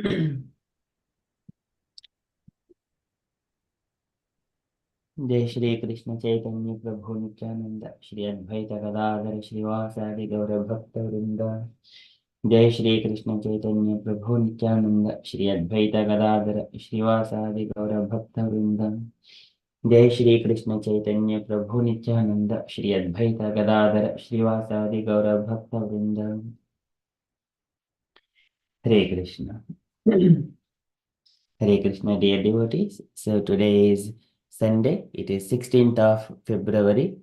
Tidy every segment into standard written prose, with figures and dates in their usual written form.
जय श्री कृष्ण चैतन्य प्रभु नित्यानंद श्री अद्वैत गदाधर श्रीवासादि गौर भक्त वृंद। जय श्री कृष्ण चैतन्य प्रभु नित्यानंद श्री अद्वैत गदाधर श्रीवासादि गौर भक्त वृंद। जय श्री कृष्ण चैतन्य प्रभु नित्यानंद श्री अद्वैत गदाधर श्रीवासादि गौर भक्त वृंद। हरे Krishna. Hare Krishna, dear devotees. So today is Sunday. It is 16th of February,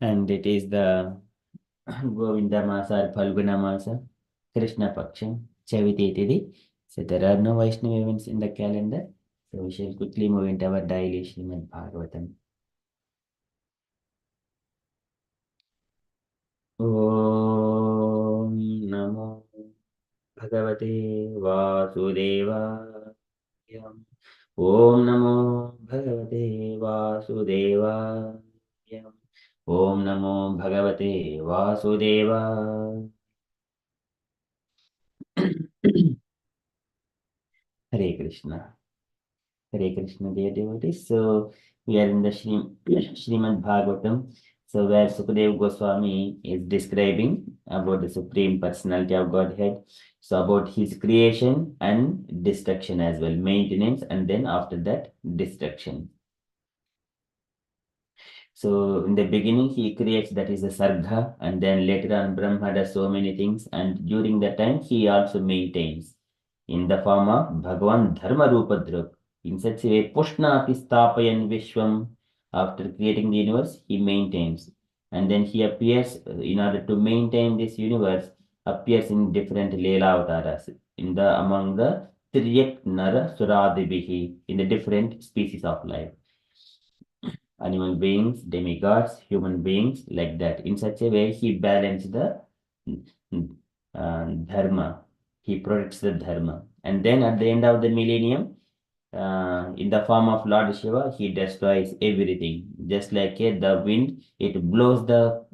and it is the Govinda Masa or Phalguna Masa, Krishna Paksham, Chaviti Tithi. So there are no Vaishnava events in the calendar. So we shall quickly move into our daily Srimad Bhagavatam. Om Namo Bhagavate Vasudevaya. Om Namo Bhagavate Vasudevaya. Om Namo Bhagavate Vasudevaya. Hare Krishna. Hare Krishna, dear devotees. So we are in the Srimad Bhagavatam. So where Sukadeva Goswami is describing about the Supreme Personality of Godhead. So about his creation and destruction as well, maintenance, and then after that destruction. So in the beginning, he creates, that is the Sarga, and then later on Brahma does so many things, and during that time he also maintains in the form of Bhagavan Dharma Rupa Dhruv. In such a way, Pushna Stapayan Vishwam, after creating the universe, he maintains. And then he appears, in order to maintain this universe, appears in different Leela avatars, in the among the Triyak Nara Suradibihi, in the different species of life. Animal beings, demigods, human beings, like that. In such a way, he balanced the dharma. He protects the dharma. And then at the end of the millennium, in the form of Lord Shiva, he destroys everything. Just like the wind, it blows the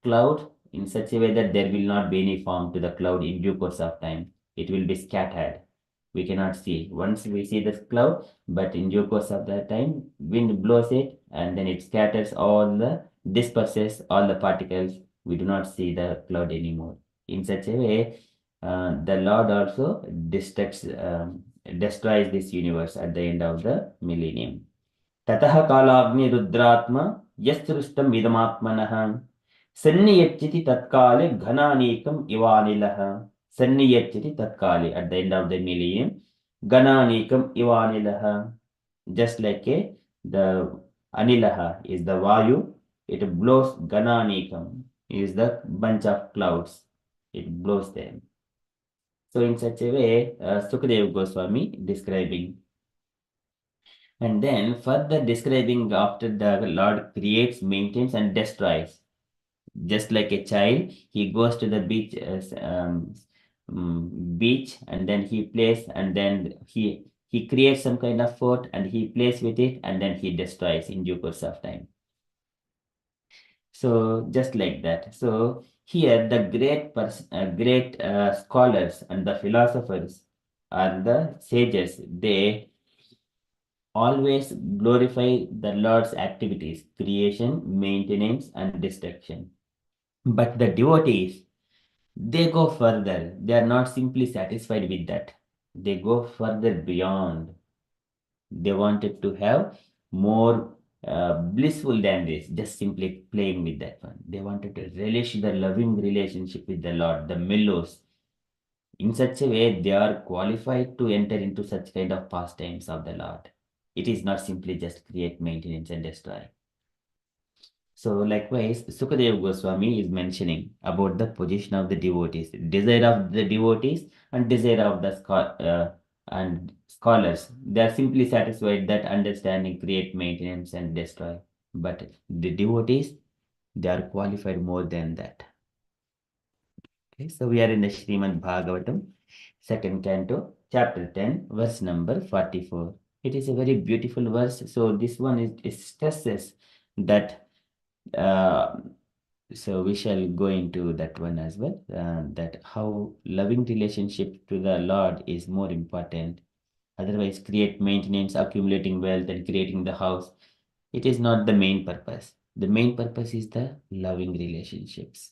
cloud in such a way that there will not be any form to the cloud in due course of time. It will be scattered. We cannot see. Once we see the cloud, but in due course of that time, wind blows it and then it scatters disperses all the particles. We do not see the cloud anymore. In such a way, the Lord also destroys this universe at the end of the millennium. ततः कालाग्नि रुद्रात्मा यस्सृष्टम् इदमात्मनः सन्नियच्यति तत्काले घनानीकम् इवानिलः. Sanniyachati tatkali, at the end of the millennium, Gananikam Ivanilaha. Just like the Anilaha is the Vayu, it blows. Gananikam is the bunch of clouds, it blows them. So in such a way, Sukadeva Goswami describing. And then further describing after the Lord creates, maintains and destroys. Just like a child, he goes to the beach and then he plays and then he creates some kind of fort and he plays with it and then he destroys in due course of time. So just like that. So here the great scholars and the philosophers and the sages, they always glorify the Lord's activities, creation, maintenance, and destruction. But the devotees, they go further. They are not simply satisfied with that. They go further beyond. They wanted to have more blissful than this, just simply playing with that one. They wanted to relish the loving relationship with the Lord, the mellows. In such a way, they are qualified to enter into such kind of pastimes of the Lord. It is not simply just create, maintenance, and destroy. So likewise, Sukadeva Goswami is mentioning about the position of the devotees, desire of the devotees and desire of the and scholars. They are simply satisfied that understanding, create, maintenance, and destroy. But the devotees, they are qualified more than that. Okay, so we are in the Srimad Bhagavatam, second canto, chapter 10, verse number 44. It is a very beautiful verse. So this one it stresses that uh, So we shall go into that one as well, that how loving relationship to the Lord is more important. Otherwise, create maintenance, accumulating wealth, and creating the house. It is not the main purpose. The main purpose is the loving relationships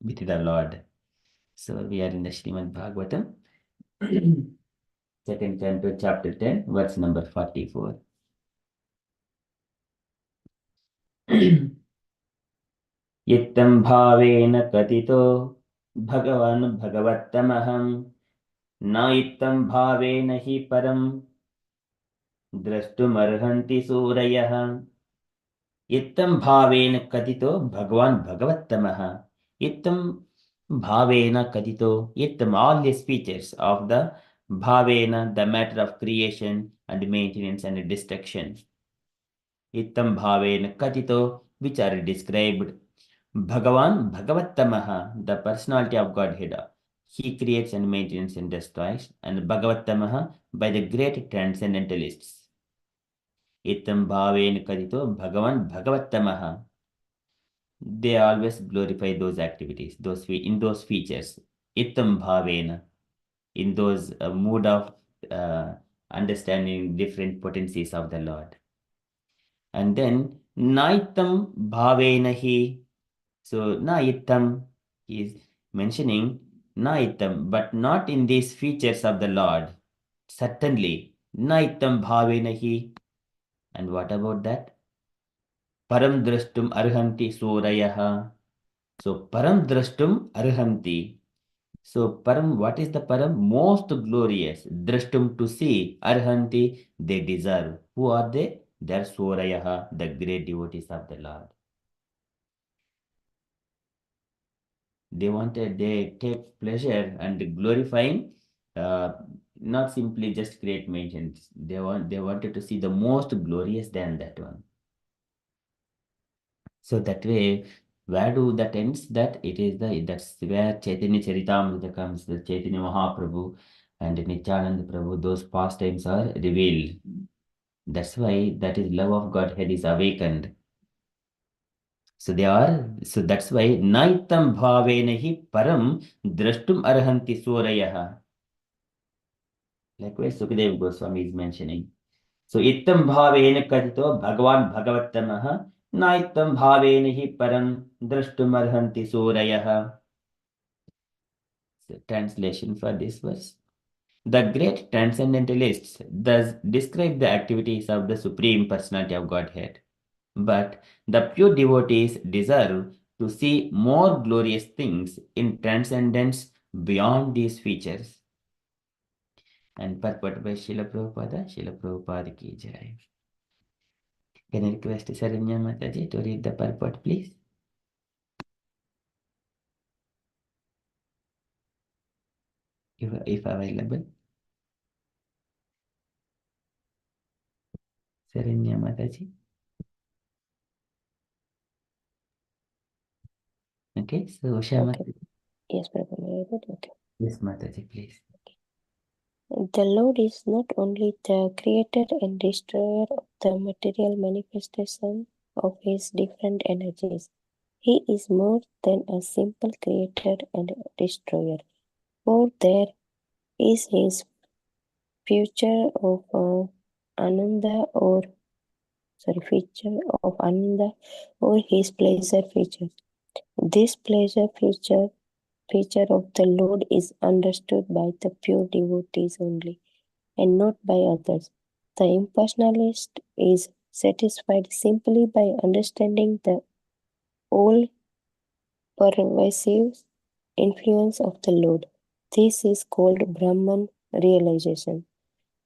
with the Lord. So we are in the Srimad Bhagavatam, second canto, chapter 10, verse number 44. इत्थं भावेन कथितो भगवान् भगवत्तमहं न इत्थं भावेन हि परं द्रष्टुमर्हन्ति सूरयः इत्थं भावेन कथितो भगवान् भगवत्तमः इत्थं bhavena kadito ittam all these features of the bhavena, the matter of creation and maintenance and destruction. Ittam bhavena kadito, which are described. Bhagavan Bhagavatamaha, the personality of Godhead. He creates and maintains and destroys, and Bhagavatamaha by the great transcendentalists. Ittam bhavena kadito Bhagavan Bhagavatamaha. They always glorify those activities, in those features. Ittam bhavena, in those mood of uh, understanding different potencies of the Lord. And then naitam bhavenahi. So naitam is mentioning naitam, but not in these features of the Lord. Certainly, naitam bhavenahi. And what about that? Param drashtum arhanti sorayaha. So param drashtum arhanti. So param, what is the param? Most glorious. Drashtum, to see. Arhanti, they deserve. Who are they? They are Sorayaha, the great devotees of the Lord. They take pleasure and glorifying, uh, not simply just great mentions. They wanted to see the most glorious than that one. So that way, where do that ends? That's where Chaitanya Charitamrita comes, the Chaitanya Mahaprabhu and Nityananda Prabhu, those pastimes are revealed. That's why that is love of Godhead is awakened. So that's why Naitam Bhavenahi Param Drashtum Arhanti Sorayaha. Likewise, Sukadev Goswami is mentioning. So Ittam Bhavena Katito Bhagavan Bhagavatamaha Naitam Bhavenahi Param Drashtum Arhanti Sorayaha. So, translation for this verse. The great transcendentalists thus describe the activities of the Supreme Personality of Godhead. But the pure devotees deserve to see more glorious things in transcendence beyond these features. And purport by Srila Prabhupada ki jai. Can I request Saranya Mataji to read the purport, please? If available. Saranya Mataji. Okay, so Usha Okay. Mataji. Yes, Prabhu. Okay. Yes, Mataji, please. The Lord is not only the creator and destroyer of the material manifestation of his different energies. He is more than a simple creator and destroyer. For there is his future of Ananda feature of Ananda or his pleasure feature. This feature of the Lord is understood by the pure devotees only, and not by others. The impersonalist is satisfied simply by understanding the all-pervasive influence of the Lord. This is called Brahman realization.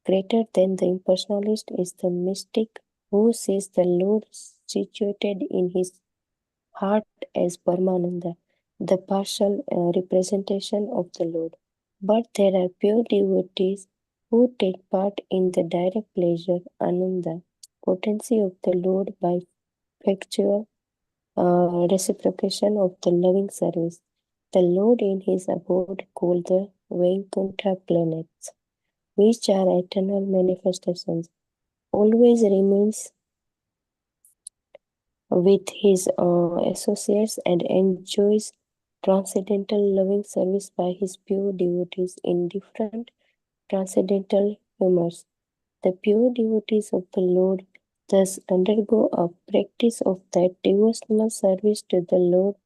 Greater than the impersonalist is the mystic who sees the Lord situated in his heart as Paramananda, the partial representation of the Lord. But there are pure devotees who take part in the direct pleasure, Ananda, potency of the Lord by factual reciprocation of the loving service. The Lord in his abode called the Vaikuntha planets, which are eternal manifestations, always remains with his associates and enjoys transcendental loving service by his pure devotees in different transcendental humors. The pure devotees of the Lord thus undergo a practice of that devotional service to the Lord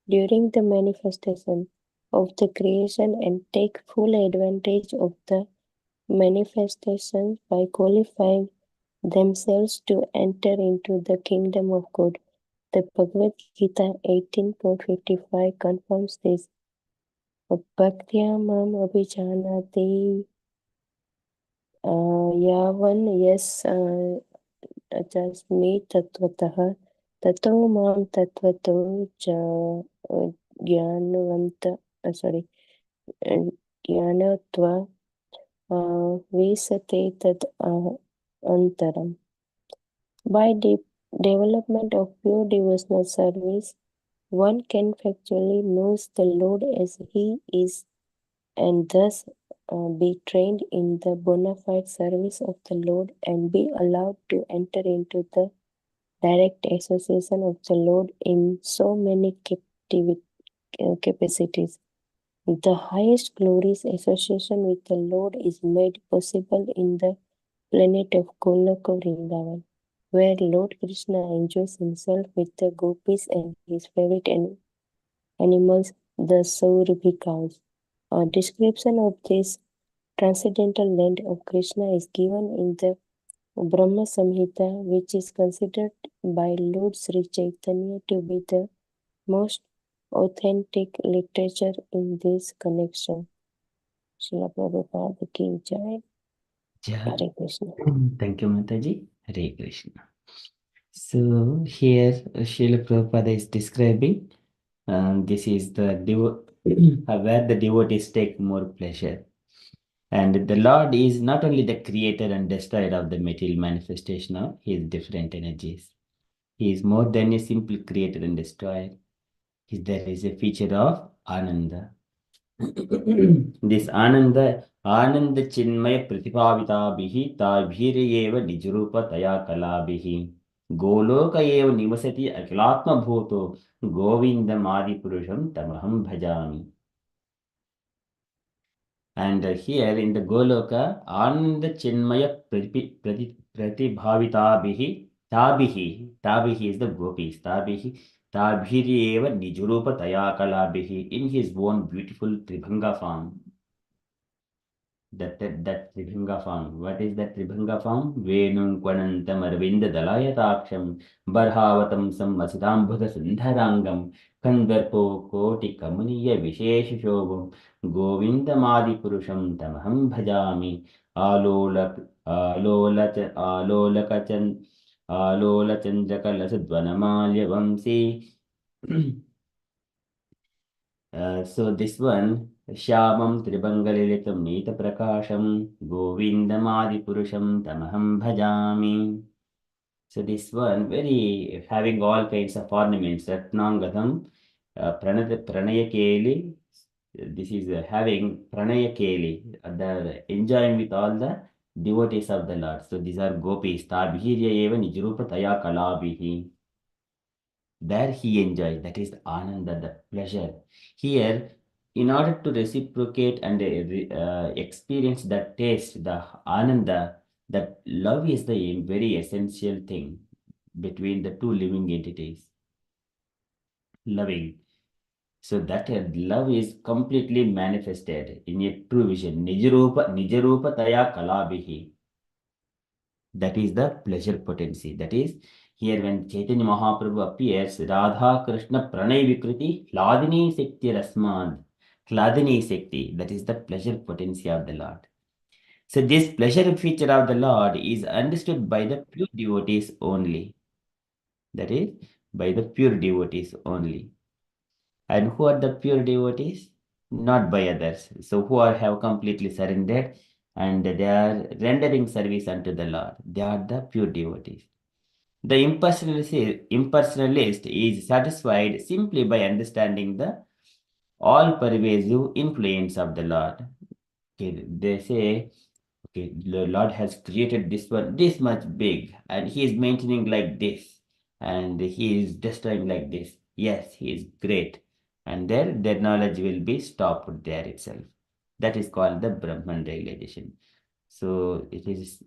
during the manifestation of the creation and take full advantage of the manifestation by qualifying themselves to enter into the kingdom of God. The Bhagavad Gita 18.55 confirms this. Bhaktya mam abhijanati yavan yes jasmi tatvatah tato mam tatvato jnanvanta sorry ज्ञानत्वा विसते tad antaram. By development of pure devotional service, one can factually know the Lord as He is and thus be trained in the bona fide service of the Lord and be allowed to enter into the direct association of the Lord in so many capacities. The highest glorious association with the Lord is made possible in the planet of Goloka Vrindavan, where Lord Krishna enjoys himself with the gopis and his favorite animals, the Saurabhi cows. A description of this transcendental land of Krishna is given in the Brahma Samhita, which is considered by Lord Sri Chaitanya to be the most authentic literature in this connection. Srila Prabhupada ki jai. Hare Krishna. Thank you, Mataji. Hare Krishna. So here Srila Prabhupada is describing this is the where the devotees take more pleasure. And the Lord is not only the creator and destroyer of the material manifestation of his different energies. He is more than a simple creator and destroyer. There is a feature of Ananda. This Ananda Chinmaya Pratibhavitabihi Tabhirayeva Nijrupa Taya Kalabihi Goloka Eva Nivasati Akilatma Bhuto Govindam Adi Purusham Tamaham Bhajami. And here in the Goloka, Ananda Chinmaya Pratibhavitabihi Tabihi is the gopis. Tabhiri Nijurupa Tayakalabihi in his own beautiful Tribhanga form. That Tribhanga form. What is that Tribhanga form? Venum Kwanantam Arvinda Dalayataksham Barhavatam Sammasidambhuda Sundharangam Kandarpo Koti Kamuniya Visheshishobham Govindamadi Purusham Tamaham Bhajami Alolakachan Alolachandrakalasadvanamalya Vamsi. So this one, Shyamam Tribangalilitam Nita Prakasham Govindamadi Purusham Tamaham Bhajami. So this one, very having all kinds of ornaments, Ratnangadam, Pranaya Keli. This is having Pranaya Keli, the enjoying with all the devotees of the Lord. So these are gopis, Tabhirya Eva Nijrupa Taya Kalabihi. There he enjoys, that is the ananda, the pleasure. Here, in order to reciprocate and experience the taste, the ananda, that love is the very essential thing between the two living entities. Loving. So that love is completely manifested in a true vision. Nijarupa taya kalabihi. That is the pleasure potency. That is, here when Chaitanya Mahaprabhu appears, Radha Krishna Pranay Vikriti, Hladini Sekti Rasmad, Hladini Sekti, that is the pleasure potency of the Lord. So this pleasure feature of the Lord is understood by the pure devotees only. That is, by the pure devotees only. And who are the pure devotees? Not by others. So who have completely surrendered and they are rendering service unto the Lord. They are the pure devotees. The impersonalist is satisfied simply by understanding the all-pervasive influence of the Lord. Okay, they say, okay, the Lord has created this one this much big, and He is maintaining like this. and he is destroying like this. Yes, he is great. And their knowledge will be stopped there itself. That is called the Brahman realization. So it is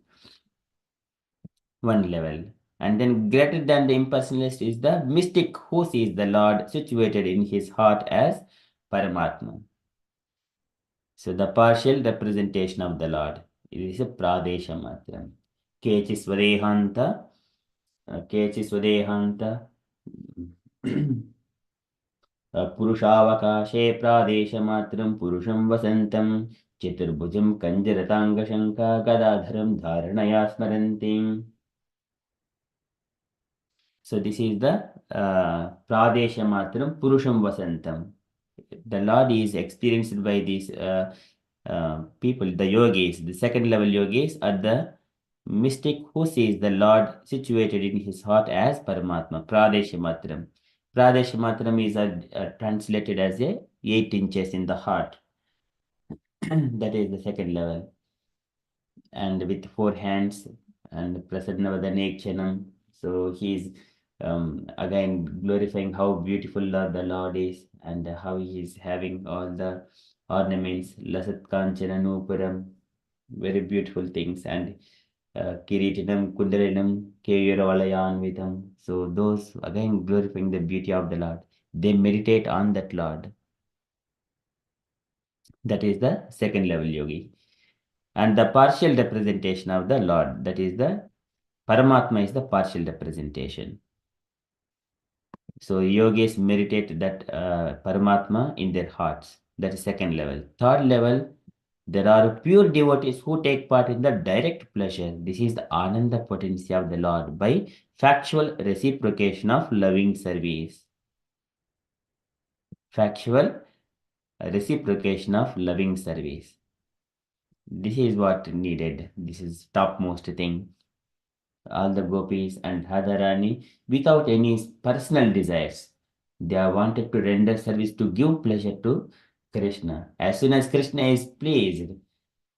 one level. And then greater than the impersonalist is the mystic who sees the Lord situated in his heart as Paramatma. So the partial representation of the Lord. It is a Pradesha Matram. Kechi Swadehanta, Kechi Swadehanta, पुरुषावकाशे प्रादेशमात्रं पुरुषं वसन्तं चतुर्भुजं कञ्जरताङ्गशङ्का गदाधरं धारणया स्मरन्तीम्. So this is the Pradesha Matram Purusham Vasantam. The Lord is experienced by these people, the yogis, the second level yogis, are the mystic who sees the Lord situated in his heart as Paramatma, Pradesha Matram. Pradesha Matram is translated as a 8 inches in the heart. That is the second level. And with 4 hands and Prasadnavadane Chanam. So he is again glorifying how beautiful the Lord is and how he is having all the ornaments, Lasat Kanchana Nupuram, very beautiful things, and Kiritinam Kundarinam Keyuravalayanvitam. So those again glorifying the beauty of the Lord. They meditate on that Lord. That is the second level yogi. And the partial representation of the Lord, that is the Paramatma, is the partial representation. So yogis meditate that Paramatma in their hearts. That is second level. Third level, there are pure devotees who take part in the direct pleasure. This is the Ananda potency of the Lord by factual reciprocation of loving service. Factual reciprocation of loving service. This is what needed. This is topmost thing. All the gopis and Radharani without any personal desires. They are wanted to render service to give pleasure to Krishna. As soon as Krishna is pleased,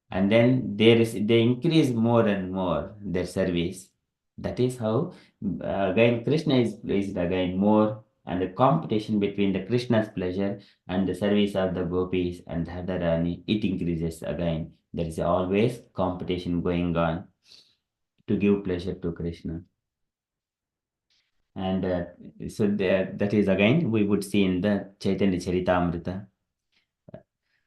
and then they increase more and more their service. That is how again Krishna is pleased again more, and the competition between the Krishna's pleasure and the service of the gopis and Radharani, it increases again. There is always competition going on to give pleasure to Krishna. And so that is again we would see in the Chaitanya Charitamrita.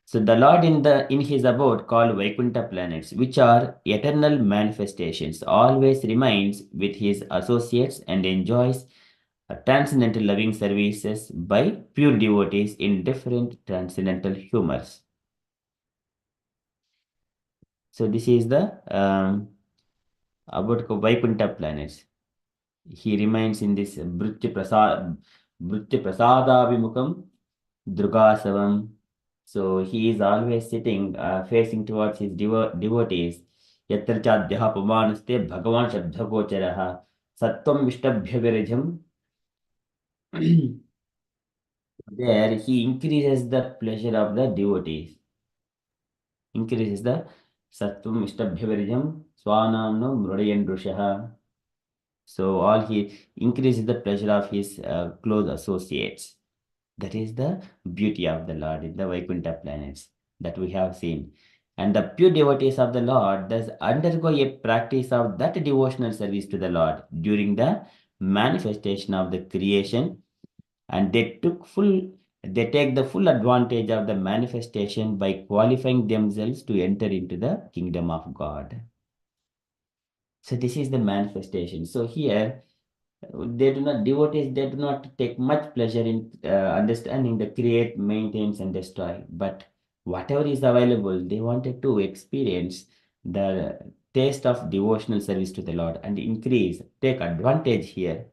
So the Lord in his abode called Vaikuntha planets, which are eternal manifestations, always remains with his associates and enjoys transcendental loving services by pure devotees in different transcendental humors. So this is the about Vaikuntha planets. He remains in this Bhritya Prasadavimukam Drugasavam. So he is always sitting, facing towards his devotees. Yatra chadhyaha pavanaste bhagavan shabdhagocharaha sattvam vishtabhya There he increases the pleasure of the devotees. Increases the sattvam vishtabhya swanamno mrudayan rushaha. So all he increases the pleasure of his close associates. That is the beauty of the Lord in the Vaikuntha planets that we have seen. And the pure devotees of the Lord thus undergo a practice of that devotional service to the Lord during the manifestation of the creation, and they take the full advantage of the manifestation by qualifying themselves to enter into the kingdom of God. So this is the manifestation. So here they do not take much pleasure in understanding the create, maintains, and destroy. But whatever is available, they wanted to experience the taste of devotional service to the Lord and increase, take advantage here,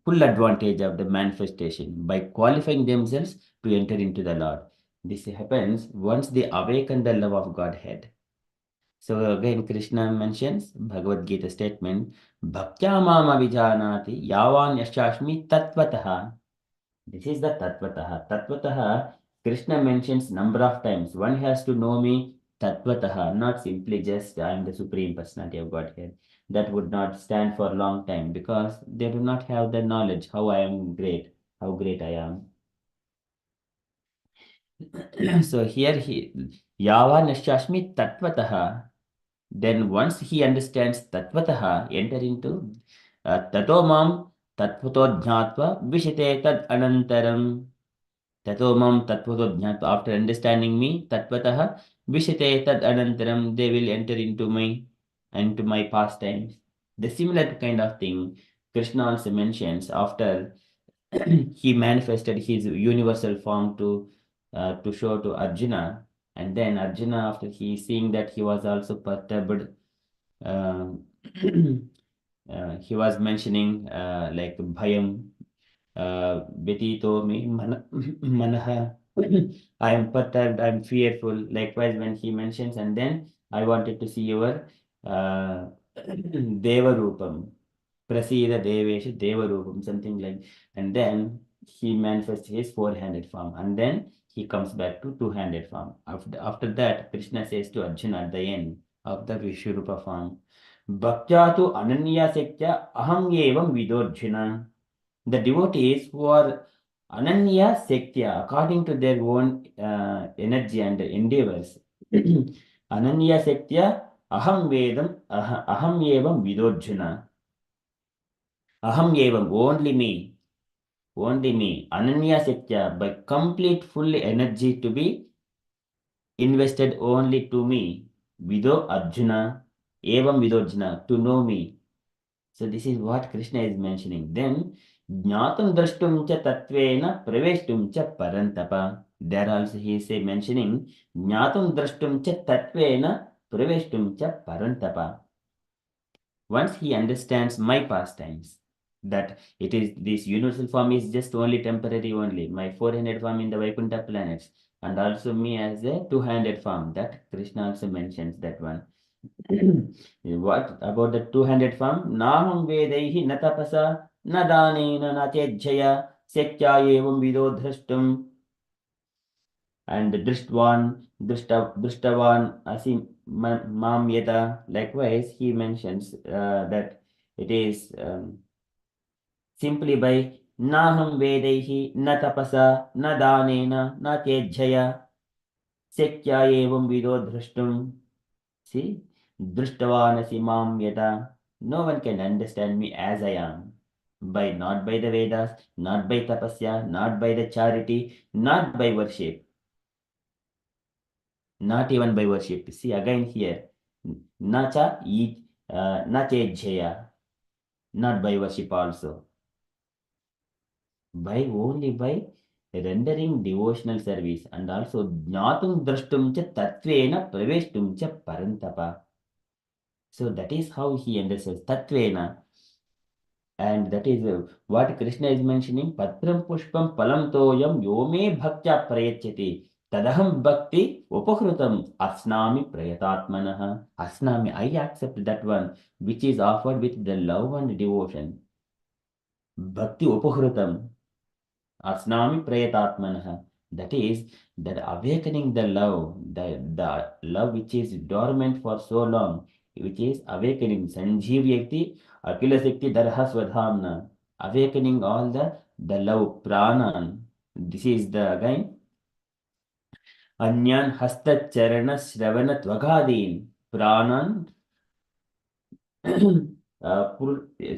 full advantage of the manifestation by qualifying themselves to enter into the Lord. This happens once they awaken the love of Godhead. So again, Krishna mentions Bhagavad Gita statement, Bhaktya mama vijanati yavan yashashmi tatvataha. This is the tatvataha. Tatvataha, Krishna mentions number of times. One has to know me Tattvataha, not simply just I am the Supreme Personality of Godhead. That would not stand for a long time because they do not have the knowledge how I am great, how great I am. So here he Yava Nashashmi Tattvataha. Then once he understands Tattvataha, enter into Tato Mam Tattvato Jnatva Vishite Tad Anantaram. Tato Mam Tattvato Jnatva. After understanding me, Tattvataha Vishite Tad Anantaram, they will enter into my pastimes. The similar kind of thing Krishna also mentions after he manifested his universal form to show to Arjuna, and then Arjuna, after he seeing that he was also perturbed, uh, he was mentioning like bhayam, Betito me manaha. I am perturbed, I am fearful. Likewise, when he mentions, and then I wanted to see your Deva Rupam, Prasida Devesha Deva Rupam, something like, and then he manifests his four-handed form, and then he comes back to two-handed form. After that, Krishna says to Arjuna at the end of the Vishwarupa form, Bhaktya tu ananya sekya aham evam vidorjuna. The devotees who are Ananya Sektya, according to their own energy and endeavors. Ananya Sektya, Aham Evam Vidorjuna. Aham Evam, only me. Ananya Sektya, by complete full energy to be invested only to me. Vido Arjuna, Evam Vidorjuna, to know me. So this is what Krishna is mentioning. Then Jnatam drashtum cha tatvena praveshtum cha parantapa. There also he is mentioning Jnatam drashtum cha tatvena praveshtum cha parantapa. Once he understands my pastimes, that it is this universal form is just only temporary only. My four-handed form in the Vaikuntha planets, and also me as a two-handed form. That Krishna also mentions that one. What about the two-handed form? Naham vedaihi na tapasa na danena na tejjaya sekya evam vido dhrashtum. And drishtavan asim mam yata. Likewise, he mentions that it is simply by naham vedaihi na tapasa na danena na tejjaya sekya evam vido dhrashtum. See, Drishtavanasi mam yata. No one can understand me as I am. Not by the Vedas, not by tapasya, not by the charity, not by worship, not even by worship. See again here, nacha nachejjaya, not by worship also. Only by rendering devotional service and also jnatum drashtum cha tatvena praveshtum cha parantapa. So that is how he understands tatvena. And that is what Krishna is mentioning. Patram pushpam palam toyam yome bhaktya prayachyati. Tadaham bhakti upahrutam asnami prayatatmanaha. Asnami, I accept that one which is offered with the love and devotion. Bhakti upahrutam asnami prayatatmanaha. That is that awakening the love which is dormant for so long, which is awakening Sanjeevyakti Akila Shakti Darha Swadhamna, awakening all the love pranan. This is the again Anyan Hasta Charana Shravana Tvagadin pranan.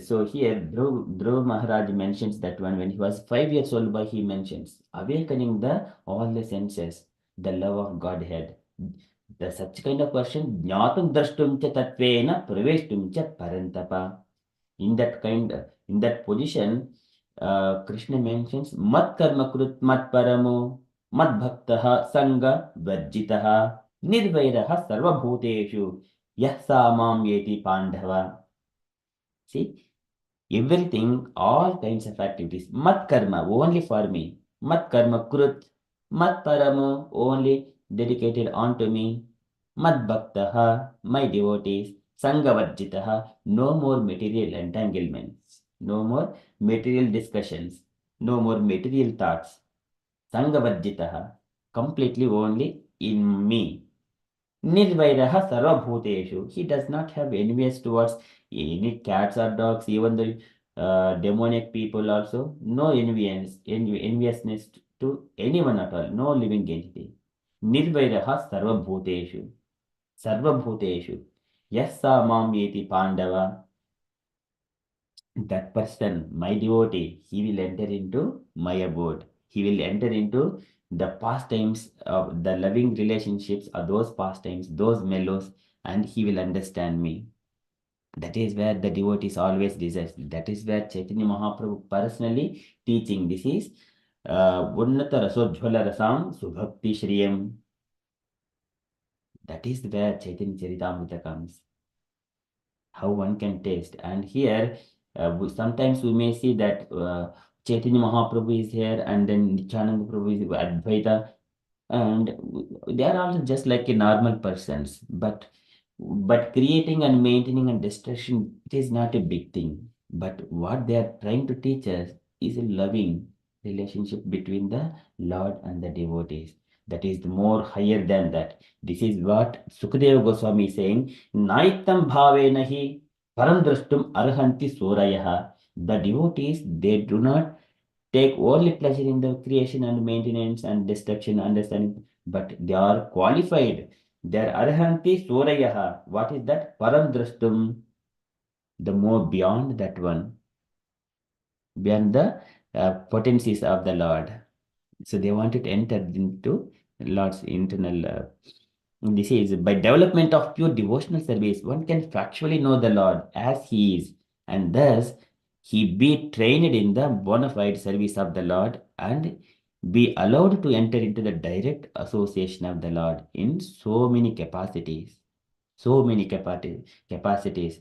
So here Dhruv Maharaj mentions that one when he was 5 years old, but he mentions awakening the all the senses, the love of Godhead. The such kind of person, jnatum drashtum cha tatvena praveshtum cha parantapa. In that position, Krishna mentions mat karma krut mat paramo mat bhaktaha sanga vajjitaha nirvairaha sarva bhuteshu yah samam yeti pandava. See, everything, all kinds of activities. Mat karma, only for me. Mat karma krut. Mat paramo, only dedicated unto me. Mad bhaktaha, my devotees. Sangavajjitaha, no more material entanglements. No more material discussions. No more material thoughts. Sangavajjitaha, completely only in me. Nirvairaha sarvabhuteshu. He does not have envious towards any cats or dogs, even the demonic people also. No enviousness to anyone at all. No living entity. Nirvairaha sarvabhuteshu. Sarvabhuteshu. Yes, mam yeti pandava. That person, my devotee, he will enter into my abode. He will enter into the pastimes of the loving relationships of those pastimes, those mellows, and he will understand me. That is where the devotees always desires. That is where Chaitanya Mahaprabhu personally teaching. This is Unnata Rasojjvala Rasam Subhakti Shriyam. That is where Chaitanya Charitamrita comes. How one can taste. And here, sometimes we may see that Chaitanya Mahaprabhu is here, and then Nityananda Prabhu is Advaita, and they are also just like a normal persons. But creating and maintaining and destruction, it is not a big thing. But what they are trying to teach us is a loving relationship between the Lord and the devotees. That is more higher than that. This is what Sukadeva Goswami is saying. Naitam bhave nahi param drashtum arhanti sorayaha. The devotees, they do not take only pleasure in the creation and maintenance and destruction, understanding, but they are qualified. They are arhanti sorayaha. What is that? Param drashtum, the more beyond that one, beyond the potencies of the Lord. So they wanted to enter into Lord's internal. This is by development of pure devotional service, one can factually know the Lord as He is, and thus he be trained in the bona fide service of the Lord and be allowed to enter into the direct association of the Lord in so many capacities. So many capacities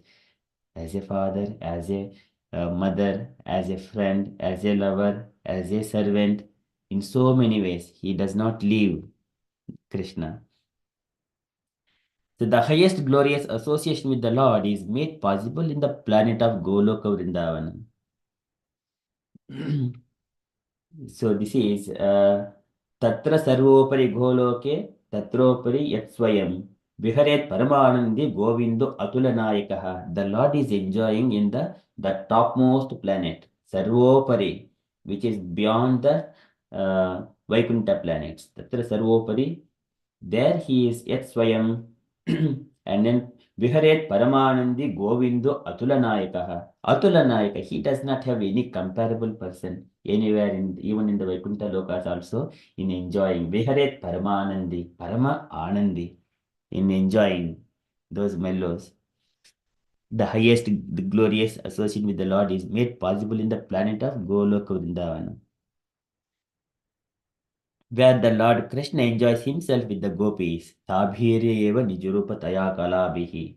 as a father, as a mother, as a friend, as a lover, as a servant. In so many ways, he does not leave Krishna. So the highest glorious association with the Lord is made possible in the planet of Goloka Vrindavan. So this is Tatra Sarvopari Goloke Tatropari Yat Swayam Viharet Paramanandi Govindo Atulanayakaha. The Lord is enjoying in the topmost planet, Sarvopari, which is beyond the Vaikuntha planets. Tatra Sarvopari, there he is Yat Swayam and then Viharet Paramanandi Govindo Atulanayakaha. Atulanayaka, he does not have any comparable person anywhere in even in the Vaikuntha Lokas also in enjoying. Viharet Paramanandi, Parama Anandi, in enjoying those mellows. The highest, the glorious association with the Lord is made possible in the planet of Goloka Vrindavana, where the Lord Krishna enjoys himself with the gopis. Tabhiri eva nijurupa taya kalabihi.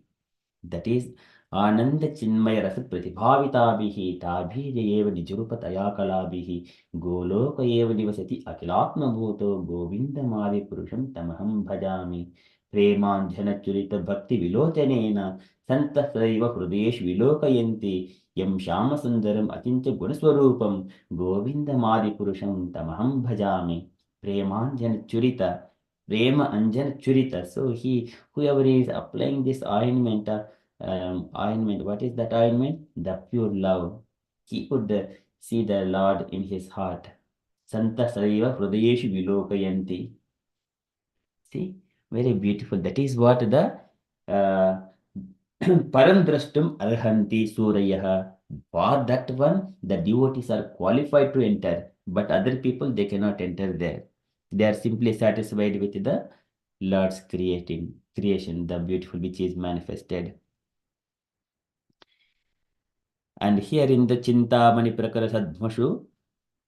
That is Ananda Chinmaya Rasa Pratibhavitabihi Tabhireva Nijurupa Kalabihi Goloka Eva Nivasati Akilatma Bhuto Govindamadi Purusham Tamaham Bhajami Premandhana Churita Bhakti Vilochanena Santa Saiva Hrudesh Vilokayanti Yam Shama Sundaram Achincha Gunaswarupam Govindamadi Purusham Tamaham Bhajami Premandhana Churita Prema Anjana Churita. So whoever is applying this ointment. What is that ointment? The pure love. He could see the Lord in his heart. Santa Saiva Hrudayeshu Vilokayanti. See, very beautiful. That is what the uh, Parandrastum Arhanti Surayaha. For that one, the devotees are qualified to enter, but other people they cannot enter there. They are simply satisfied with the Lord's creation, the beautiful which is manifested. And here in the Chintamani Prakara Sadhmashu,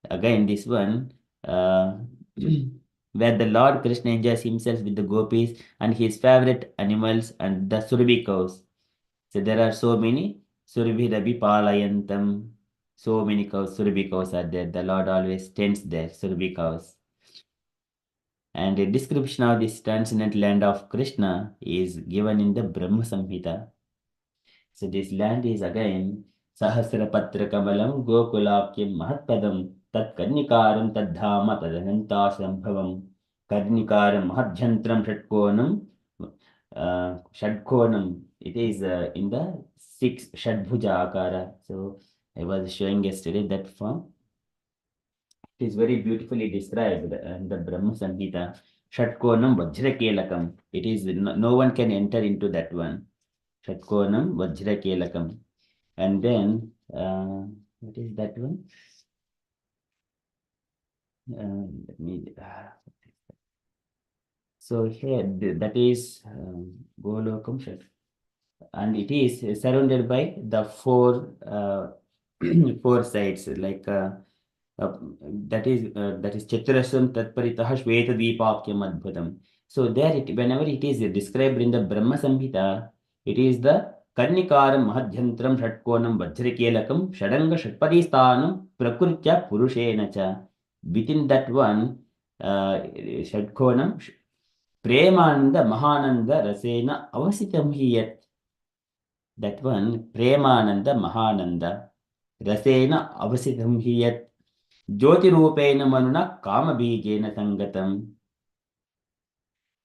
again this one, where the Lord Krishna enjoys himself with the gopis and his favorite animals and the Surabhi cows. So there are so many Surabhi Rabi Palayantam, so many cows, Surabhi cows are there. The Lord always tends there, Surabhi cows. And a description of this transcendent land of Krishna is given in the Brahma Samhita. So this land is again Sahasrapatra Kamalam Gokulakyam Mahatpadam Tat Karnikaram Tadhama Tadananta Sambhavam Karnikaram Mahadjantram Shatkonam Shadkonam. It is in the six Shadbhuja Akara. So I was showing yesterday that form. It is very beautifully described in the Brahma Samhita. Shatkonam Vajrakelakam. It is no one can enter into that one. Shatkonam Vajrakelakam. And then what is that one? Let me. So here that is Golokam Shat, and it is surrounded by the four four sides like. Uh, that is Chaturasam Tatparitaha Shvetadvipakyam Adbhutam. So there whenever it is described in the Brahma Samhita, it is the Karnikaram Mahadhyantram Shatkonam Vajrakelakam Shadanga Shatpadisthanam Prakrutya Purushena cha. Within that one, Shatkonam Premananda Mahananda Rasena Avasitam Hiyat. That one, Premananda Mahananda Rasena Avasitam Hiyat. ज्योतिरूपेण मनुना कामबीजेन Sangtam.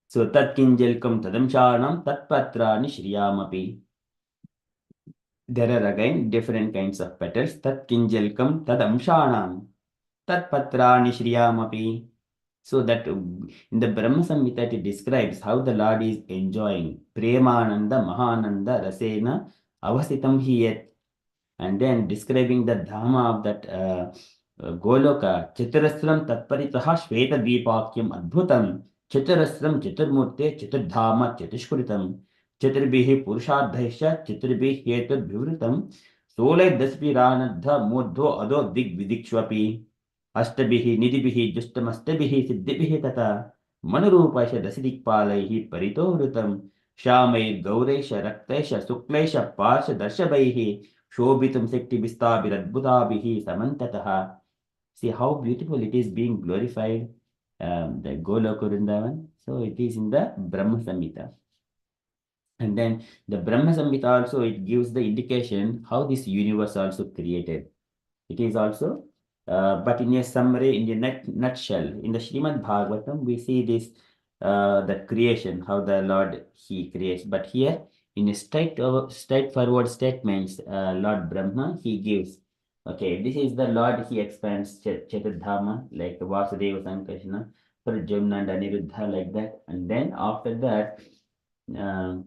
So tatkinjalkam tadamshanam tatpatrani shriyamapi. There are again different kinds of petals. Tatkinjalkam tadamshanam tatpatrani shriyamapi. So that in the Brahma Samhita it describes how the Lord is enjoying Premananda Mahananda Rasena Avasitam Hiyat. And then describing the Dhamma of that Goloka, Chitrasram Tatparitaha Shveta Dvipakyam Adbhutam, Chitrasram Chiturmurte Chiturdhama Chitushkuritam, Chiturbihi Purushadhaisha Chiturbihi Hetud Vivritam, Solai Daspiranadha Murdho Ado Dig Vidikshwapi, Astabihi Nidibihi Justamastabihi Siddhibihi Tata, Manurupasha Dasidikpalaihi Parito Shamai Gauresha Raktaisha Suklesha Parsha Darshabaihi Shobhitam Sekti Vistabhiradbhutabhihi Samantataha. See how beautiful it is being glorified, the Goloka Vrindavan. So it is in the Brahma Samhita. And then the Brahma Samhita also, it gives the indication how this universe also created. It is also, but in a summary, in a nutshell, in the Srimad Bhagavatam, we see this, the creation, how the Lord, He creates. But here, in a straightforward statements, Lord Brahma, He gives. Okay, this is the Lord, He expands Chetadhama, like Vasudeva Sankarsana, Pradyumna and Aniruddha, like that. And then after that, uh,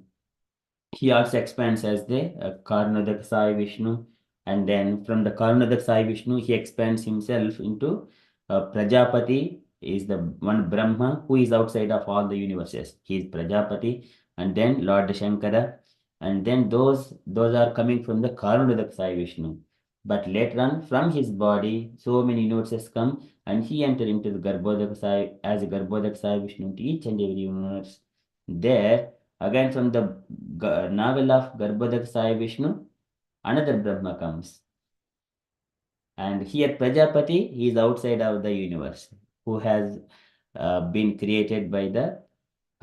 he also expands as the Karnadak Sai Vishnu, and then from the Karnadak Sai Vishnu, he expands himself into Prajapati, is the one Brahma who is outside of all the universes. He is Prajapati, and then Lord Shankara, and then those are coming from the Karnadak Sai Vishnu. But later on, from his body, so many universes come, and he entered into the Garbhodak Sai as a Garbhodak Sai Vishnu to each and every universe. There, again from the navel of Garbhodak Sai Vishnu, another Brahma comes. And here Prajapati, he is outside of the universe, who has been created by the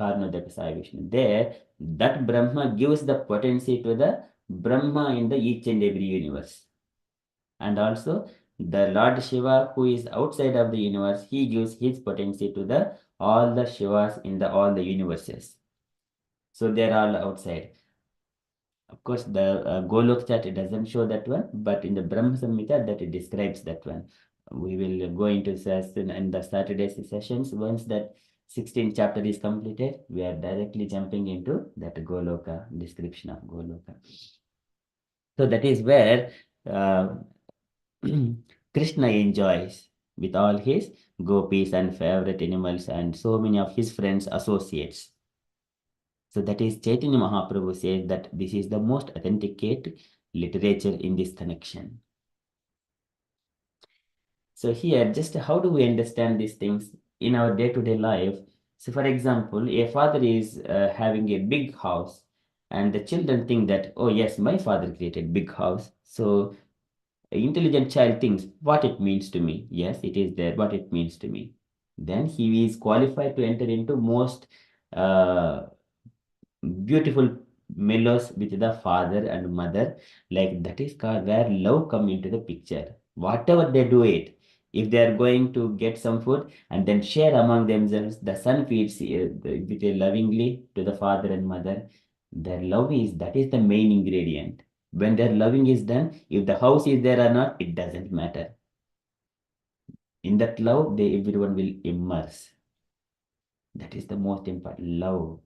Karnadak Sai Vishnu. There, that Brahma gives the potency to the Brahma in the each and every universe. And also, the Lord Shiva, who is outside of the universe, he gives his potency to the all the Shivas in the all the universes. So they are all outside. Of course, the Golok chat, it doesn't show that one, but in the Brahma Samhita, that it describes that one. We will go into session in the Saturday sessions. Once that 16th chapter is completed, we are directly jumping into that Goloka, description of Goloka. So that is where Krishna enjoys with all his gopis and favorite animals and so many of his friends, associates. So that is Chaitanya Mahaprabhu says that this is the most authenticate literature in this connection. So here, just how do we understand these things in our day-to-day life? So for example, a father is having a big house and the children think that, oh yes, my father created big house. So an intelligent child thinks what it means to me. Yes, it is there, what it means to me. Then he is qualified to enter into most uh, beautiful mellows with the father and mother, like that is called where love come into the picture. Whatever they do it, If they are going to get some food and then share among themselves, the son feeds with lovingly to the father and mother. Their love is that is the main ingredient. When their loving is done, if the house is there or not, it doesn't matter. In that love, everyone will immerse. That is the most important love.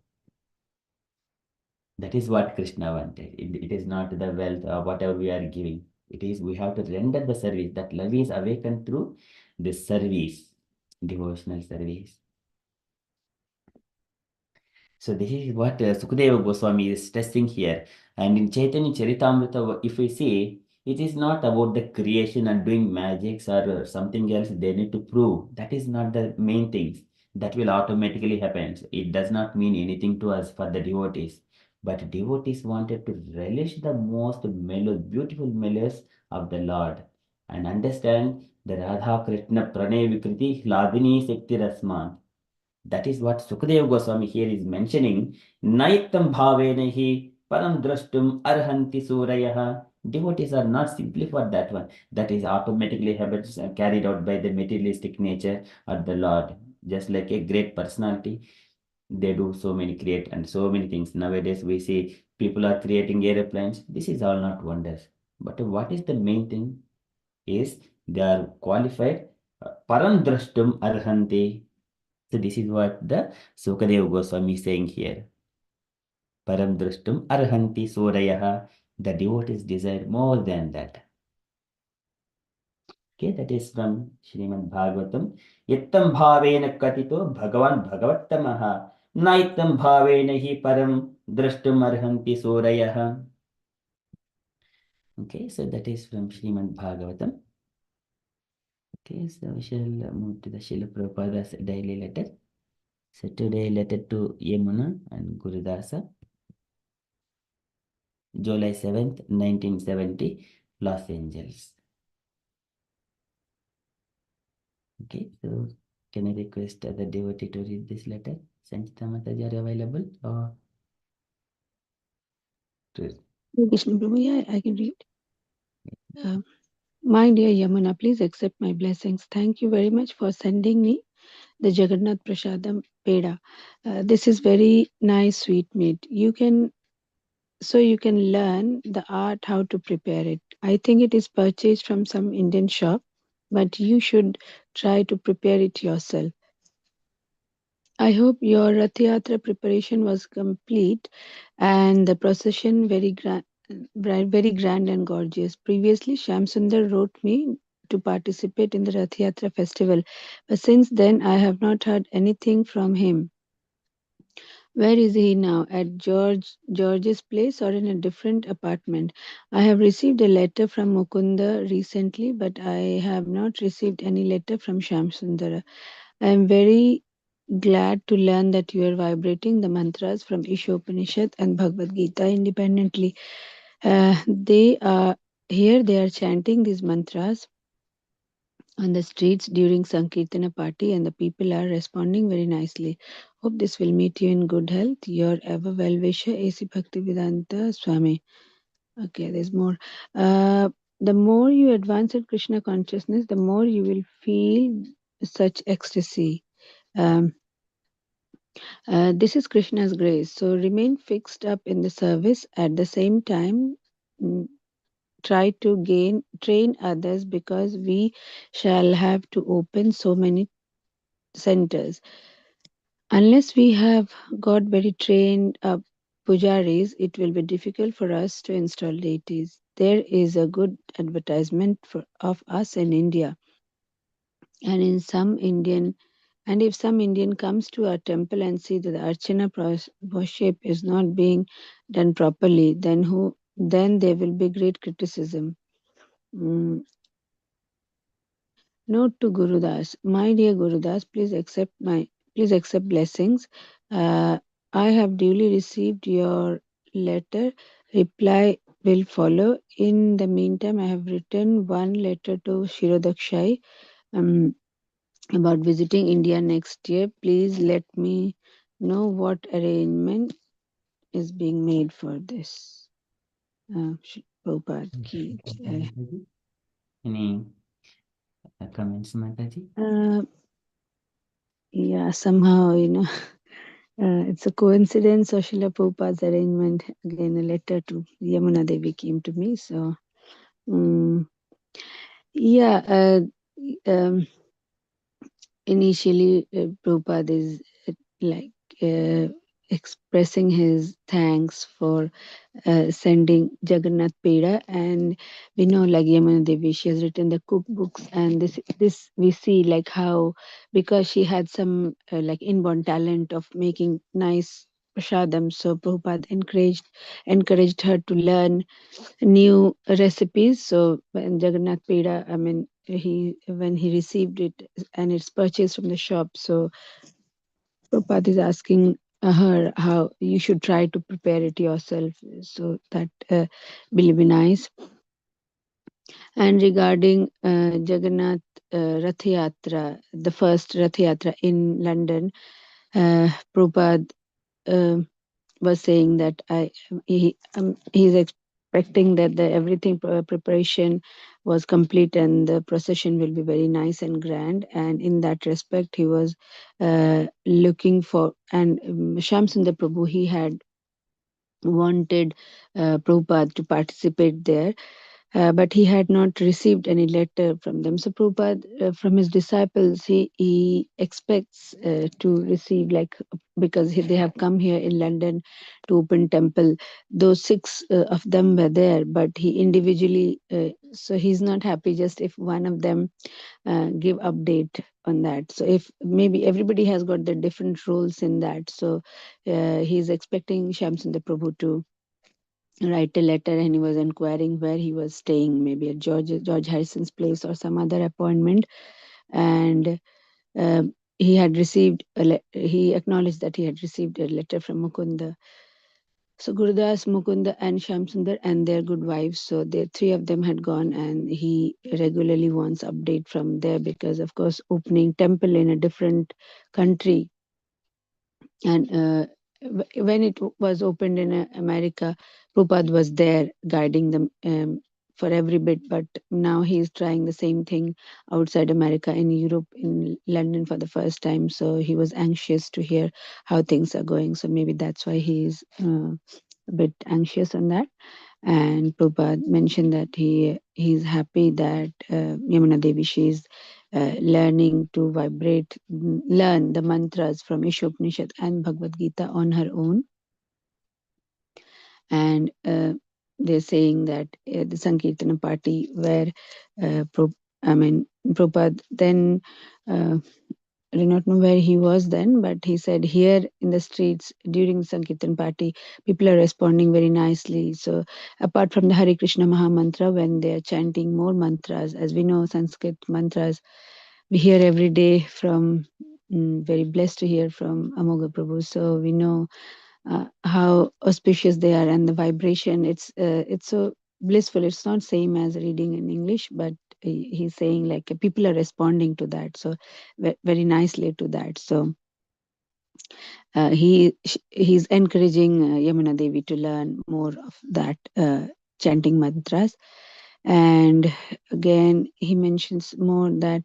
That is what Krishna wanted. It is not the wealth or whatever we are giving. It is we have to render the service. That love is awakened through this service, devotional service. So this is what Sukadeva Goswami is stressing here. And in Chaitanya Charitamrita, if we see, it is not about the creation and doing magics or something else they need to prove. That is not the main things. That will automatically happen. So it does not mean anything to us for the devotees. But devotees wanted to relish the most beautiful melodies of the Lord and understand the Radha Krishna Pranay Vikriti Hladini Sekti Rasman. That is what Sukadeva Goswami here is mentioning. Naitam bhavenahi param drashtum arhanti surayaha. Devotees are not simply for that one. That is automatically habits carried out by the materialistic nature of the Lord. Just like a great personality, they do so many create and so many things. Nowadays we see people are creating airplanes. This is all not wonders. But what is the main thing is they are qualified. Param drashtum arhanti. So this is what the Sukadeva Goswami is saying here. Param drashtum arhanti sorayaha. The devotees desire more than that. Okay, that is from Srimad Bhagavatam. Yattam bhavena katito bhagavan bhagavatamaha. Naitam bhavena hi param drashtum arhanti sorayaha. Okay, so that is from Srimad Bhagavatam. Okay, so we shall move to the Srila Prabhupada's daily letter. So today letter to Yamuna and Gurudasa. July 7th, 1970, Los Angeles. Okay, so can I request the devotee to read this letter? Sanchita Mataji, are you available? Or to... Krishna Prabhu, yeah, I can read. My dear Yamuna, please accept my blessings. Thank you very much for sending me the Jagannath Prasadam Peda. This is very nice sweetmeat. You can learn the art how to prepare it. I think it is purchased from some Indian shop, but you should try to prepare it yourself. I hope your Rath Yatra preparation was complete and the procession very grand and gorgeous. Previously, Shyam Sundar wrote me to participate in the Rath Yatra festival, but since then I have not heard anything from him. Where is he now? At George's place or in a different apartment? I have received a letter from Mukunda recently, but I have not received any letter from Shyam Sundara. I am very glad to learn that you are vibrating the mantras from Ishopanishad and Bhagavad Gita independently. They are here. They are chanting these mantras on the streets during Sankirtana party, and the people are responding very nicely. Hope this will meet you in good health. Your ever well wisher, A.C. Bhaktivedanta Swami. Okay, there's more. The more you advance in Krishna consciousness, the more you will feel such ecstasy. Um, this is Krishna's grace. So remain fixed up in the service. At the same time, mm, try to train others because we shall have to open so many centers. Unless we have got very trained pujaris, it will be difficult for us to install deities. There is a good advertisement of us in India, and in some Indian and if some Indian comes to our temple and see that the Archana worship is not being done properly, then there will be great criticism. Mm, Note to Gurudas. My dear Gurudas, please accept blessings. Uh, I have duly received your letter. Reply will follow. In the meantime, I have written one letter to Shirodakshai about visiting India next year. Please let me know what arrangement is being made for this. Prabhupada ki jai. Any comments, Mataji? Yeah, somehow, it's a coincidence or Srila Prabhupada's arrangement. Again, a letter to Yamuna Devi came to me. So, yeah, initially, Prabhupada is like uh, expressing his thanks for sending Jagannath Peda, and we know like Yamuna Devi, she has written the cookbooks, and this we see like how, because she had some like inborn talent of making nice prasadam, so Prabhupada encouraged her to learn new recipes. So when Jagannath Peda, I mean, when he received it and it's purchased from the shop, so Prabhupada is asking her how you should try to prepare it yourself, so that will be nice. And regarding Jagannath Rath Yatra, the first Rath Yatra in London, Prabhupada was saying that he's expecting that everything preparation was complete and the procession will be very nice and grand. And in that respect, he was looking for, and Shamsundar Prabhu, he had wanted Prabhupada to participate there, but he had not received any letter from them. So Prabhupada, from his disciples, he expects to receive, like, because they have come here in London to open temple. Those six of them were there, but he individually, so he's not happy just if one of them give update on that. So if maybe everybody has got the different roles in that, so he's expecting Shamsundar Prabhu to write a letter, and he was inquiring where he was staying, maybe at George Harrison's place or some other appointment. And he had received he acknowledged that he had received a letter from Mukunda. So Gurudas, Mukunda, and Shamsundar and their good wives, so the three of them had gone, and he regularly wants update from there, because of course opening temple in a different country, and when it was opened in America, Prabhupada was there guiding them for every bit. But now he is trying the same thing outside America, in Europe, in London for the first time. So he was anxious to hear how things are going. So maybe that's why he is a bit anxious on that. And Prabhupada mentioned that he's happy that Yamuna Devi, she's learning to learn the mantras from Ishopanishad and Bhagavad Gita on her own. And they're saying that the Sankirtana party where Prabhupada then I do not know where he was then, but he said here in the streets during Sankirtan party, people are responding very nicely. So apart from the Hare Krishna Maha Mantra, when they are chanting more mantras, as we know Sanskrit mantras, we hear every day from, very blessed to hear from Amoga Prabhu. So we know how auspicious they are, and the vibration, it's so blissful. It's not same as reading in English, but he's saying like people are responding to that, so very nicely to that. So he's encouraging Yamuna Devi to learn more of that chanting mantras. And again, he mentions more that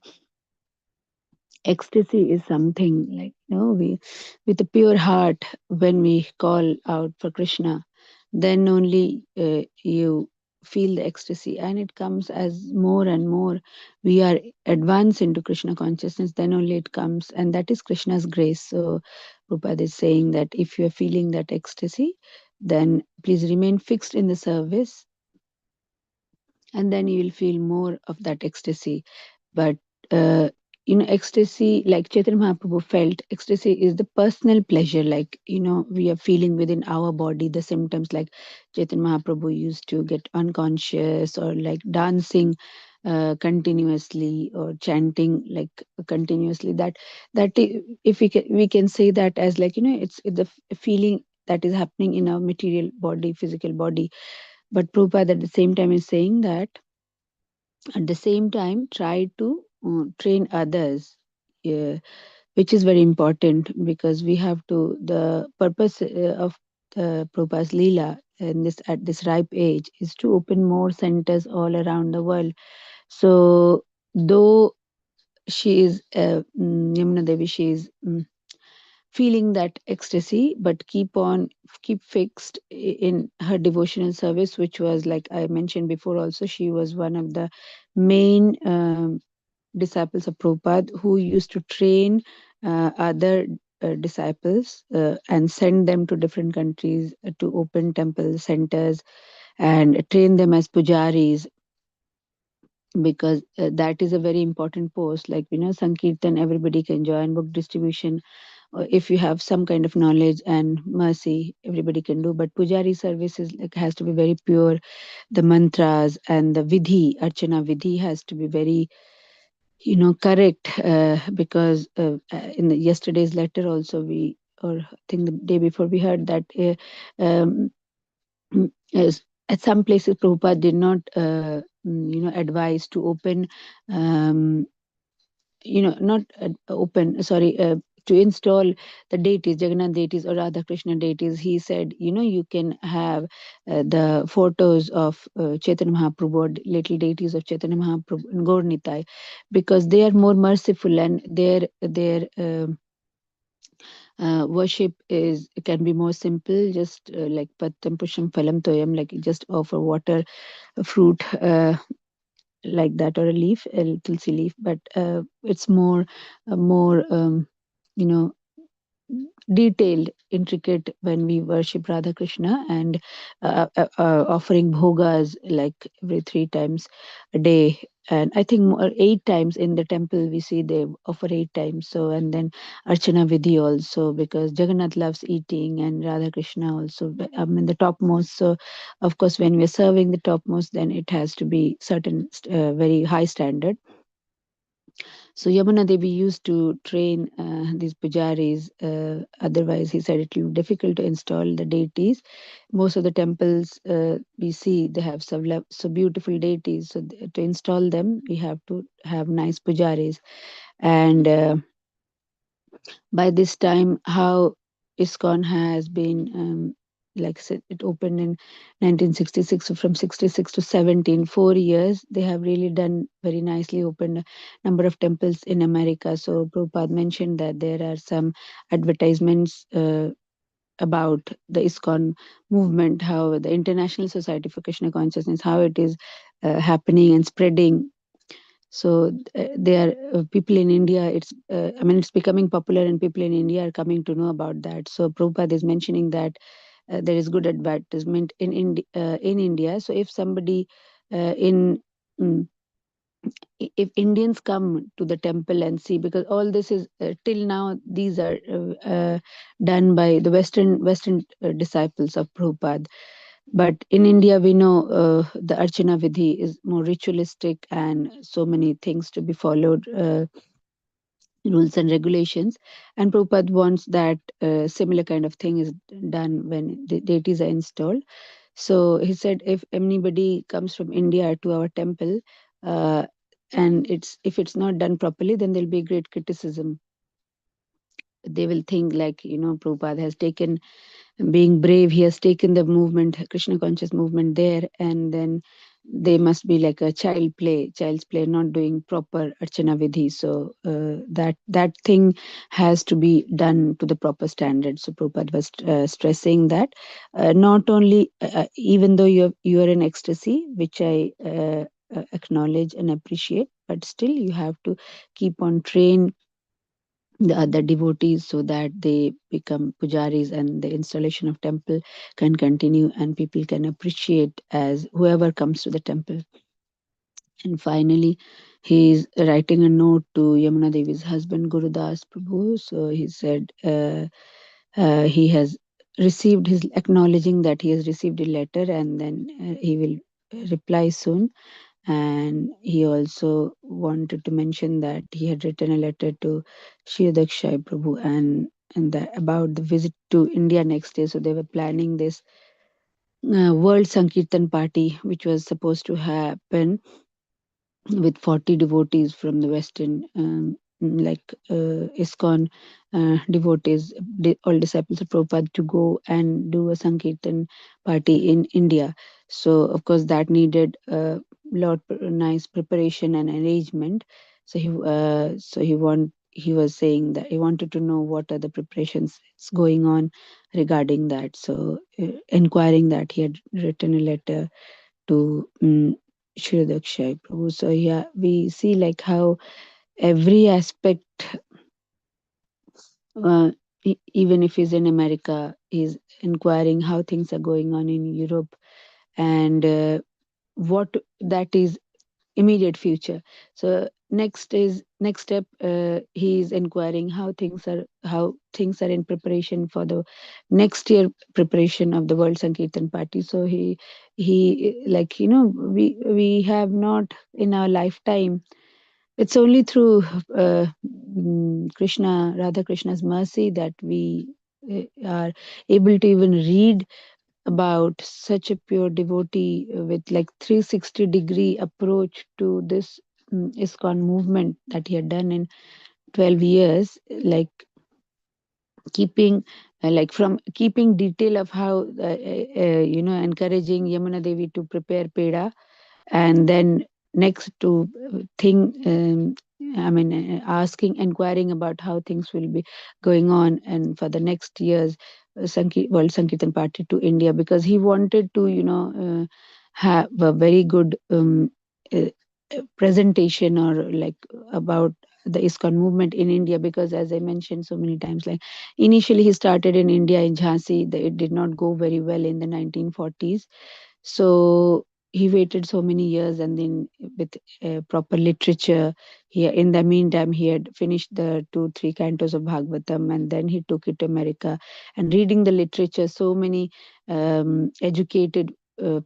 ecstasy is something like, we, with a pure heart, when we call out for Krishna, then only you feel the ecstasy, and it comes as more and more we are advanced into Krishna consciousness, then only it comes, and that is Krishna's grace. So Prabhupada is saying that if you are feeling that ecstasy, then please remain fixed in the service, and then you will feel more of that ecstasy. But ecstasy, like Chaitanya Mahaprabhu felt, ecstasy is the personal pleasure, like, we are feeling within our body the symptoms, like Chaitanya Mahaprabhu used to get unconscious, or like dancing continuously, or chanting like continuously. If we can say that as like, it's the feeling that is happening in our material body, physical body. But Prabhupada at the same time is saying that at the same time try to train others, uh, which is very important, because we have to, the purpose of Prabhupada's Leela in this, at this ripe age, is to open more centers all around the world. So though she is Yamuna Devi. She is feeling that ecstasy, but keep fixed in her devotional service, which was, like I mentioned before also, she was one of the main disciples of Prabhupada, who used to train other disciples and send them to different countries to open temple centers and train them as pujaris, because that is a very important post. Like, Sankirtan, everybody can join. Book distribution, if you have some kind of knowledge and mercy, everybody can do. But pujari service is like, has to be very pure. The mantras and the vidhi, archana vidhi, has to be very correct, because in the yesterday's letter also, we, or I think the day before, we heard that um, at some places Prabhupada did not advise to open, um, not open, sorry, to install the deities, Jagannath deities or Radha Krishna deities. He said, you can have the photos of Chaitanya Mahaprabhu, or little deities of Chaitanya Mahaprabhu and Gaur Nitai, because they are more merciful, and their worship can be more simple, just like Pattam Pusham Phalam Toyam, like just offer water, fruit, like that, or a leaf, a tulsi leaf. But it's more you know detailed, intricate, when we worship Radha Krishna, and offering bhogas like every 3 times a day. And I think 8 times in the temple we see they offer 8 times. So, and then Archana Vidhi also, because Jagannath loves eating and Radha Krishna also. In the topmost. So, of course, when we're serving the topmost, then it has to be certain very high standard. So Yamuna Devi used to train these pujaris. Otherwise, he said it will be difficult to install the deities. Most of the temples we see, they have so beautiful deities. So to install them, we have to have nice pujaris. And by this time, how ISKCON has been, like I said, it opened in 1966. So from 66 to 17, 4 years, they have really done very nicely, opened a number of temples in America. So Prabhupada mentioned that there are some advertisements about the ISKCON movement, how the International Society for Krishna Consciousness, how it is happening and spreading. So there are people in India. It's becoming popular, and people in India are coming to know about that. So Prabhupada is mentioning that there is good advertisement in India. So if somebody in mm, if Indians come to the temple and see, because all this is till now, these are done by the Western disciples of Prabhupada. But in India, we know the Archana Vidhi is more ritualistic, and so many things to be followed, rules and regulations. And Prabhupada wants that similar kind of thing is done when the deities are installed. So he said, if anybody comes from India to our temple, and if it's not done properly, then there'll be great criticism. They will think, like, Prabhupada has taken, being brave, he has taken the movement, Krishna conscious movement there, and then they must be like a child's play, not doing proper Archana Vidhi. So that thing has to be done to the proper standard. So Prabhupada was stressing that not only, even though you are in ecstasy, which I acknowledge and appreciate, but still you have to keep on train the other devotees, so that they become pujaris, and the installation of temple can continue, and people can appreciate as whoever comes to the temple. And finally, he is writing a note to Yamuna Devi's husband, Gurudas Prabhu. So he said he has received his, acknowledging that he has received a letter, and then he will reply soon. And he also wanted to mention that he had written a letter to Shri Prabhu, and about the visit to India next day. So they were planning this World Sankirtan party, which was supposed to happen with 40 devotees from the Western, like ISKCON devotees, all disciples of Prabhupada, to go and do a Sankirtan party in India. So, of course, that needed a lot nice preparation and arrangement. He was saying that he wanted to know what are the preparations going on regarding that. So inquiring that, he had written a letter to Shri Dakshay Prabhu. So yeah, we see like how every aspect, uh, even if he's in America, he's inquiring how things are going on in Europe, and what that is immediate future. So next step, he is inquiring how things are in preparation for the next year preparation of the World Sankirtan Party. So he like, we have not in our lifetime, it's only through Radha Krishna's mercy that we are able to even read about such a pure devotee with like 360-degree approach to this ISKCON movement that he had done in 12 years, like keeping like from keeping detail of how encouraging Yamuna Devi to prepare peda, and then next to thing inquiring about how things will be going on and for the next year's World Sankirtan Party to India, because he wanted to have a very good uh, presentation or like about the ISKCON movement in India, because as I mentioned so many times, like initially he started in India in Jhansi. It did not go very well in the 1940s. So he waited so many years, and then with proper literature, in the meantime he had finished the 2 3 cantos of Bhagavatam, and then he took it to America, and reading the literature, so many educated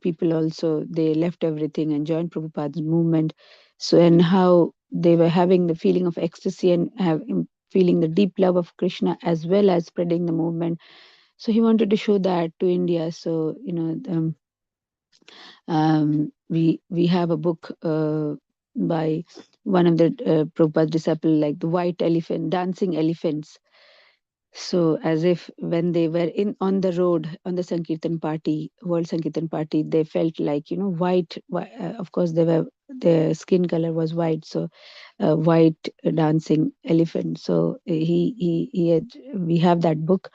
people also, they left everything and joined Prabhupada's movement. So, and how they were having the feeling of ecstasy and feeling the deep love of Krishna as well as spreading the movement. So he wanted to show that to India. So we have a book by one of the Prabhupada's disciples, like the white elephant, dancing elephants. So as if when they were in on the road on the Sankirtan party, World Sankirtan Party, they felt like white. Of course, their skin color was white, so white dancing elephant. So we have that book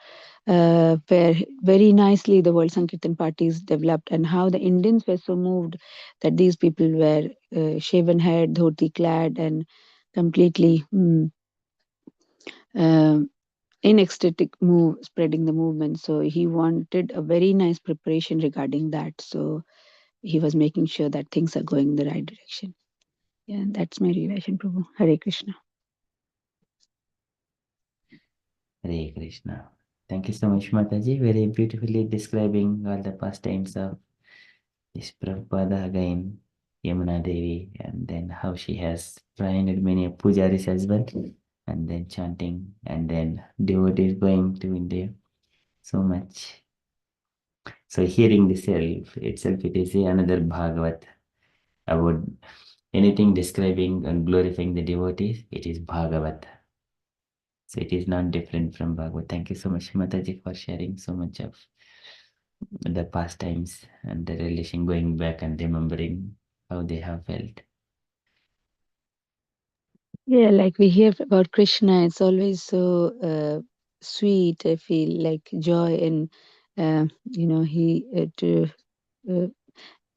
where very nicely the World Sankirtan Party is developed, and how the Indians were so moved that these people were shaven head, dhoti clad, and completely uh, in ecstatic move, spreading the movement. So he wanted a very nice preparation regarding that. So he was making sure that things are going in the right direction. Yeah, that's my relation, Prabhu. Hare Krishna. Hare Krishna. Thank you so much, Mataji. Very beautifully describing all the pastimes of this Prabhupada again, Yamuna Devi, and then how she has trained many pujaris as well, and then chanting, and then devotees going to India. So much. So hearing this itself, it is another Bhagavat about anything describing and glorifying the devotees. It is Bhagavat. So it is not different from Bhagavad. Thank you so much, Mataji, for sharing so much of the past times and the relation, going back and remembering how they have felt. Yeah, like we hear about Krishna, it's always so sweet. I feel like joy, and he to uh,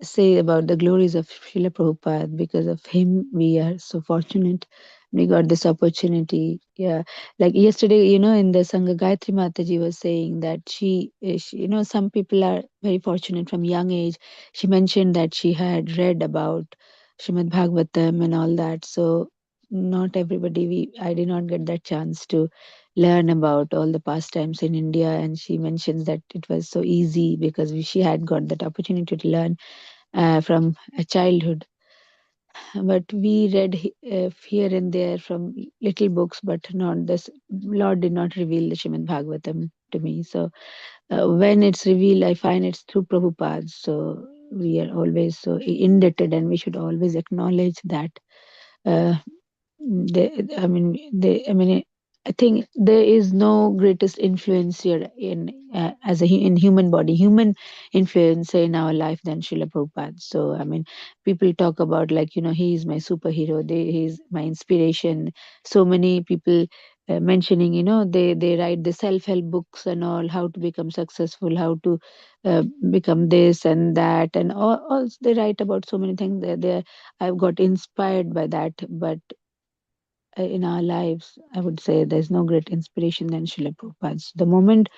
say about the glories of Srila Prabhupada. Because of him, we are so fortunate. We got this opportunity. Yeah, like yesterday, in the Sangha, Gayatri Mataji was saying that some people are very fortunate from young age. She mentioned that she had read about Srimad Bhagavatam and all that. So not everybody, I did not get that chance to learn about all the pastimes in India. And she mentions that it was so easy because she had got that opportunity to learn from a childhood. But we read here and there from little books, but not this. Lord did not reveal the Srimad Bhagavatam to me. So when it's revealed, I find it's through Prabhupada. So we are always so indebted, and we should always acknowledge that. Uh, they, I mean, I think there is no greatest influencer in human body, human influencer in our life than Srila Prabhupada. So I mean, people talk about, like, he is my superhero. He is my inspiration. So many people mentioning, they write the self help books and all, how to become successful, how to become this and that, and all they write about so many things. I've got inspired by that, but in our lives, I would say there's no great inspiration than Srila Prabhupada. The moment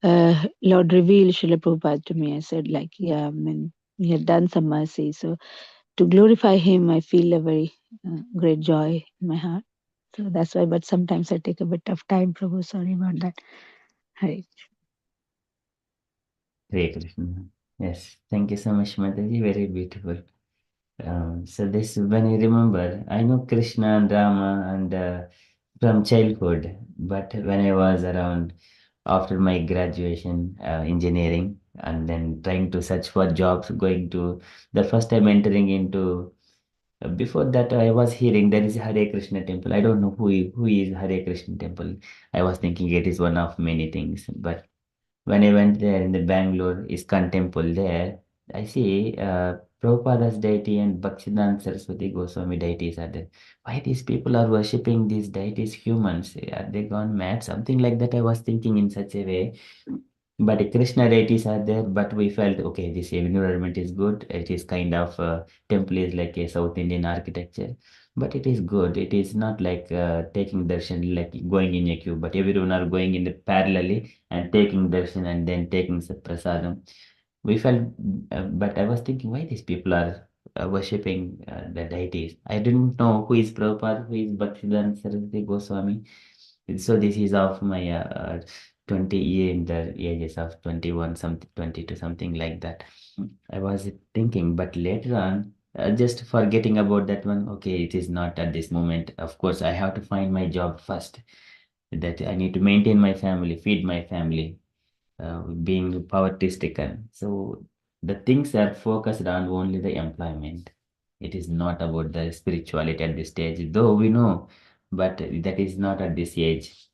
Lord revealed Srila Prabhupada to me, I said, like, yeah, I mean, he had done some mercy. So to glorify him, I feel a very great joy in my heart. So that's why, but sometimes I take a bit of time, Prabhu. Sorry about that. Hare. Hare Krishna. Yes, thank you so much, Mataji. Very beautiful. So this, when I remember, I know Krishna and Rama and from childhood, but when I was around after my graduation, engineering, and then trying to search for jobs, going to the first time entering into. Before that, I was hearing there is a Hare Krishna temple. I don't know who is Hare Krishna temple. I was thinking it is one of many things, but when I went there in the Bangalore ISKCON temple there, I see Prabhupada's deity and Bhaktivedanta Saraswati Goswami deities are there. Why these people are worshipping these deities humans? Are they gone mad? Something like that I was thinking in such a way. But Krishna deities are there, but we felt okay, this environment is good. It is kind of temple is like a South Indian architecture, but it is good. It is not like taking darshan, like going in a queue, but everyone are going in the parallelly and taking darshan and then taking prasadam. We felt, but I was thinking why these people are worshipping the deities. I didn't know who is Prabhupada, who is Bhaktivedanta Saraswati Goswami. So this is of my 20 year in the ages of 21, something 22, something like that. I was thinking, but later on, just forgetting about that one. Okay, it is not at this moment. Of course, I have to find my job first. That I need to maintain my family, feed my family, being poverty stricken. So the things are focused on only the employment. It is not about the spirituality at this stage, though we know, but that is not at this age.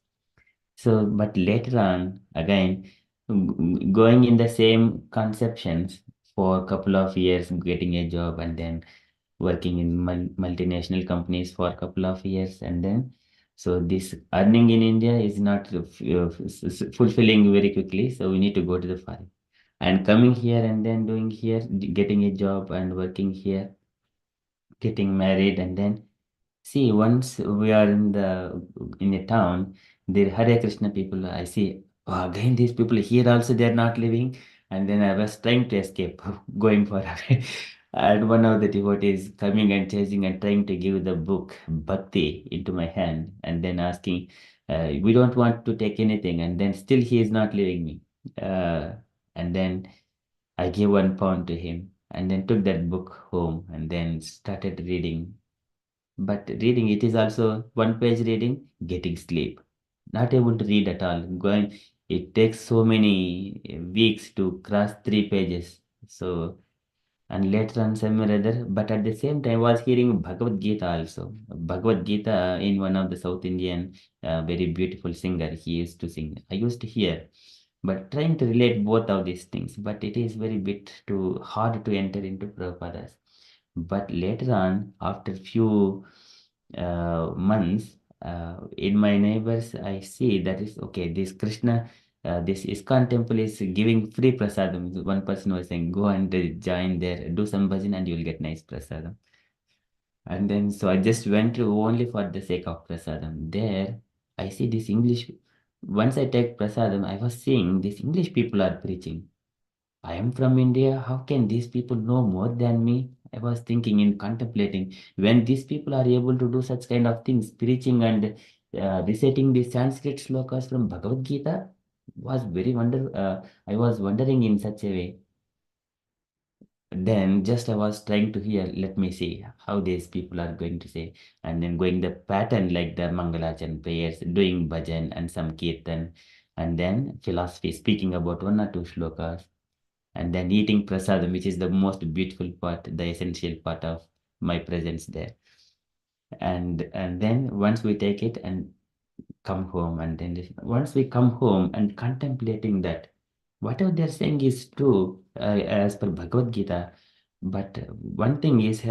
So, but later on, again, going in the same conceptions for a couple of years, getting a job, and then working in multinational companies for a couple of years, and then so this earning in India is not fulfilling very quickly. So we need to go to the foreign and coming here and then doing here, getting a job and working here, getting married, and then see, once we are in a town, the Hare Krishna people, I see, oh, again these people here also they are not living, and then I was trying to escape, going for away. And one of the devotees coming and chasing and trying to give the book Bhakti into my hand, and then asking, "We don't want to take anything," and then still he is not leaving me. Uh, and then I gave 1 pound to him, and then took that book home, and then started reading, but reading it is also one page reading, getting sleep. Not able to read at all. Going, it takes so many weeks to cross 3 pages. So, and later on some or other, but at the same time, I was hearing Bhagavad Gita also. Bhagavad Gita in one of the South Indian, very beautiful singer, he used to sing. I used to hear, but trying to relate both of these things, but it is very bit too hard to enter into Prabhupada's. But later on, after few months, in my neighbors, I see that is okay. This Krishna, this ISKCON temple is giving free prasadam. One person was saying, go and join there, do some bhajan, and you'll get nice prasadam. And then, so I just went to only for the sake of prasadam. There, I see this English. Once I take prasadam, I was seeing these English people are preaching. I am from India. How can these people know more than me? I was thinking in contemplating when these people are able to do such kind of things, preaching and reciting the Sanskrit slokas from Bhagavad Gita was very wonder. I was wondering in such a way. Then just I was trying to hear. Let me see how these people are going to say, and then going the pattern like the Mangalachan prayers, doing bhajan and some kirtan, and then philosophy, speaking about one or two shlokas and then eating prasadam, which is the most beautiful part, the essential part of my presence there. And then once we take it, and come home and then once we come home and contemplating that whatever they're saying is true as per Bhagavad Gita. But one thing is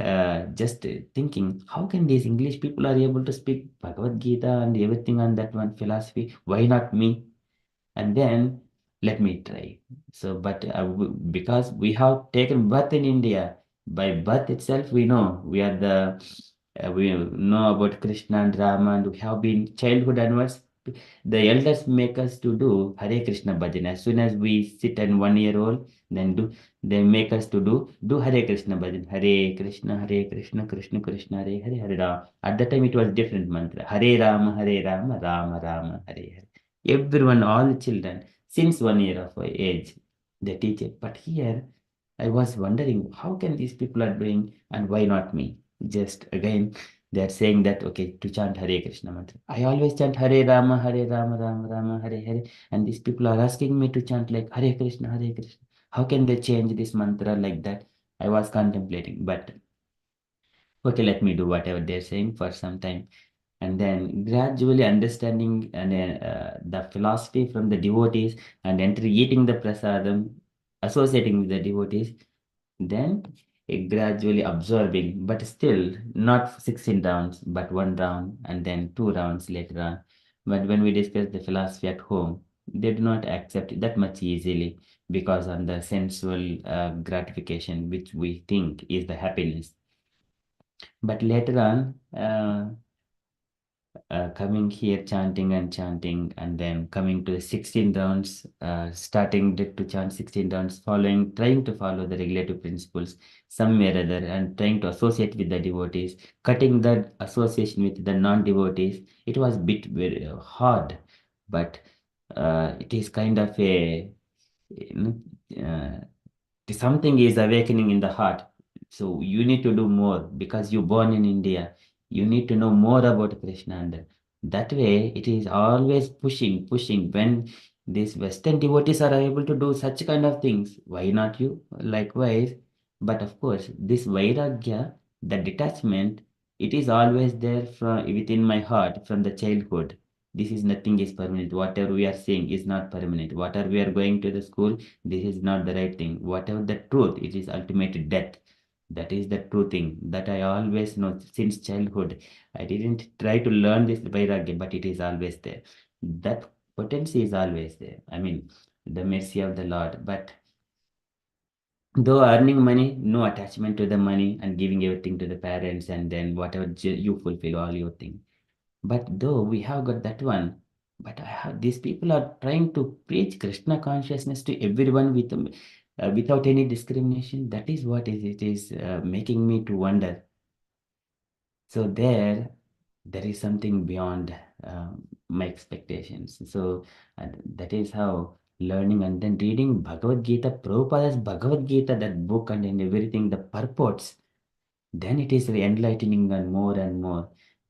just thinking, how can these English people are able to speak Bhagavad Gita and everything on that one philosophy? Why not me? And then let me try. So, but because we have taken birth in India, by birth itself, we know we know about Krishna and Rama, and we have been childhood onwards. The elders make us to do Hare Krishna bhajan. As soon as we sit and 1 year old, then they make us to do Hare Krishna bhajan. Hare Krishna, Krishna Krishna, Hare Hare, Hare Rama. At that time, it was different mantra. Hare Rama, Hare Rama, Rama Rama, Hare Hare. Everyone, all the children, since 1 year of age, they teach it. But here, I was wondering, how can these people are doing and why not me? Just again, they are saying that, okay, to chant Hare Krishna mantra. I always chant Hare Rama, Hare Rama, Rama Rama, Hare Hare. And these people are asking me to chant like Hare Krishna, Hare Krishna. How can they change this mantra like that? I was contemplating, but okay, let me do whatever they're saying for some time and then gradually understanding and the philosophy from the devotees and enter eating the prasadam, associating with the devotees, then gradually absorbing, but still not 16 rounds, but 1 round and then 2 rounds later on. But when we discuss the philosophy at home, they do not accept it that much easily because on the sensual gratification, which we think is the happiness. But later on, coming here chanting and chanting and then coming to the 16 rounds starting to chant 16 rounds following trying to follow the regulative principles somewhere or other and trying to associate with the devotees cutting that association with the non-devotees it was bit very hard but it is kind of a you know, something is awakening in the heart. So you need to do more because you're born in India. You need to know more about Krishna. And that way, it is always pushing, pushing. When these Western devotees are able to do such kind of things, why not you? Likewise. But of course, this Vairagya, the detachment, it is always there from within my heart from the childhood. This is nothing is permanent. Whatever we are saying is not permanent. Whatever we are going to the school, this is not the right thing. Whatever the truth, it is ultimate death. That is the true thing that I always know since childhood. I didn't try to learn this vairagya, but it is always there. That potency is always there. I mean, the mercy of the Lord. But though earning money, no attachment to the money and giving everything to the parents, and then whatever you fulfill all your thing. But though we have got that one, but I have these people are trying to preach Krishna consciousness to everyone without any discrimination. That is what it is making me to wonder. So there is something beyond my expectations. So that is how learning and then reading Bhagavad Gita, Prabhupada's Bhagavad Gita, that book and then everything, the purports then it is enlightening and more.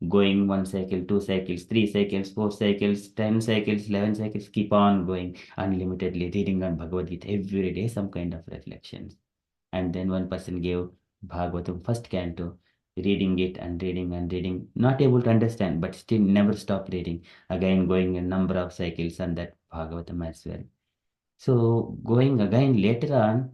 Going 1 cycle, 2 cycles, 3 cycles, 4 cycles, 10 cycles, 11 cycles, keep on going unlimitedly, reading on Bhagavad Gita every day, some kind of reflections. And then one person gave Bhagavatam first canto, reading it and reading and reading, not able to understand, but still never stop reading. Again, going a number of cycles on that Bhagavatam as well. So going again later on,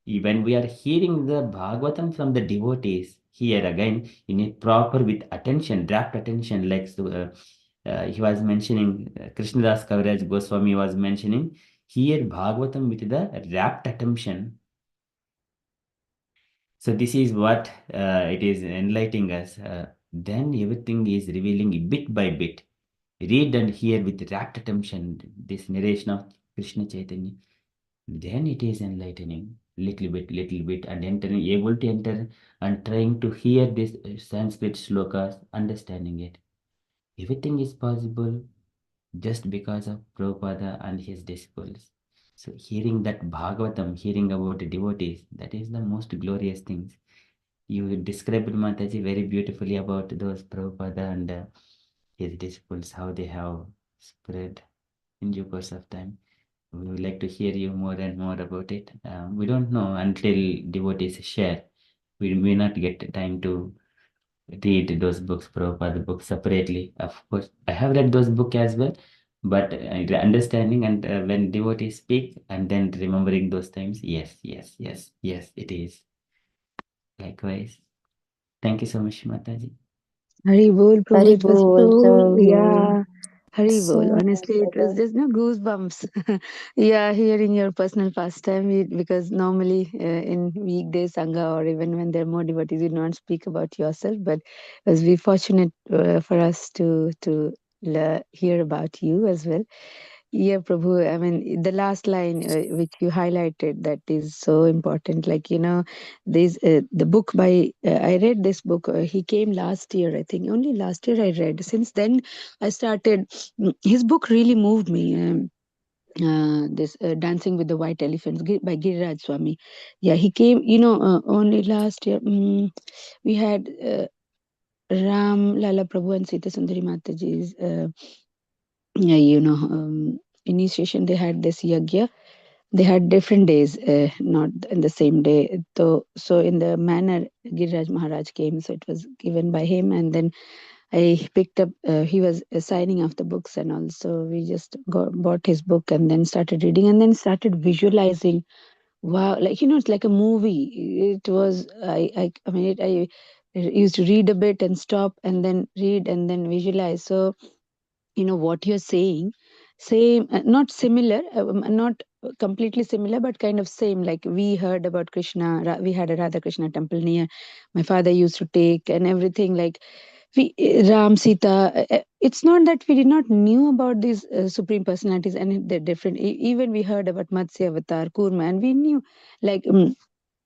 when we are hearing the Bhagavatam from the devotees, here again, you need proper with attention, rapt attention, like he was mentioning, Krishnadas Kaviraj Goswami was mentioning, here Bhagavatam with the rapt attention. So this is what it is enlightening us. Then everything is revealing bit by bit. Read and hear with rapt attention this narration of Krishna Chaitanya. Then it is enlightening little bit, and entering, able to enter and trying to hear this Sanskrit slokas, understanding it. Everything is possible just because of Prabhupada and his disciples. So hearing that Bhagavatam, hearing about the devotees, that is the most glorious things. You described Mataji very beautifully about those Prabhupada and his disciples, how they have spread in due course of time. We would like to hear you more and more about it. We don't know until devotees share. We may not get time to read those books, Prabhupada books separately. Of course, I have read those books as well, but understanding and when devotees speak and then remembering those times, yes, yes, yes, yes, it is. Likewise. Thank you so much, Mataji. Hari bol, Prabhu. Hari It was Bol, so, Prabhu. yeah. Hari bol. So Honestly, it was just no goosebumps. Yeah, hearing your personal pastime because normally in weekdays, Sangha, or even when there are more devotees, you don't speak about yourself. But it was very fortunate for us to hear about you as well. Yeah, Prabhu. I mean, the last line which you highlighted, that is so important. Like, this the book by I read this book. He came last year, I think. Only last year I read. Since then, I started. His book really moved me. This Dancing with the White Elephants by Giriraj Swami. Yeah, he came. Only last year. We had Ram Lala Prabhu and Sita Sundari Mataji's. Yeah, initiation. They had this yagya. They had different days, not in the same day. So in the manner Giriraj Maharaj came, so it was given by him, and then I picked up. He was signing off the books, and also we just bought his book and then started reading, and then started visualizing. Wow, like it's like a movie. It was I mean I used to read a bit and stop and then read and then visualize. So what you're saying, same, not similar, not completely similar, but kind of same. Like we heard about Krishna, we had a Radha Krishna temple near my father used to take, and everything. Like we Ram, Sita, it's not that we did not knew about these supreme personalities, and they're different. Even we heard about Matsya Avatar, Kurma, and we knew, like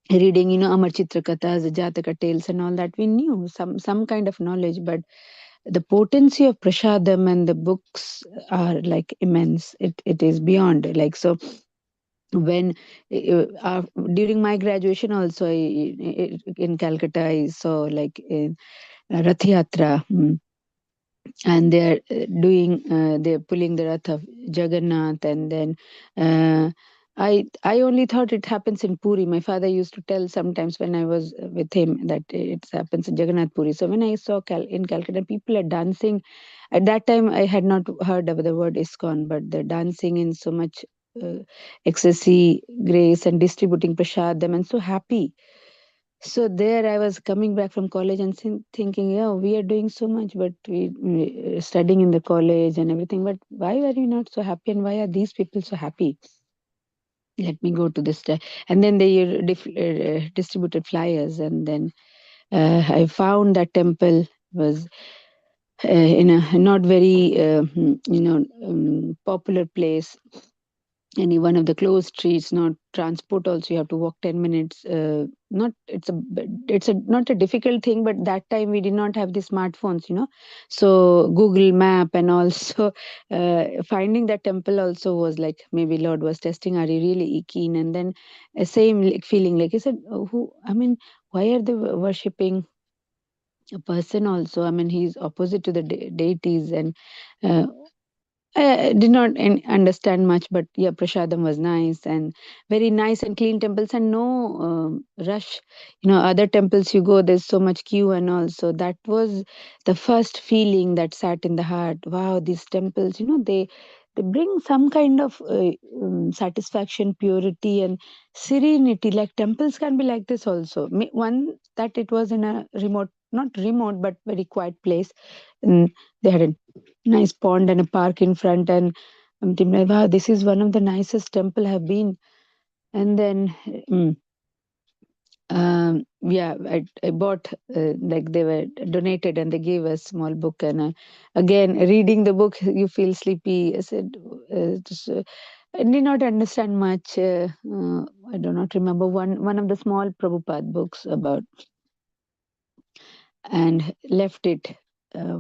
reading Amar Chitra Kathas, Jataka tales, and all that. We knew some kind of knowledge, but the potency of prasadam and the books are like immense. It is beyond, like, so when during my graduation also, in Calcutta, I saw like in Rath Yatra, and they're pulling the rath of Jagannath, and then uh, I only thought it happens in Puri. My father used to tell sometimes when I was with him that it happens in Jagannath Puri. So when I saw in Calcutta people are dancing, at that time I had not heard of the word ISKCON, but they're dancing in so much uh, ecstasy, grace, and distributing prasadam, and so happy. So there I was coming back from college and thinking, yeah, we are doing so much, but we studying in the college and everything. But why are we not so happy? And why are these people so happy? Let me go to this. And then they distributed flyers. And then I found that temple was in a not very, popular place, any one of the closed streets, not transport also, you have to walk 10 minutes. Not it's a not a difficult thing, but that time we did not have the smartphones, so Google Map and also finding that temple also was like, maybe Lord was testing, are you really keen? And then same like feeling, like he said, who, I mean, why are they worshipping a person also? I mean, he's opposite to the deities. And uh, I did not understand much, but yeah, prasadam was nice, and very nice and clean temples, and no rush. Other temples you go, there's so much queue and all. So that was the first feeling that sat in the heart. Wow, these temples, they bring some kind of satisfaction, purity, and serenity. Like temples can be like this also. One that it was in a remote, not remote, but very quiet place. And they had a nice pond and a park in front, and I'm thinking, like, wow, this is one of the nicest temple I've been. And then yeah, I bought, like they were donated, and they gave a small book. And again, reading the book, you feel sleepy. I said, I did not understand much. I do not remember one of the small Prabhupada books about, and left it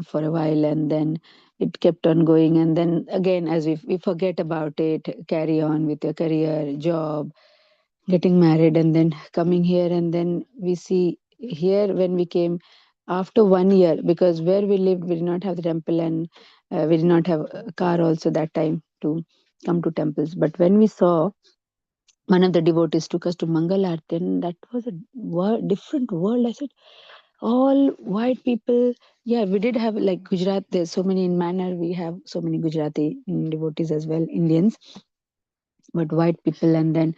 for a while, and then it kept on going. And then again, as we forget about it, carry on with your career, job, getting married, and then coming here. And then we see here, when we came after 1 year, because where we lived, we did not have the temple, and we did not have a car also that time to come to temples. But when we saw, one of the devotees took us to Mangal Aarti, and that was a different world. I said, all white people. Yeah, we did have like Gujarat. There's so many in Manor. We have so many Gujarati devotees as well, Indians, but white people. And then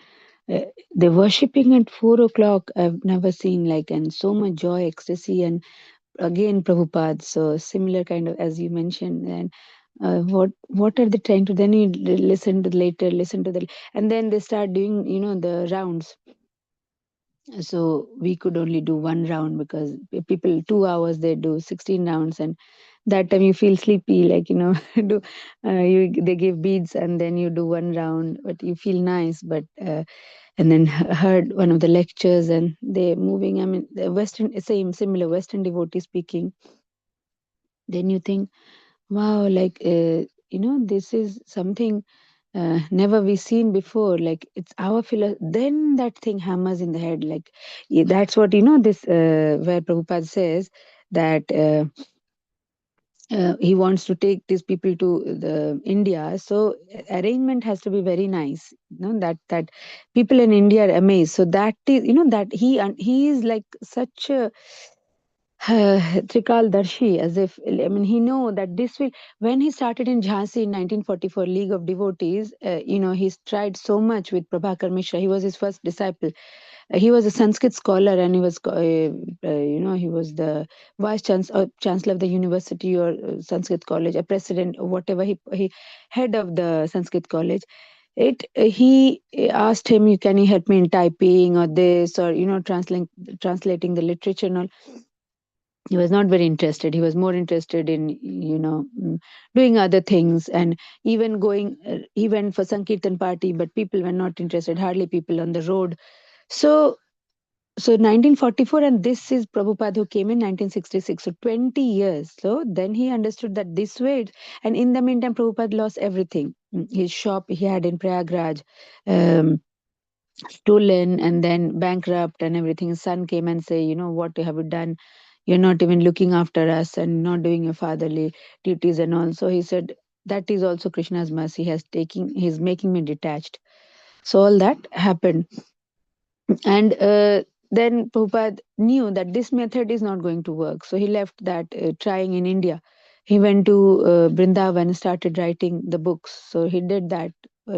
they're worshipping at 4 o'clock. I've never seen like, and so much joy, ecstasy, and again Prabhupada. So similar kind of as you mentioned. And what are they trying to? Then you listen to later, listen to the, and then they start doing the rounds. So we could only do one round because people 2 hours they do 16 rounds, and that time you feel sleepy, like do you they give beads and then you do one round, but you feel nice. But and then heard one of the lectures and they moving. I mean, the Western similar Western devotee speaking. Then you think, wow, like this is something never we seen before. Like it's our then that thing hammers in the head. Like that's what this where Prabhupada says that he wants to take these people to the India. So arrangement has to be very nice. That people in India are amazed. So that is that he is like such a Trikal Darshi, as if, I mean, he know that this will, when he started in Jhansi in 1944, League of Devotees, he's tried so much with Prabhakar Mishra. He was his first disciple. He was a Sanskrit scholar, and he was, he was the chancellor of the university or Sanskrit college, a president or whatever, he head of the Sanskrit college. He asked him, can you help me in typing or this, or, translating the literature and all. He was not very interested. He was more interested in doing other things, and even going he went for Sankirtan party, but people were not interested, hardly people on the road. So 1944, and this is Prabhupada who came in 1966, so 20 years. So then he understood that this way, and in the meantime Prabhupada lost everything. His shop he had in Prayagraj um, stolen and then bankrupt and everything. His son came and say, what have you done? You're not even looking after us and not doing your fatherly duties and all. So he said, that is also Krishna's mercy. He's making me detached. So all that happened. And then Prabhupada knew that this method is not going to work. So he left that, trying in India. He went to Vrindavan and started writing the books. So he did that,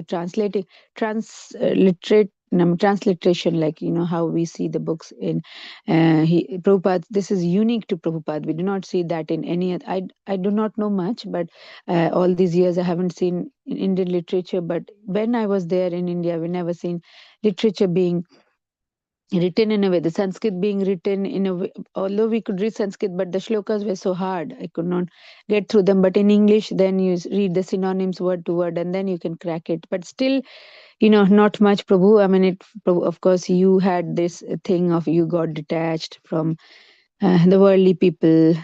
translating, transliteration, like, how we see the books in Prabhupada. This is unique to Prabhupada. We do not see that in any other. I do not know much, but all these years I haven't seen in Indian literature. But when I was there in India, we never seen literature being written in a way, the Sanskrit being written in a way, although we could read Sanskrit, but the shlokas were so hard, I could not get through them. But in English, then you read the synonyms word to word and then you can crack it. But still, not much, Prabhu. I mean, Prabhu, of course, you had this thing of you got detached from the worldly people,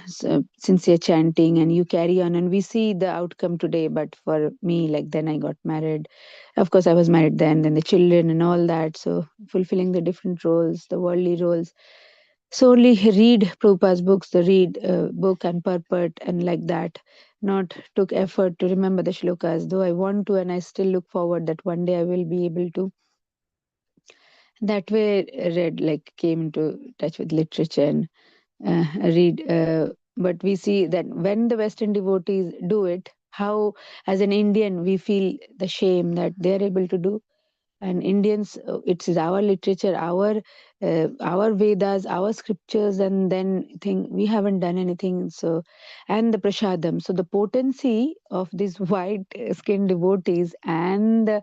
sincere chanting, and you carry on, and we see the outcome today. But for me, like, then I got married. Of course I was married then the children and all that, so fulfilling the different roles, the worldly roles. So only read Prabhupada's books, the read book and purport, and like that, not took effort to remember the shlokas, though I want to, and I still look forward that one day I will be able to. That way read, like, came into touch with literature and read. But we see that when the Western devotees do it, how as an Indian we feel the shame that they're able to do. And Indians, it is our literature, our Vedas, our scriptures, and then think we haven't done anything. So, and the prasadam, so the potency of these white skinned devotees and the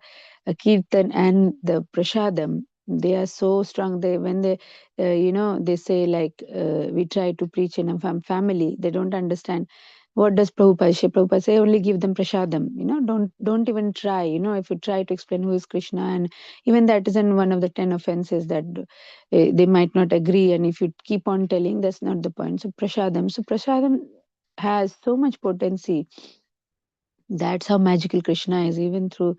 kirtan and the prasadam, they are so strong. They when they they say, like, we try to preach in a family, they don't understand. What does Prabhupada say? Only give them prasadam. Don't even try. If you try to explain who is Krishna, and even that isn't one of the 10 offenses that they might not agree. And if you keep on telling, that's not the point. So prasadam. So prasadam has so much potency. That's how magical Krishna is, even through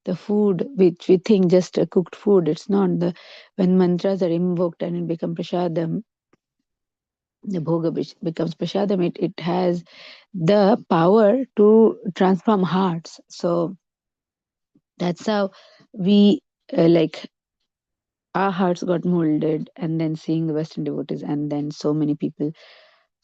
the food, which we think just a cooked food. It's not. The when mantras are invoked and it becomes prasadam, the bhoga becomes prasadam. It has the power to transform hearts. So that's how we like our hearts got molded, and then seeing the Western devotees, and then so many people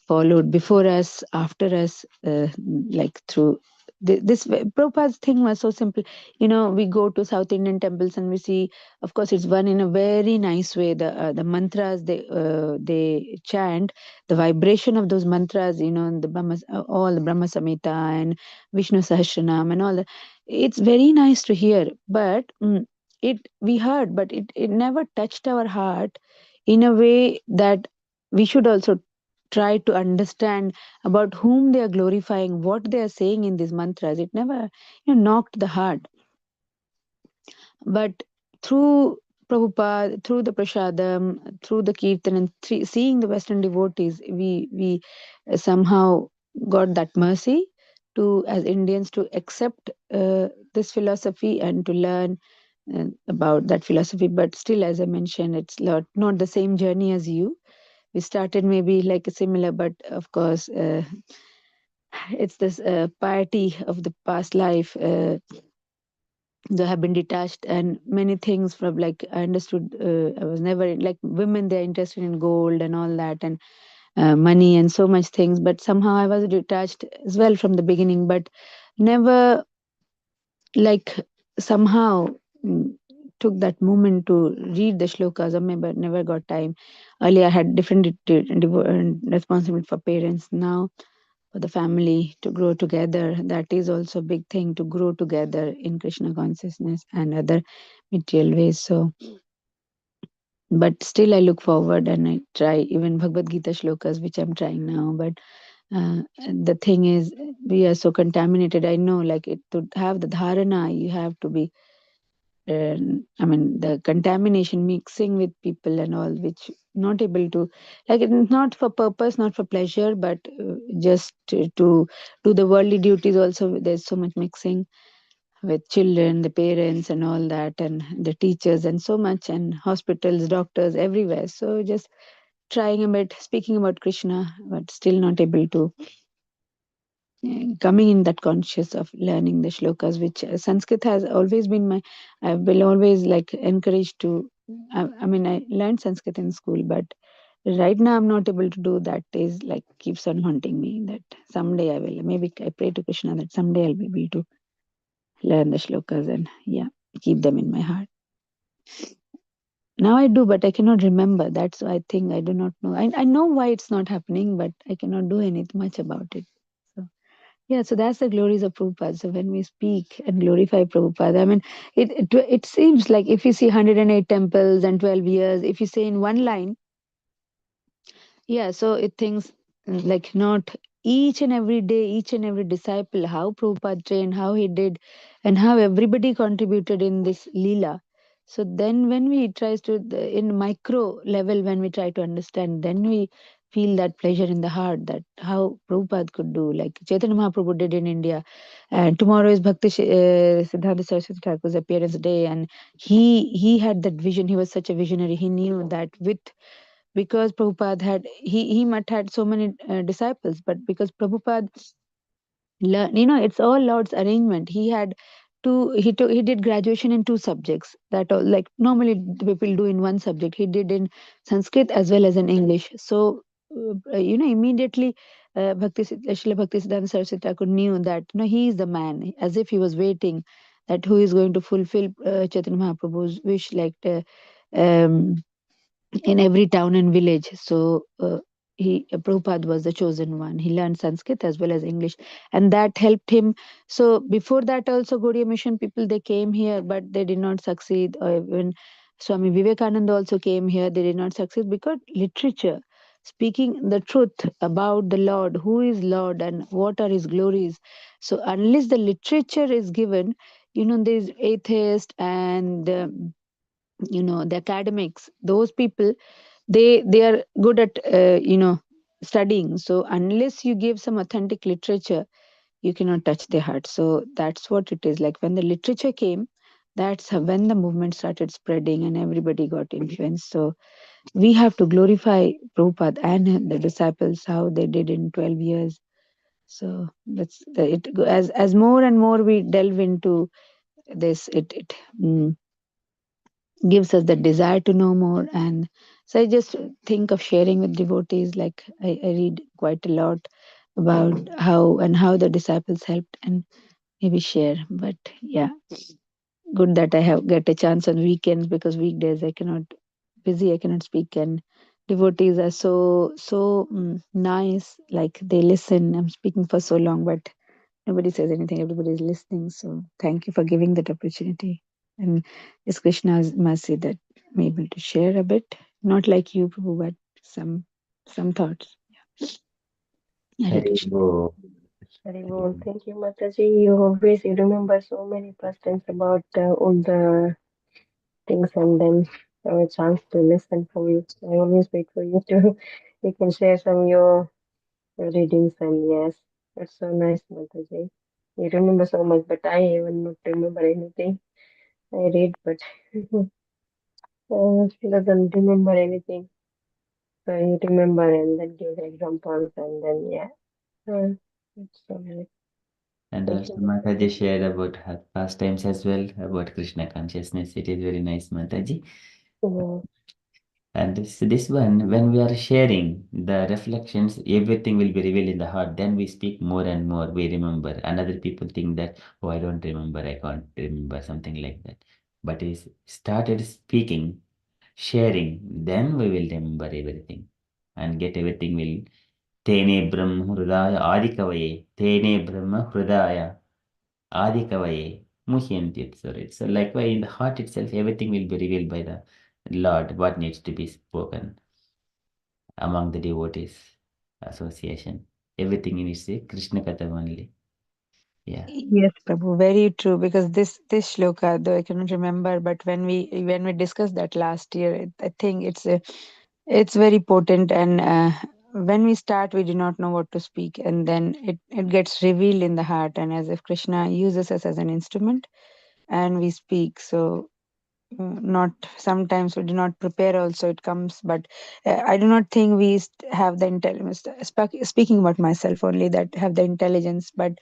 followed before us, after us, like through this Prabhupada's thing was so simple. We go to South Indian temples and we see, of course, it's one in a very nice way. The mantras they chant, the vibration of those mantras, the all the Brahma Samhita and Vishnu Sahasranam and all that. It's very nice to hear, but it we heard, but it never touched our heart in a way that we should also try to understand about whom they are glorifying, what they are saying in these mantras. It never knocked the heart. But through Prabhupada, through the Prasadam, through the Kirtan, and seeing the Western devotees, we somehow got that mercy to, as Indians, to accept this philosophy and to learn about that philosophy. But still, as I mentioned, it's not the same journey as you. We started maybe like a similar, but of course, it's this piety of the past life. They have been detached, and many things from, like, I understood, I was never like women, they're interested in gold and all that, and money and so much things, but somehow I was detached as well from the beginning, but never, like, somehow mm, took that moment to read the shlokas, or maybe never got time. Earlier I had different responsibility for parents. Now for the family to grow together, that is also a big thing, to grow together in Krishna consciousness and other material ways. So, but still I look forward and I try even Bhagavad Gita shlokas, which I'm trying now. But the thing is, we are so contaminated. I know, like, to have the dharana, you have to be, I mean, the contamination mixing with people and all, which not able to, like, it's not for purpose, not for pleasure, but just to do the worldly duties. Also, there's so much mixing with children, the parents, and all that, and the teachers, and so much, and hospitals, doctors, everywhere. So just trying a bit, speaking about Krishna, but still not able to coming in that conscious of learning the shlokas, which Sanskrit has always been my, I will always like encourage to, I mean, I learned Sanskrit in school, but right now I'm not able to do that. Is like keeps on haunting me that someday I will. Maybe I pray to Krishna that someday I'll be able to learn the shlokas and, yeah, keep them in my heart. Now I do, but I cannot remember. That's why I think I do not know. I know why it's not happening, but I cannot do anything much about it. So yeah, so that's the glories of Prabhupada. So when we speak and glorify Prabhupada, I mean, it seems like if you see 108 temples and 12 years, if you say in one line, yeah, so it thinks like not each and every day, each and every disciple, how Prabhupada trained, how he did, and how everybody contributed in this Leela. So then when we tries to, in micro level, when we try to understand, then we feel that pleasure in the heart that how Prabhupada could do, like Chaitanya Mahaprabhu did in India. And tomorrow is Siddhanta Saraswati Thakur's appearance day, and he had that vision. He was such a visionary. He knew that with, because Prabhupada had, he might had so many disciples, but because Prabhupada learned, it's all Lord's arrangement. He had he did graduation in two subjects that all, like normally the people do in one subject. He did in Sanskrit as well as in English. So immediately Srila Bhakti Siddhanta Saraswati Thakur knew that he is the man, as if he was waiting that who is going to fulfill Chaitanya Mahaprabhu's wish, like um, in every town and village. So Prabhupada was the chosen one. He learned Sanskrit as well as English, and that helped him. So before that, also Gaudiya Mission people, they came here, but they did not succeed. Or even Swami Vivekananda also came here, they did not succeed because literature, speaking the truth about the Lord, who is Lord and what are His glories. So unless the literature is given, these atheists and the academics, those people, they are good at studying. So unless you give some authentic literature, you cannot touch their heart. So that's what it is like. When the literature came, that's when the movement started spreading and everybody got influenced. So we have to glorify Prabhupada and the disciples, how they did in 12 years. So that's it. As more and more we delve into this, it gives us the desire to know more. And so I just think of sharing with devotees, like I read quite a lot about how the disciples helped, and maybe share. But yeah, good that I have get a chance on weekends, because weekdays I cannot busy, I cannot speak. And devotees are so nice, like they listen. I'm speaking for so long, but nobody says anything, everybody is listening. So thank you for giving that opportunity. And it's Krishna's mercy that I'm able to share a bit, not like you, Prabhu, but some thoughts. Yeah. Hare Hari Krishna. Bo. Very well. Thank you, Mataji. You remember so many pastimes about all the things, and then have a chance to listen from you. I always wait for you to you can share some your readings, and yes, that's so nice, Mataji. You remember so much, but I even not remember anything. I read, but she doesn't remember anything. So you remember and then give the examples, and then yeah, it's so nice. And Thank also you, Mataji Mataji. shared about her pastimes as well, about Krishna consciousness. It is very nice, Mataji. Yeah. And this one, when we are sharing the reflections, everything will be revealed in the heart. Then we speak more and more. We remember. And other people think that, oh, I don't remember. I can't remember, something like that. But is started speaking, sharing, then we will remember everything and get everything will. Tene Brahma Hrudaya Adikavaye. Tene Brahma Hrudaya Adikavaye. Muhyantit. So likewise in the heart itself, everything will be revealed by the Lord, what needs to be spoken among the devotees association. Everything in is a Krishna Katha only. Yeah. Yes, Prabhu, very true. Because this shloka, though I cannot remember, but when we discussed that last year, I think it's very potent. And when we start, we do not know what to speak, and then it gets revealed in the heart, and as if Krishna uses us as an instrument, and we speak. So not sometimes we do not prepare. Also, it comes, but I do not think we have the intelligence. Speaking about myself only, that have the intelligence, but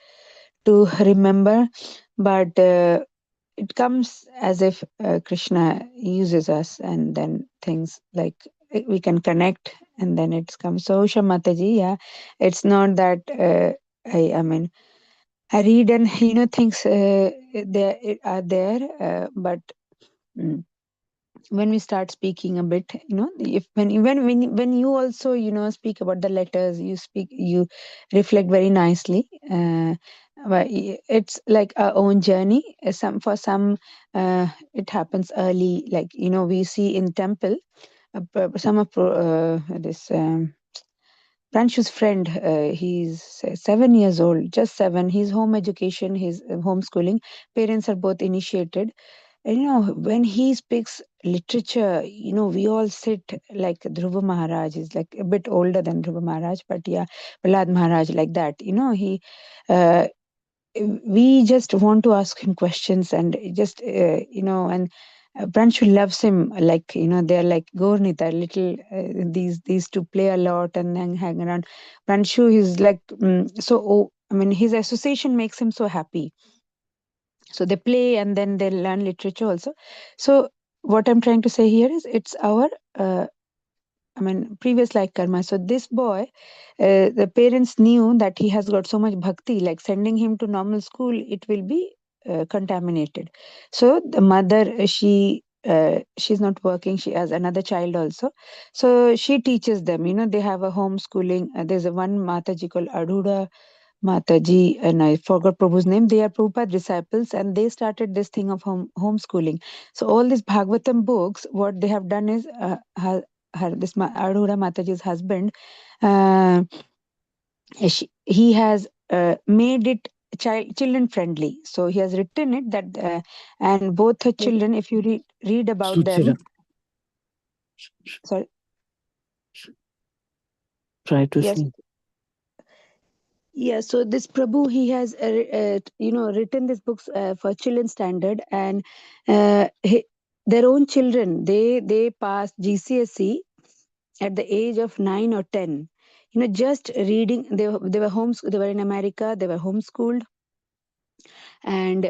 to remember. But it comes as if Krishna uses us, and then things like we can connect, and then it comes. So Usha Mataji, yeah, it's not that I mean I read, and things there are there, but mm, when we start speaking a bit, if when you also speak about the letters, you reflect very nicely. But it's like our own journey. It happens early, like we see in temple, some of this Pranshu's friend, he's 7 years old, just 7. His home education, his homeschooling, parents are both initiated. And when he speaks literature, we all sit like Dhruva Maharaj is like a bit older than Dhruva Maharaj, but yeah, Prahlad Maharaj, like that. Uh, we just want to ask him questions, and just, and Pranshu loves him, like, they're like Gornita, little, these two play a lot and then hang around. Pranshu is like, I mean, his association makes him so happy. So they play, and then they learn literature also. So what I'm trying to say here is, it's our previous life karma. So this boy, the parents knew that he has got so much bhakti, like sending him to normal school, it will be contaminated. So the mother, she's not working, she has another child also. So she teaches them, they have a homeschooling. There's a one Mataji called Adhuda Mataji, and I forgot Prabhu's name. They are Prabhupada disciples, and they started this thing of homeschooling. So all these Bhagavatam books, what they have done is, Arora Mataji's husband, uh, he has made it children friendly. So he has written it that, and both the children, if you read about them, Suchira, sorry, try to yes. sing. Yeah, so this Prabhu, he has written these books for children standard, and their own children, they passed GCSE at the age of 9 or 10. Just reading. They were in America. They were homeschooled, And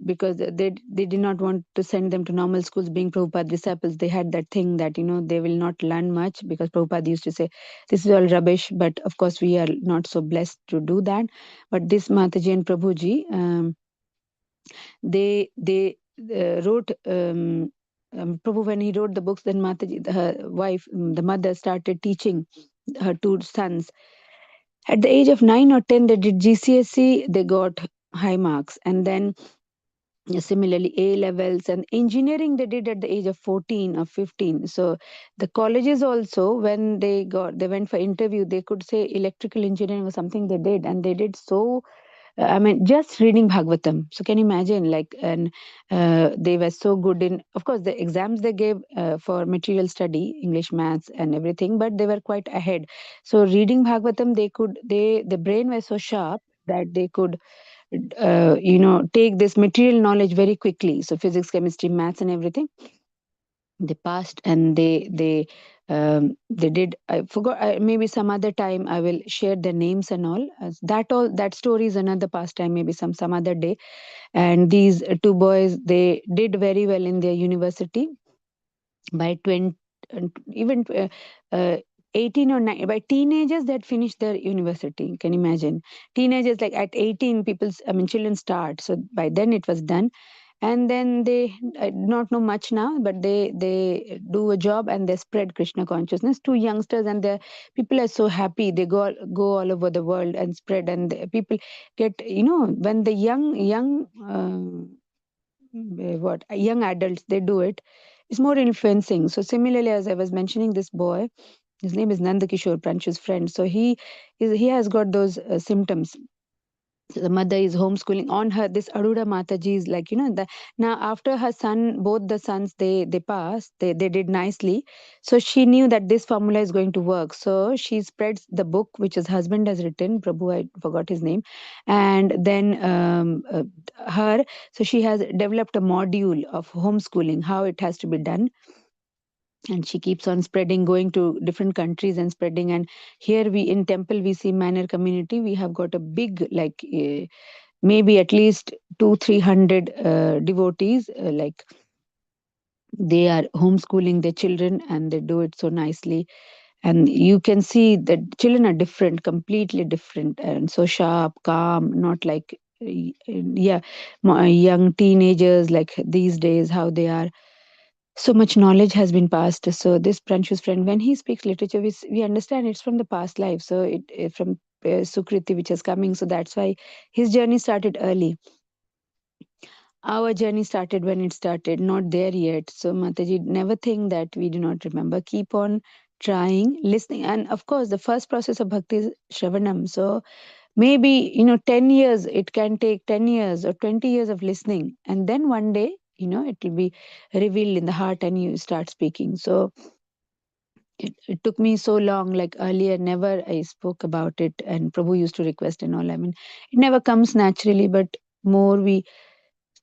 because they did not want to send them to normal schools being Prabhupada disciples, they had that thing that they will not learn much, because Prabhupada used to say this is all rubbish. But of course we are not so blessed to do that. But this Mataji and Prabhuji, they wrote Prabhu, when he wrote the books, then Mataji, her wife, the mother, started teaching her two sons. At the age of 9 or 10, they did GCSE, they got high marks. And then similarly A levels and engineering they did at the age of 14 or 15. So the colleges also, when they went for interview, they could say electrical engineering was something they did, and they did so. I mean, just reading Bhagavatam. So can you imagine, like, and they were so good in, of course, the exams they gave for material study, English, maths, and everything, but they were quite ahead. So reading Bhagavatam, the brain was so sharp that they could, take this material knowledge very quickly. So physics, chemistry, maths, and everything, they passed, and they did. I forgot. Maybe some other time I will share their names and all. That story is another pastime. Maybe some other day. And these two boys, they did very well in their university by 20, even 18 or 9, by teenagers that finished their university. Can you imagine? Teenagers, like at 18, children start. So by then it was done. And then they, I do not know much now, but they do a job and they spread Krishna consciousness to youngsters, and the people are so happy. They go all over the world and spread, and the people get, when the young young adults, they do it, it's more influencing. So similarly, as I was mentioning, this boy, his name is Nandakishore, Pranshu's friend. So he has got those symptoms. So the mother is homeschooling on her. This Arura Mataji is like, now after her son, both the sons, they passed, they did nicely. So she knew that this formula is going to work. So she spreads the book, which his husband has written, Prabhu, I forgot his name. And then her, so she has developed a module of homeschooling, how it has to be done. And she keeps on spreading, going to different countries and spreading. And here we in temple, we see Manor community, we have got a big, like, maybe at least 200-300 devotees, like, they are homeschooling their children, and they do it so nicely. And you can see that children are different, completely different, and so sharp, calm, not like young teenagers like these days, how they are. So much knowledge has been passed. So this Pranshu's friend, when he speaks literature, we understand it's from the past life. So it from Sukriti, which is coming. So that's why his journey started early. Our journey started when it started, not there yet. So Mataji, never think that we do not remember. Keep on trying, listening. And of course, the first process of bhakti is Shravanam. So maybe, 10 years, it can take 10 years or 20 years of listening. And then one day, it will be revealed in the heart and you start speaking. So it took me so long, like earlier, never I spoke about it. And Prabhu used to request and all. It never comes naturally, but more we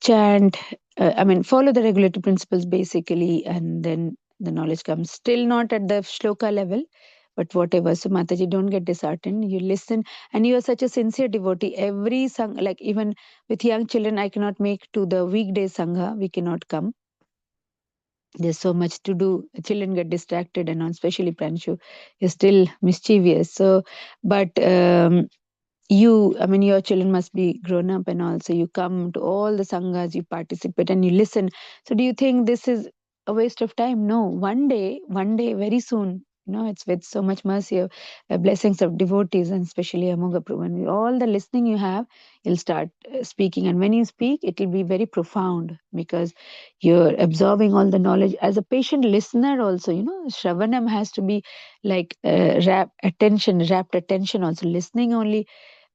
chant, follow the regulatory principles basically, and then the knowledge comes. Still not at the shloka level, but whatever. So Mataji, don't get disheartened. You listen, and you are such a sincere devotee. Every sangha, like even with young children, I cannot make to the weekday sangha. We cannot come. There's so much to do. Children get distracted, and especially Pranshu is still mischievous. So, but your children must be grown up, and also you come to all the sanghas, you participate and you listen. So do you think this is a waste of time? No. One day, very soon, it's with so much mercy of blessings of devotees, and especially Amoga Prabhu. And all the listening you have, you'll start speaking. And when you speak, it will be very profound, because you're absorbing all the knowledge. As a patient listener also, Shravanam has to be like rapt attention also. Listening only,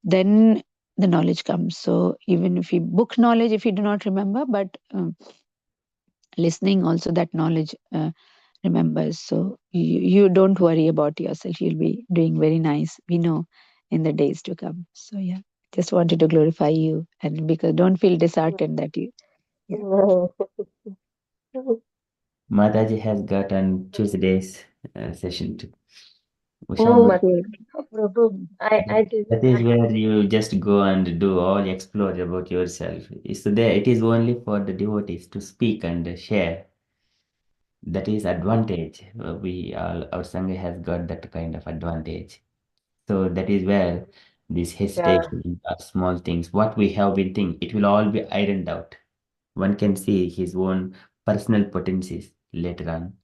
then the knowledge comes. So even if you book knowledge, if you do not remember, but listening also, that knowledge remembers. So you don't worry about yourself. You'll be doing very nice, we know, in the days to come. So yeah, just wanted to glorify you, and because don't feel disheartened that you. Yeah. Mataji has got on Tuesday's session too. Usha Oh, Okay. Prabhu, I did. That is where you just go and do all explore about yourself. So there it is only for the devotees to speak and share. That is advantage. We all our sangha has got that kind of advantage. So that is where this Yeah, hesitation or small things, what we have been thinking, it will all be ironed out. One can see his own personal potencies later on.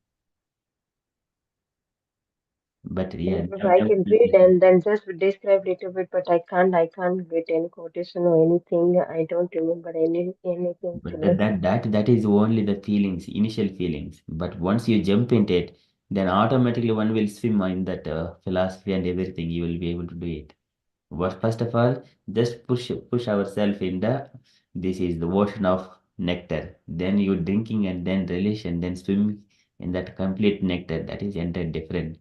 But yeah, because I can read and then just describe little bit, but I can't get any quotation or anything. I don't remember anything but actually. that is only the feelings, initial feelings. But once you jump into it, then automatically one will swim in that philosophy and everything. You will be able to do it. What first of all, just push ourselves in the this is the ocean of nectar. Then you drinking and then relation, then swimming in that complete nectar. That is entirely different.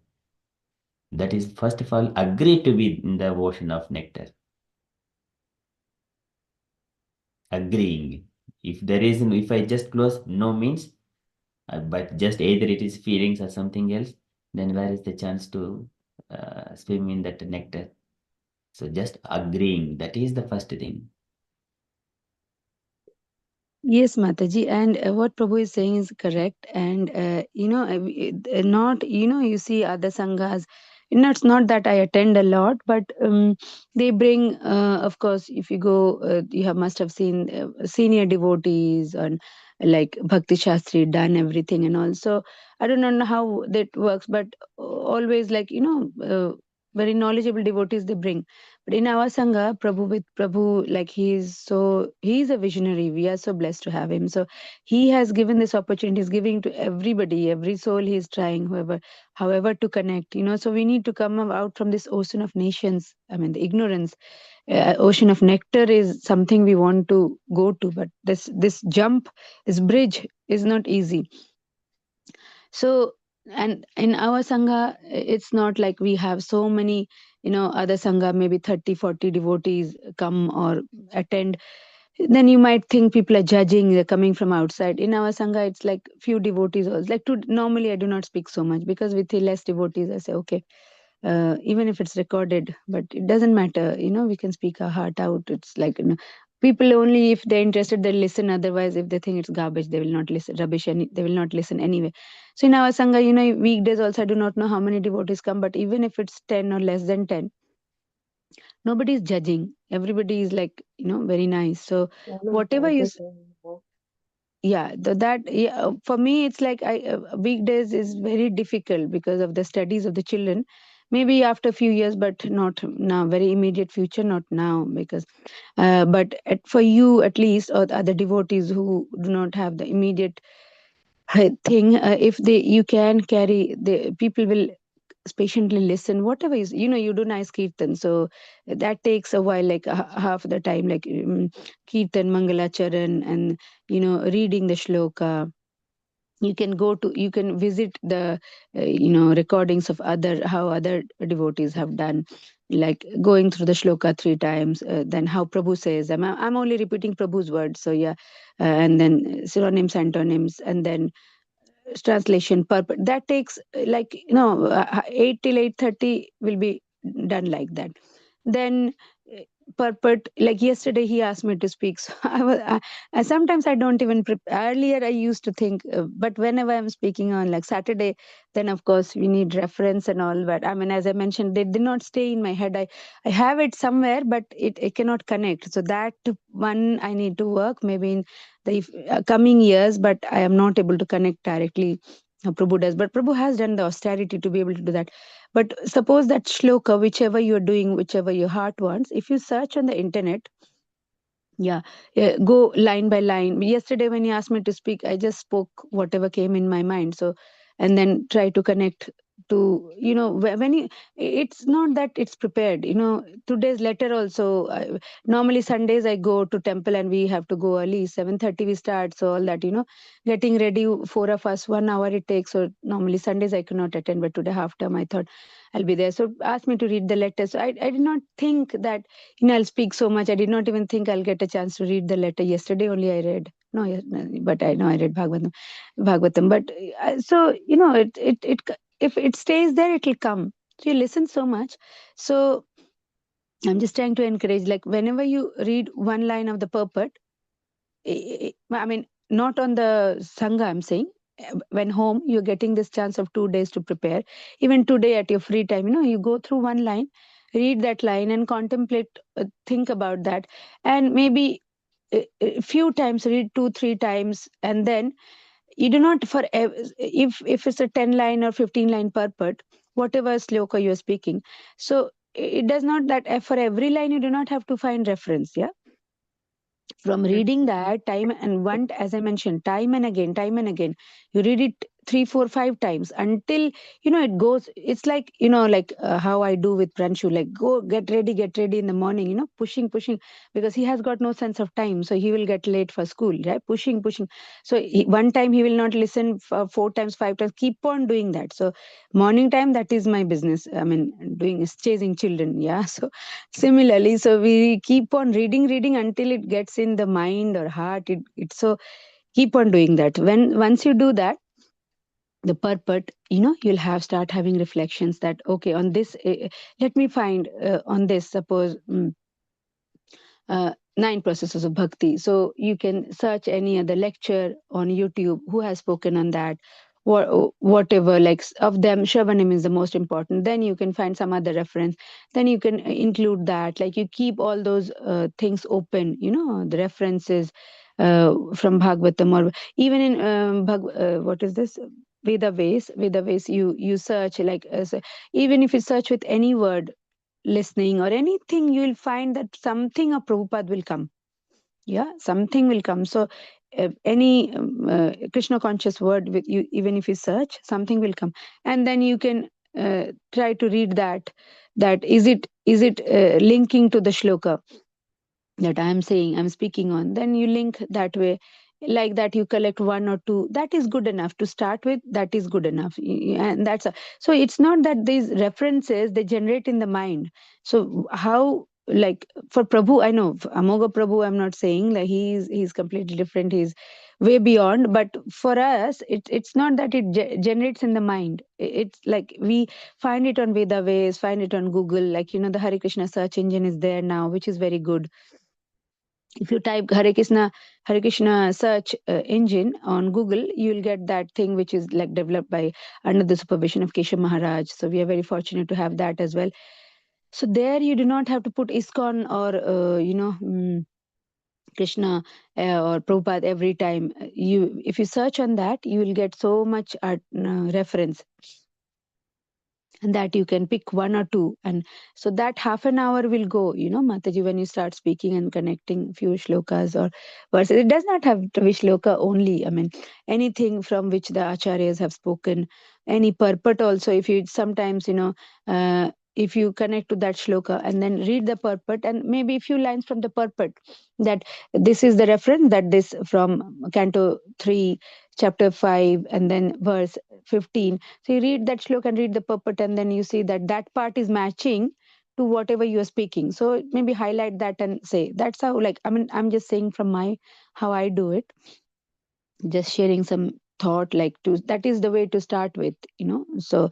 That is first of all agree to be in the ocean of nectar. Agreeing. If there is if I just close no means but just either it is feelings or something else, then where is the chance to swim in that nectar? So just agreeing, that is the first thing. Yes, Mataji, and what Prabhu is saying is correct. And not you see other sanghas. It's not that I attend a lot, but they bring. Of course, if you go, you must have seen senior devotees and like Bhakti Shastri done everything and all. So I don't know how that works, but always like very knowledgeable devotees they bring. But in our Sangha, Prabhu, like he's a visionary. We are so blessed to have him. So he has given this opportunity, he's giving to everybody, every soul he's trying, however to connect, So we need to come out from this ocean of nations. I mean, the ignorance, ocean of nectar is something we want to go to, but this jump, this bridge is not easy. So, and in our sangha, it's not like we have so many, other sangha, maybe 30, 40 devotees come or attend. Then you might think people are judging, they're coming from outside. In our sangha, it's like few devotees also. Like normally I do not speak so much because with the less devotees, I say, okay, even if it's recorded, but it doesn't matter, we can speak our heart out. It's like, people only if they're interested they listen, otherwise if they think it's garbage they will not listen, rubbish, and they will not listen anyway. So in our sangha, weekdays also I do not know how many devotees come, but even if it's 10 or less than 10, nobody is judging, everybody is like, very nice. So No, no, whatever I you did. yeah, for me it's like weekdays is very difficult because of the studies of the children, maybe after a few years, but not now, very immediate future, not now, because for you at least, or the other devotees who do not have the immediate thing, if they you can carry, the people will patiently listen, whatever is, you do nice kirtan, so that takes a while, like half the time, like kirtan, mangalacharan, and reading the shloka. You can visit the recordings of how other devotees have done, like going through the shloka 3 times, then how Prabhu says. I'm only repeating Prabhu's words, so yeah. And then synonyms, antonyms, and then translation purpose, that takes 8 till 8:30 will be done like that. Then purport, like yesterday he asked me to speak, so sometimes I don't even earlier I used to think, but whenever I'm speaking on like Saturday, then of course we need reference and all. But I mean, as I mentioned, they did not stay in my head. I have it somewhere, but it cannot connect, so that one I need to work maybe in the coming years, but I am not able to connect directly how Prabhu does. But Prabhu has done the austerity to be able to do that. But suppose that shloka, whichever you're doing, whichever your heart wants, if you search on the internet, yeah, go line by line. Yesterday, when you asked me to speak, I just spoke whatever came in my mind. So, and then try to connect to, when you, it's not that it's prepared. Today's letter also, normally Sundays I go to temple and we have to go early, 7:30 we start. So, all that, getting ready, four of us, 1 hour it takes. So, normally Sundays I cannot attend, but today half term I thought I'll be there. So, asked me to read the letter. So, I did not think that I'll speak so much. I did not even think I'll get a chance to read the letter. Yesterday only I read. No, no, but I know I read Bhagavatam. But so it if it stays there, it will come. So you listen so much. So I'm just trying to encourage, like whenever you read one line of the purport, I mean, not on the Sangha, I'm saying, when home, you're getting this chance of 2 days to prepare. Even today at your free time, you go through one line, read that line and contemplate, think about that. And maybe a few times, read 2-3 times, and then you do not, if it's a 10 line or 15 line purport, whatever sloka you're speaking. So it does not that for every line, you do not have to find reference. Yeah, from reading that time and one, as I mentioned, time and again, you read it 3 4 5 times until it goes. It's like like how I do with Pranshu, like go get ready in the morning, pushing, because he has got no sense of time, so he will get late for school, right? Pushing. So one time he will not listen for 4 times 5 times, keep on doing that. So morning time, that is my business, I mean, doing is chasing children. Yeah. So similarly, so we keep on reading until it gets in the mind or heart. It's so keep on doing that. Once you do that, the purport, you'll have start having reflections that, okay, on this, let me find on this, suppose 9 processes of bhakti. So you can search any other lecture on YouTube who has spoken on that, whatever, like of them, Shravanam is the most important. Then you can find some other reference. Then you can include that. Like you keep all those things open, the references from Bhagavatam, or even in what is this? Veda Ways, you search, like even if you search with any word, listening or anything, you will find that something of Prabhupada will come. Yeah, something will come. So any Krishna conscious word with you, even if you search, something will come. And then you can try to read that is it linking to the shloka that I'm speaking on. Then you link that way, like that you collect one or two, that is good enough to start with. That is good enough. And so it's not that these references they generate in the mind. So how, like for Prabhu, I know Amoga Prabhu, I'm not saying like he's completely different, he's way beyond. But for us, it's not that it generates in the mind. It's like we find it on Veda Ways, find it on Google, like the Hare Krishna search engine is there now, which is very good. If you type Hare Krishna search engine on Google, you'll get that thing which is like developed by under the supervision of Keshav Maharaj. So we are very fortunate to have that as well. So there you do not have to put ISKCON or Krishna or Prabhupada every time. If you search on that, you will get so much reference, and that you can pick one or two, and so that half an hour will go, Mataji, when you start speaking and connecting few shlokas or verses. It does not have to be shloka only, I mean, anything from which the acharyas have spoken, any purport also. If you sometimes if you connect to that shloka and then read the purport, and maybe a few lines from the purport, that this is the reference, that this from canto 3 chapter 5 and then verse 15. So you read that shloka and read the purport, and then you see that that part is matching to whatever you are speaking. So maybe highlight that and say, that's how, like, I mean, I'm just saying from my how I do it, just sharing some thought, like to that is the way to start with. So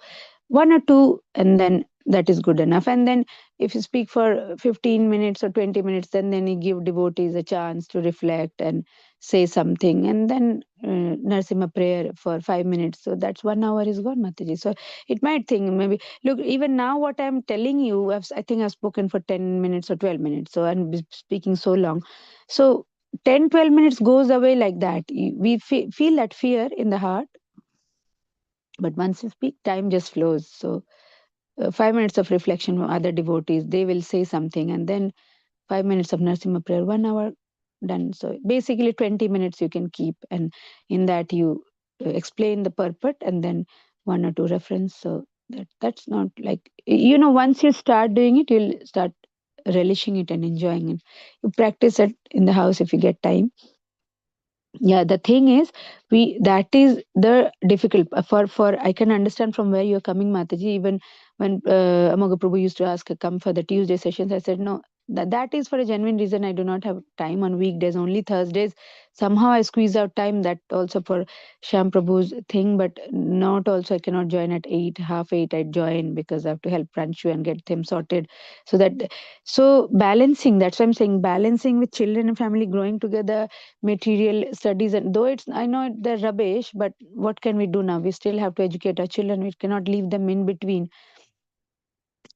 one or two, and then that is good enough. And then if you speak for 15 minutes or 20 minutes, then you give devotees a chance to reflect and say something, and then Narsimha prayer for 5 minutes. So that's 1 hour is gone, Mataji. So it might think, maybe look, even now what I'm telling you, I think I've spoken for 10 minutes or 12 minutes, so I'm speaking so long. So 10-12 minutes goes away like that. We feel that fear in the heart, but once you speak, time just flows. So 5 minutes of reflection from other devotees, they will say something, and then 5 minutes of Narsimha prayer, 1 hour done. So basically 20 minutes you can keep, and in that you explain the purport and then one or two reference. So that's not like, once you start doing it, you'll start relishing it and enjoying it. You practice it in the house if you get time. Yeah, the thing is, that is the difficult for I can understand from where you're coming, Mataji. Even when Amoga Prabhu used to ask, come for the Tuesday sessions, I said no, That is for a genuine reason. I do not have time on weekdays, only Thursdays. Somehow I squeeze out time, that also for Sham Prabhu's thing, but not also I cannot join at 8, half 8 I join because I have to help Pranchu and get them sorted. So that, so balancing, that's why I'm saying balancing with children and family, growing together, material studies, and though it's, I know they're rubbish, but what can we do now? We still have to educate our children. We cannot leave them in between.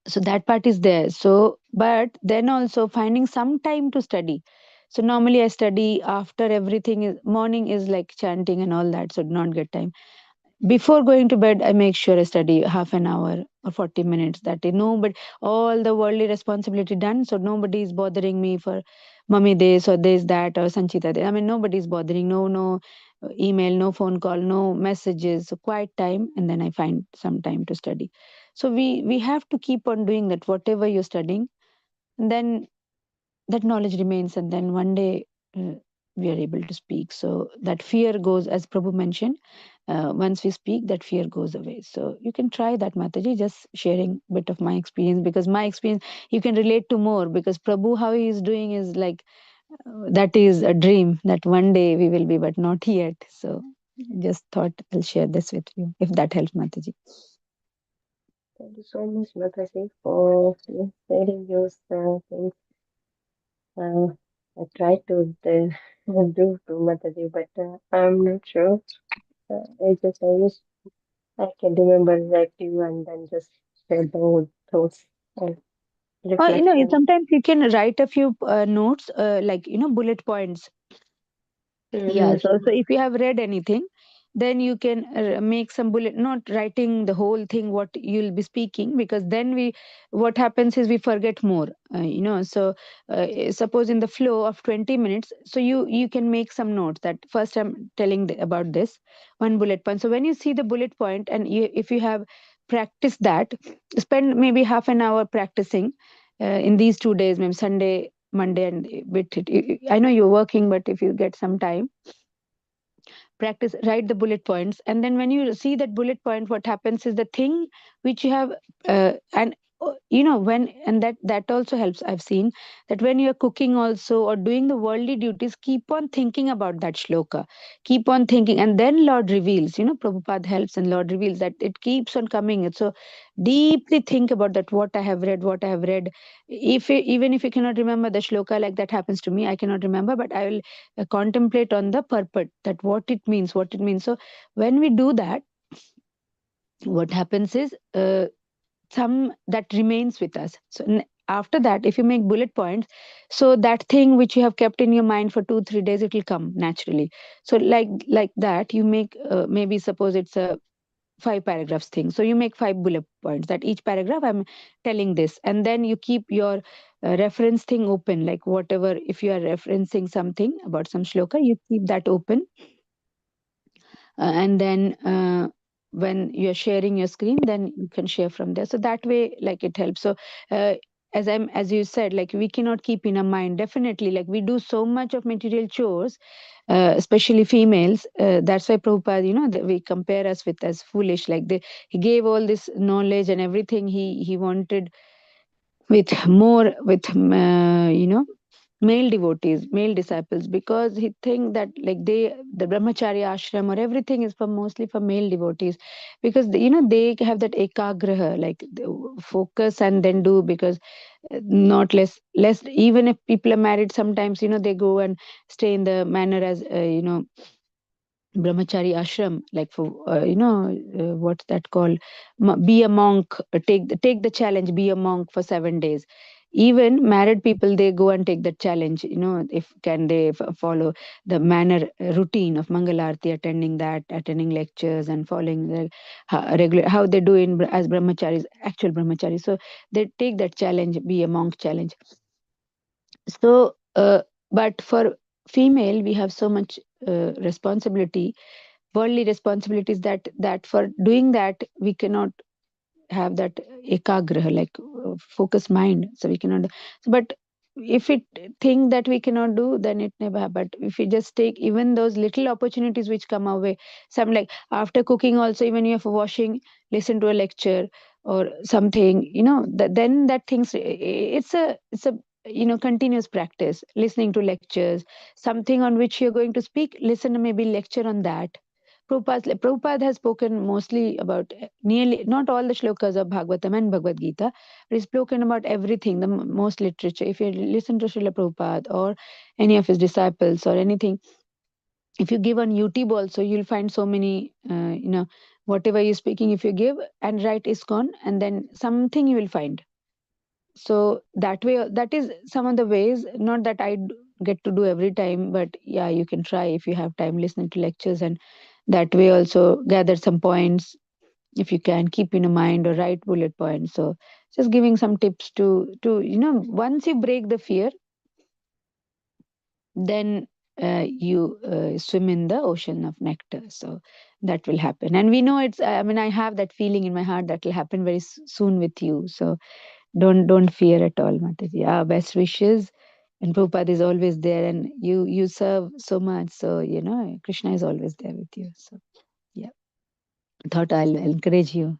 So that part is there. So but then also finding some time to study. So normally I study after everything is, morning is like chanting and all that, so do not get time. Before going to bed I make sure I study half an hour or 40 minutes, that is nobody, all the worldly responsibility done, so nobody is bothering me for mummy this or this that or Sanchita this. I mean nobody is bothering, no email, no phone call, no messages, so quiet time, and then I find some time to study. So we have to keep on doing that, whatever you're studying, and then that knowledge remains, and then one day we are able to speak. So that fear goes, as Prabhu mentioned, once we speak, that fear goes away. So you can try that, Mataji, just sharing a bit of my experience, because my experience you can relate to more, because Prabhu, how he is doing is like, that is a dream that one day we will be, but not yet. So just thought I'll share this with you, if that helps, Mataji. Thank you so much, Mataji, for sharing those things. I tried to do to Mataji, but I'm not sure. I wish I can remember like you and then just share the whole thoughts and Or reflection. sometimes you can write a few notes, like bullet points. Yeah, Mm-hmm. so if you have read anything, then you can make some bullet, not writing the whole thing what you'll be speaking, because then what happens is we forget more. So suppose in the flow of 20 minutes, so you can make some notes that first I'm telling about this one bullet point. So when you see the bullet point, and if you have practiced that, spend maybe half an hour practicing in these 2 days, maybe Sunday, Monday, and I know you're working, but if you get some time, practice, write the bullet points, and then when you see that bullet point, what happens is the thing which you have, and when, and that also helps. I've seen that when you're cooking also, or doing the worldly duties, keep on thinking about that shloka, keep on thinking, and then Lord reveals, Prabhupada helps, and Lord reveals that it keeps on coming. So deeply think about that, what I have read. Even if you cannot remember the shloka, like that happens to me, I cannot remember, but I will contemplate on the purport, that what it means. So when we do that, what happens is, some that remains with us. So after that, if you make bullet points, so that thing which you have kept in your mind for 2 3 days, it will come naturally. So like that, you make, maybe suppose it's a 5 paragraphs thing, so you make 5 bullet points, that each paragraph I'm telling this, and then you keep your reference thing open, like whatever, if you are referencing something about some shloka, you keep that open, and then when you're sharing your screen, then you can share from there. So that way, like, it helps. So uh, as you said, like, we cannot keep in our mind, definitely, like, we do so much of material chores, especially females. That's why Prabhupada, we compare us with as foolish, like, he gave all this knowledge and everything he wanted, with more, with male devotees, male disciples, because he think that, like, the brahmacharya ashram or everything is for mostly for male devotees, because they have that ekagraha, like, focus and then do, because not less, even if people are married, sometimes they go and stay in the manner as brahmachari ashram, like, for what's that called, be a monk, take the challenge, be a monk for 7 days. Even married people, they go and take that challenge, if can they follow the manner, routine of mangalarti, attending lectures and following the regular, how they do as brahmacharis, actual brahmacharis. So they take that challenge, be a monk challenge. So but for female, we have so much responsibility, worldly responsibilities, that for doing that we cannot have that ekagraha, like, focused mind, so we cannot. But if it think that we cannot do, then it never happen. But if we just take even those little opportunities which come our way, some, like, after cooking also, even you have washing, listen to a lecture or something, then that things, it's a continuous practice, listening to lectures, something on which you're going to speak, listen to maybe lecture on that. Prabhupada has spoken mostly about nearly not all the shlokas of Bhagavatam and Bhagavad Gita, but he's spoken about everything, the most literature. If you listen to Srila Prabhupada or any of his disciples or anything, if you give on YouTube also, you'll find so many, whatever you're speaking, if you give and write ISKCON, and then something you will find. So that way, that is some of the ways, not that get to do every time, but yeah, you can try if you have time listening to lectures, and that way also gather some points if you can keep in a mind or write bullet points. So just giving some tips to once you break the fear, then you swim in the ocean of nectar. So that will happen, and we know it's, I have that feeling in my heart that will happen very soon with you. So don't fear at all, Mataji. Our best wishes, and Prabhupada is always there, and you serve so much, so Krishna is always there with you. So yeah, thought I'll encourage you.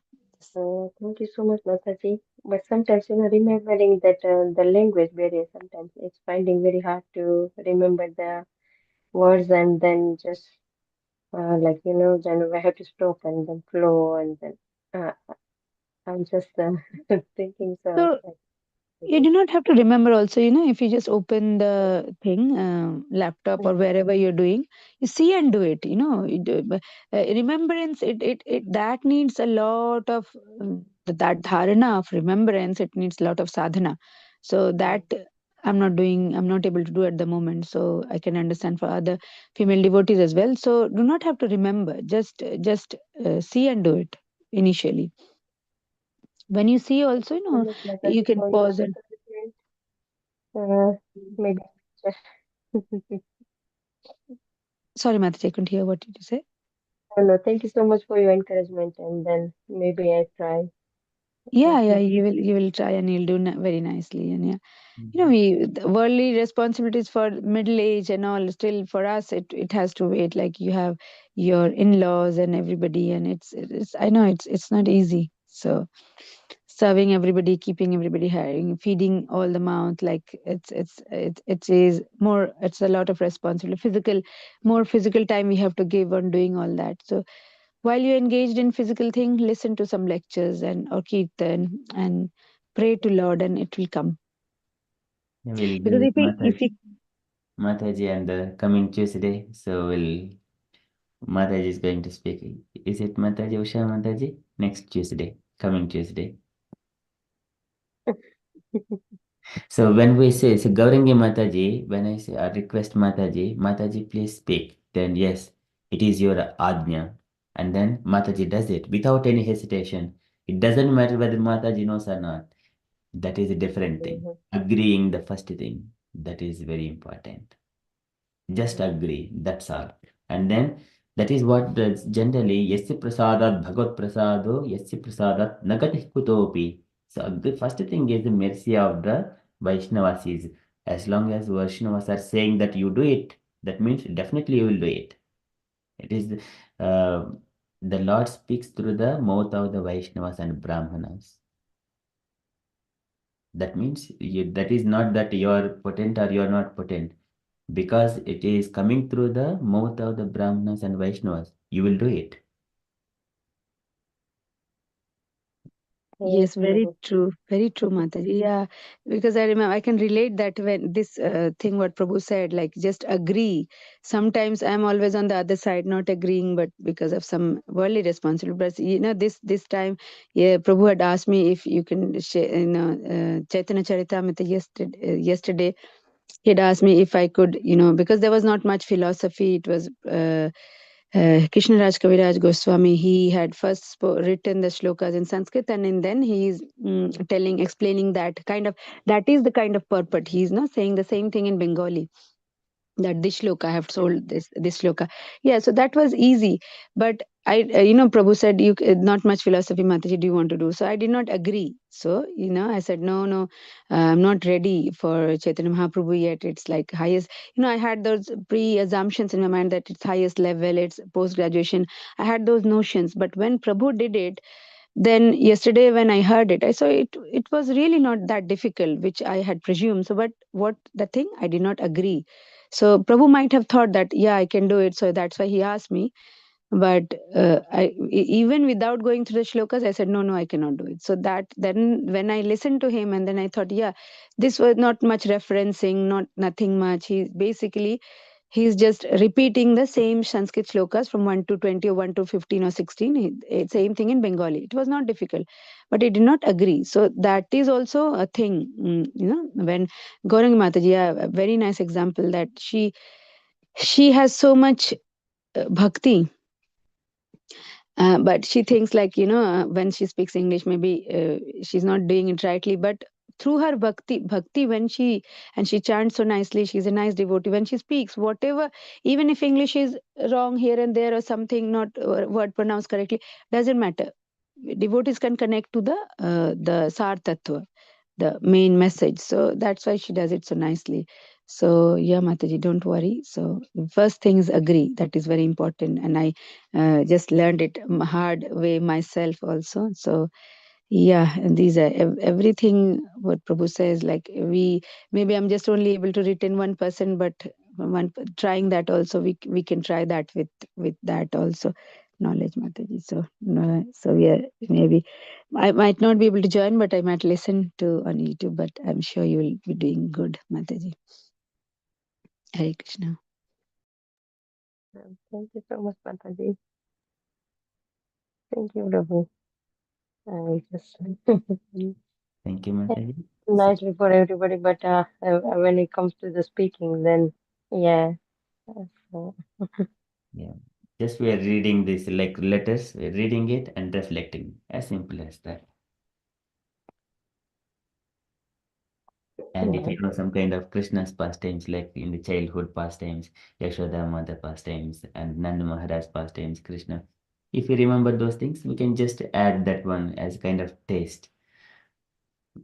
Thank you so much, Mataji. But sometimes, remembering that the language barrier, sometimes it's finding very hard to remember the words, and then just then we have to stop and then flow, and then uh, I'm just thinking so. So you do not have to remember also, if you just open the thing, laptop or wherever you're doing, you see and do it, remembrance, that needs a lot of, that dharana of remembrance, it needs a lot of sadhana. So that I'm not able to do at the moment. So I can understand for other female devotees as well. So do not have to remember, just see and do it initially. When you see also, So much, you Mataji, can for your pause and encouragement. Maybe just sorry, Mataji, I couldn't hear. What did you say? no. Thank you so much for your encouragement, and then maybe I try. Yeah, you will try and you'll do very nicely. And yeah, the worldly responsibilities for middle age and all, still for us, it has to wait. Like you have your in-laws and everybody, and it's I know it's not easy. So serving everybody, keeping everybody hiring, feeding all the mouth, like it is more. It's a lot of responsibility, more physical time we have to give on doing all that. So while you're engaged in physical thing, listen to some lectures and or kirtan and pray to Lord, and it will come. We'll Because be if we Mataji and the coming Tuesday. So Mataji is going to speak. Is it Mataji, Usha Mataji? Next Tuesday, coming Tuesday. So when we say, so Gaurangi Mataji, when I say, I request Mataji, Mataji, please speak. Then yes, it is your Ajna. And then Mataji does it without any hesitation. It doesn't matter whether Mataji knows or not. That is a different thing. Agreeing the first thing, that is very important. Just agree, that's all. And then that is what generally, Yasya Prasadat Bhagavad Prasado, Yasya Prasadat Nagati Kutopi. So the first thing is the mercy of the Vaishnavas is, as long as Vaishnavas are saying that you do it, that means definitely you will do it. It is the Lord speaks through the mouth of the Vaishnavas and Brahmanas. That means that is not that you are potent or you are not potent, because it is coming through the mouth of the Brahmanas and Vaishnavas. You will do it. Yes, very true, Mhm. Mataji. Yeah, because I remember I can relate that when this thing what Prabhu said, like just agree. Sometimes I'm always on the other side, not agreeing, but because of some worldly responsibility. But this time, yeah, Prabhu had asked me if you can share, Chaitanya Charitamrita yesterday. He had asked me if I could, because there was not much philosophy. It was. Krishnaraj Kaviraj Goswami, he had first written the shlokas in Sanskrit, and then he's explaining that is the kind of purport. He's not saying the same thing in Bengali, that this shloka I have sold this shloka. Yeah, so that was easy. But I Prabhu said, you not much philosophy, Mataji, do you want to do? So I did not agree. So I said, no, I'm not ready for Chaitanya Mahaprabhu yet. It's like highest, I had those pre-assumptions in my mind that it's highest level, it's post-graduation. I had those notions. But when Prabhu did it, then yesterday when I heard it, I saw it was really not that difficult, which I had presumed. So, but what the thing, I did not agree. So Prabhu might have thought that, yeah, I can do it. So that's why he asked me. But even without going through the shlokas, I said, no, I cannot do it. So that then when I listened to him, and then I thought, yeah, this was not much referencing, nothing much. He's just repeating the same Sanskrit shlokas from 1 to 20 or 1 to 15 or 16. Same thing in Bengali. It was not difficult, but he did not agree. So that is also a thing, when Gaurang Mataji, a very nice example, that she has so much bhakti, but she thinks, like, when she speaks English, maybe she's not doing it rightly, but through her bhakti, when she chants so nicely, she's a nice devotee. When she speaks, whatever, even if English is wrong here and there, or something not word pronounced correctly, doesn't matter. Devotees can connect to the sar tattva, the main message. So that's why she does it so nicely. So yeah, Mataji, don't worry. So first thing is agree. That is very important, and I just learned it hard way myself also. So yeah, and these are everything what Prabhu says. Like, maybe I'm just only able to retain 1%, but trying that also, we can try that with that also knowledge, Mataji. So yeah, maybe I might not be able to join, but I might listen to on YouTube. But I'm sure you will be doing good, Mataji. Hare Krishna. Thank you so much, Mataji. Thank you, Prabhu. I just Thank you, Mataji. nicely for everybody, but when it comes to the speaking, then yeah. So, Yeah. Just we are reading this like letters, reading it and reflecting. As simple as that. And if yeah. you know some kind of Krishna's pastimes, like in the childhood pastimes, Yashoda Mother pastimes, and Nanda Maharaj pastimes, Krishna. If you remember those things, we can just add that one as kind of taste.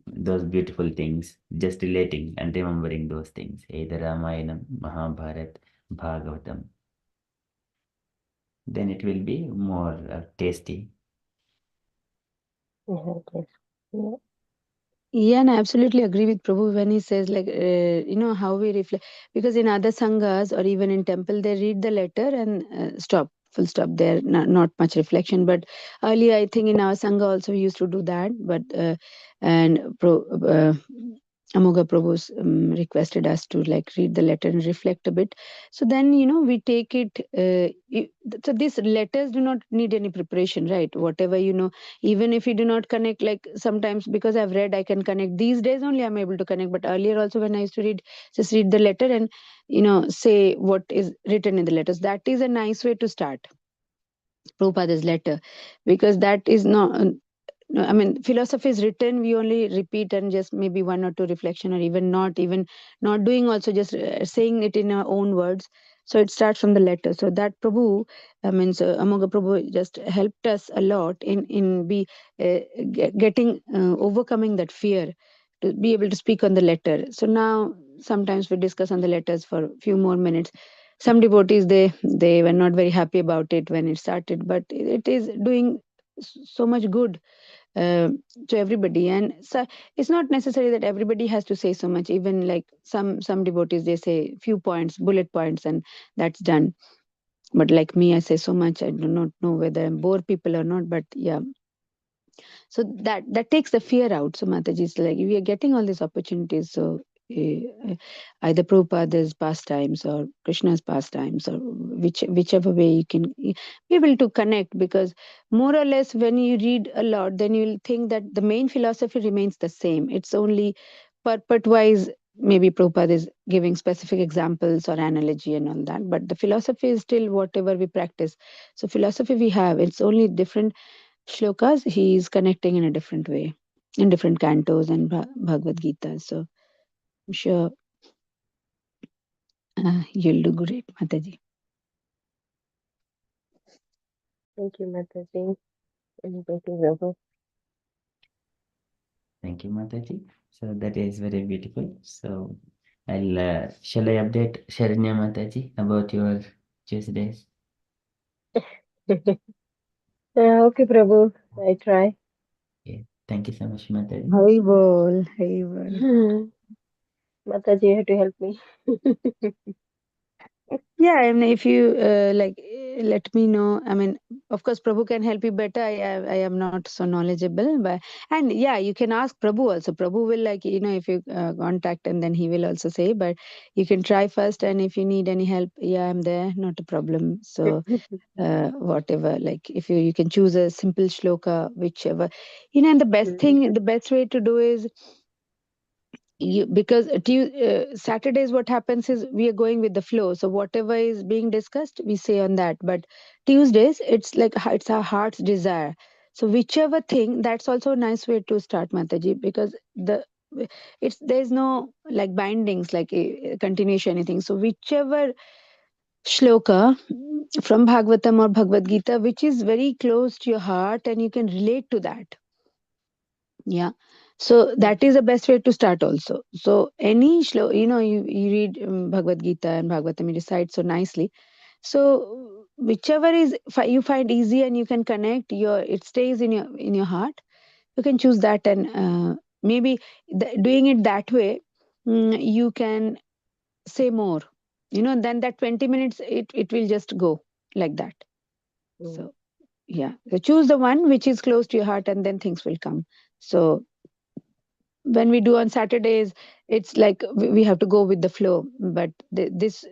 Those beautiful things, just relating and remembering those things, either Ramayanam, Mahabharat, Bhagavatam, then it will be more tasty. Yeah, yes. Yeah. Yeah, and I absolutely agree with Prabhu when he says, like, how we reflect. Because in other sanghas or even in temple, they read the letter and stop, full stop. There, not much reflection. But earlier, I think in our sangha also we used to do that. But Amoga Prabhu requested us to, like, read the letter and reflect a bit. So then, we take it. So these letters do not need any preparation, right? Whatever, even if you do not connect, like sometimes because I've read, I can connect. These days only I'm able to connect, but earlier also when I used to read, just read the letter and say what is written in the letters. That is a nice way to start Prabhupada's letter, because that is not no, I mean, philosophy is written, we only repeat and just maybe one or two reflection, or even not doing, also just saying it in our own words. So it starts from the letter. So that Prabhu, Amoga Prabhu just helped us a lot in getting overcoming that fear to be able to speak on the letter. So now sometimes we discuss on the letters for a few more minutes. Some devotees, they were not very happy about it when it started, but it is doing so much good uh, to everybody. And so it's not necessary that everybody has to say so much. Even like some devotees, they say few points, bullet points, and that's done. But like me, I say so much, I do not know whether I bore people or not, but yeah. So that takes the fear out. So Mataji is like, we are getting all these opportunities. So either Prabhupada's pastimes or Krishna's pastimes, or whichever way you can be able to connect. Because more or less when you read a lot, then you'll think that the main philosophy remains the same. It's only purport wise, maybe Prabhupada is giving specific examples or analogy and all that, but the philosophy is still whatever we practice. So philosophy we have, it's only different shlokas he is connecting in a different way, in different cantos and Bhagavad Gita. So I'm sure you'll do great, Mataji. Thank you, Mataji. And thank you, Prabhu. Thank you, Mataji. So that is very beautiful. So shall I update Sharanya Mataji about your Tuesdays? Yeah, okay, Prabhu. I try. Thank you so much, Mataji. Hari bol, Hari bol. Mataji, you have to help me. Yeah, I mean, if you let me know. I mean, of course, Prabhu can help you better. I am not so knowledgeable, but and yeah, you can ask Prabhu also. Prabhu will if you contact, and then he will also say. But you can try first, and if you need any help, yeah, I'm there. Not a problem. So whatever, like if you can choose a simple shloka, whichever, and the best thing, the best way to do is because Saturdays what happens is we are going with the flow, so whatever is being discussed we say on that. But Tuesdays it's like it's our heart's desire, so whichever thing, that's also a nice way to start, Mataji, because there's no like bindings, like a continuation anything. So whichever shloka from Bhagavatam or Bhagavad Gita which is very close to your heart and you can relate to that, yeah, so that is the best way to start also. So any you read Bhagavad Gita and Bhagavatam, you recite so nicely. So whichever is you find easy and you can connect, it stays in your heart, you can choose that. And maybe doing it that way, you can say more, then that 20 minutes it will just go like that. So yeah, so choose the one which is close to your heart and then things will come. So when we do on Saturdays, it's like we have to go with the flow. But this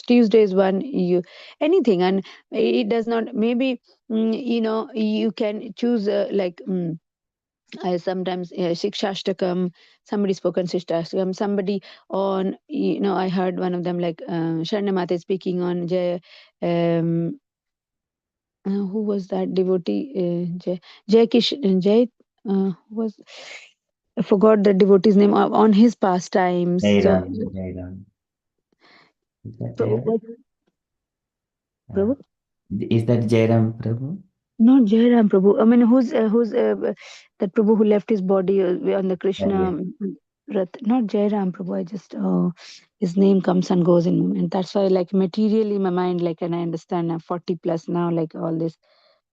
Tuesdays one, you anything, and it does not. Maybe you can choose I sometimes Shikshashtakam. Somebody spoke on Shikshashtakam. Somebody on I heard one of them like Sharanamata speaking on Jay. Who was that devotee? Jay Kish Jay. Who was I forgot the devotee's name on his pastimes. So, Jairam, Jairam. Is that Prabhu, Jairam? Uh, Prabhu? is that Jairam Prabhu? Not Jairam Prabhu. I mean, who's that Prabhu who left his body on the Krishna Yes. Rath? Not Jairam Prabhu. I just his name comes and goes in, and that's why like materially my mind like, and I understand I'm 40 plus now, like all these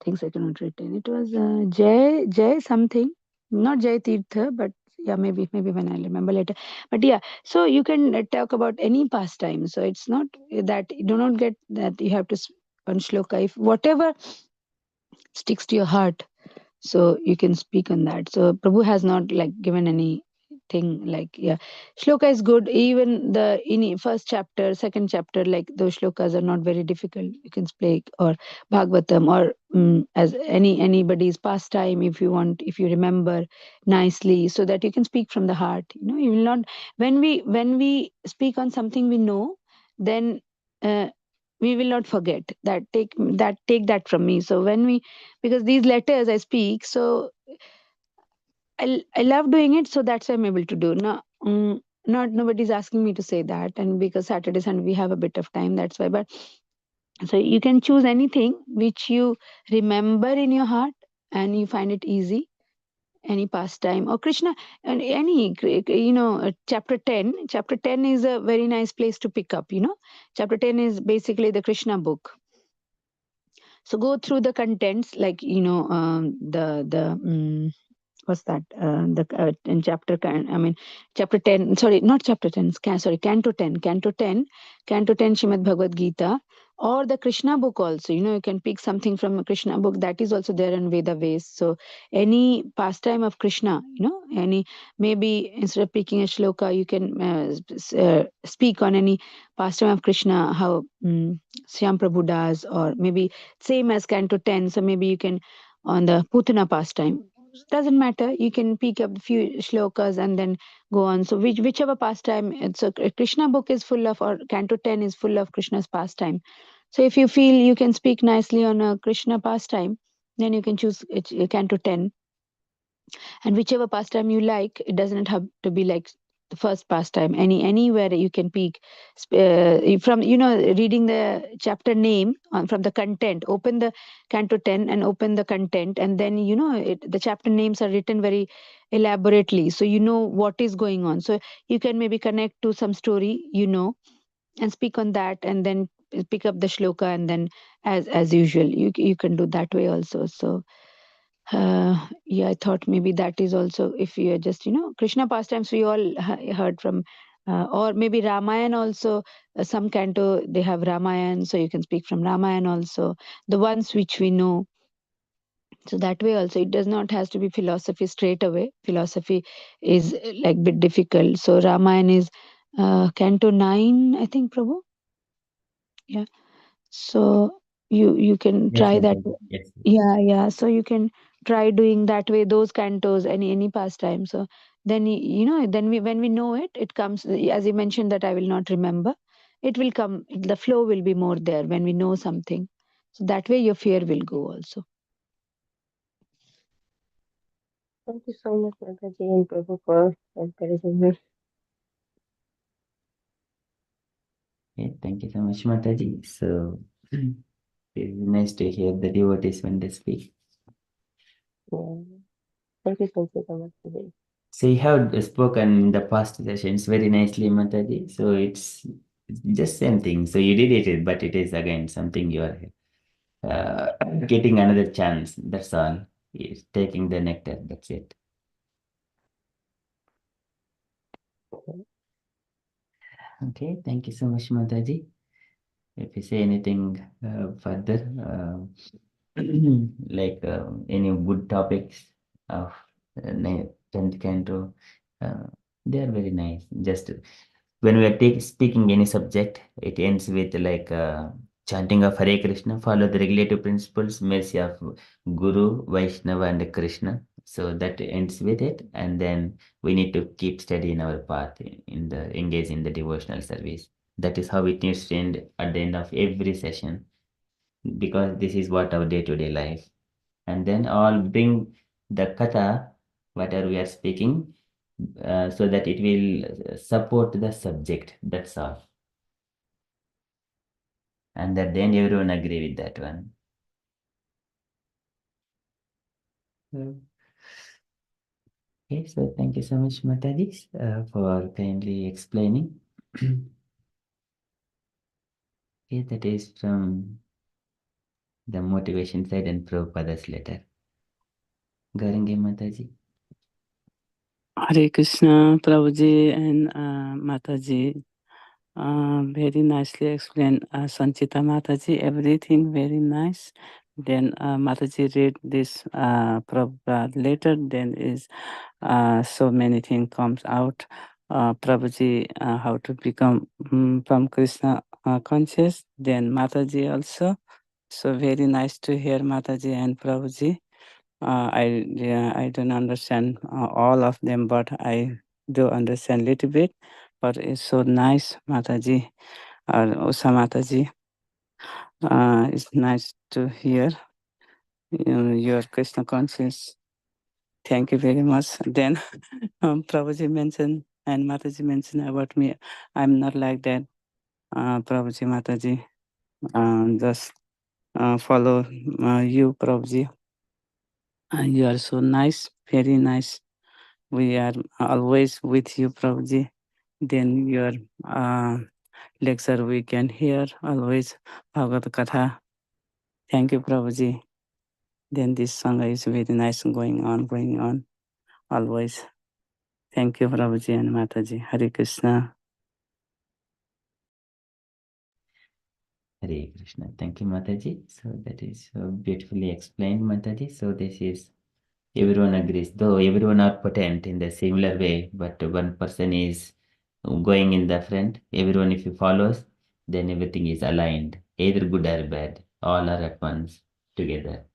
things I cannot retain. It was Jay something, not Jay Tirtha, but yeah, maybe when I remember later. But yeah, so you can talk about any pastime. So it's not that you do not get that you have to on shloka. If whatever sticks to your heart, so you can speak on that. So Prabhu has not like given any thing like, yeah, shloka is good. Even the in first chapter, second chapter, like those shlokas are not very difficult, you can speak. Or Bhagavatam, or as anybody's pastime, if you want, if you remember nicely, so that you can speak from the heart. You will not, when we speak on something we know, then we will not forget that. Take that from me. So when we, because these letters I speak, so I love doing it, so that's why I'm able to do. Now, not nobody's asking me to say that, and because Saturdays and we have a bit of time, that's why. But so you can choose anything which you remember in your heart and you find it easy. Any pastime or Krishna, and chapter 10. Chapter 10 is a very nice place to pick up. Chapter 10 is basically the Krishna book. So go through the contents, like what's that the in chapter 10, sorry, not chapter 10, sorry, canto 10 Shrimad Bhagavad Gita, or the Krishna book also. You can pick something from a Krishna book that is also there in Veda ways. So any pastime of Krishna, any, maybe instead of picking a shloka, you can speak on any pastime of Krishna, how Shyam Prabhu does, or maybe same as canto 10. So maybe you can on the Putana pastime. Doesn't matter. You can pick up a few shlokas and then go on. So whichever pastime. It's a Krishna book is full of, or canto 10 is full of Krishna's pastime. So if you feel you can speak nicely on a Krishna pastime, then you can choose canto 10. And whichever pastime you like, it doesn't have to be like the first pastime. Anywhere you can pick from reading the chapter name from the content. Open the canto 10 and open the content, and then the chapter names are written very elaborately, so you know what is going on. So you can maybe connect to some story, and speak on that, and then pick up the shloka, and then as usual you can do that way also. So Yeah, I thought maybe that is also, if you are just, Krishna pastimes, we all heard from, or maybe Ramayana also. Some canto they have Ramayana, so you can speak from Ramayana also. The ones which we know, so that way also it does not has to be philosophy straight away. Philosophy is like bit difficult. So Ramayana is canto 9, I think, Prabhu. Yeah. So you can Yes, try that. Mataji. Yes. Yeah. So you can try doing that way those cantos, any pastime. So then then when we know it, it comes, as you mentioned that I will not remember. It will come. The flow will be more there when we know something. So that way your fear will go also. Thank you so much, Mataji and Prabhu, for encouraging me. Okay, thank you so much, Mataji. So it's nice to hear the devotees when they speak. Yeah. Thank you so much, Mataji. So you have spoken in the past sessions very nicely, Mataji. So it's just same thing. So you did it, but it is again something you are getting another chance. That's all. Yes, taking the nectar. That's it. Okay, thank you so much, Mataji. If you say anything further, like any good topics of 10th canto, uh, they are very nice. Just when we are speaking any subject, it ends with like chanting of Hare Krishna, follow the regulative principles, mercy of Guru, Vaishnava, and Krishna. So that ends with it, and then we need to keep steady in our path in the engage in the devotional service. That is how it needs to end at the end of every session, because this is what our day-to-day life. And then I'll bring the katha, whatever we are speaking, so that it will support the subject. That's all. And that then everyone agree with that one. Mm. Okay, so thank you so much, Mataji, for kindly explaining. Okay, that is from the motivation side and Prabhupada's letter. Garange Mataji. Hare Krishna, Prabhuji and Mataji. Very nicely explained, Sanchita Mataji. Everything very nice. Then Mataji read this Prabhupada letter. Then is so many things comes out. Prabhuji, how to become from Krishna conscious. Then Mataji also. So very nice to hear Mataji and Prabhuji. I don't understand all of them, but I do understand little bit. But it's so nice, Mataji or Usa Mataji. It's nice to hear your Krishna conscience. Thank you very much. Then Prabhuji mentioned and Mataji mentioned about me. I'm not like that, Prabhuji Mataji. Just follow you, Prabhuji. You are so nice, very nice. We are always with you, Prabhuji. Then your lecture we can hear always Bhagavad Katha. Thank you, Prabhuji. Then this song is very nice going on, always. Thank you, Prabhuji and Mataji. Hare Krishna. Hare Krishna. Thank you, Mataji. So that is beautifully explained, Mataji. So this is everyone agrees, though everyone are potent in the similar way, but one person is going in the front. Everyone, if you follows, then everything is aligned, either good or bad. All are at once together.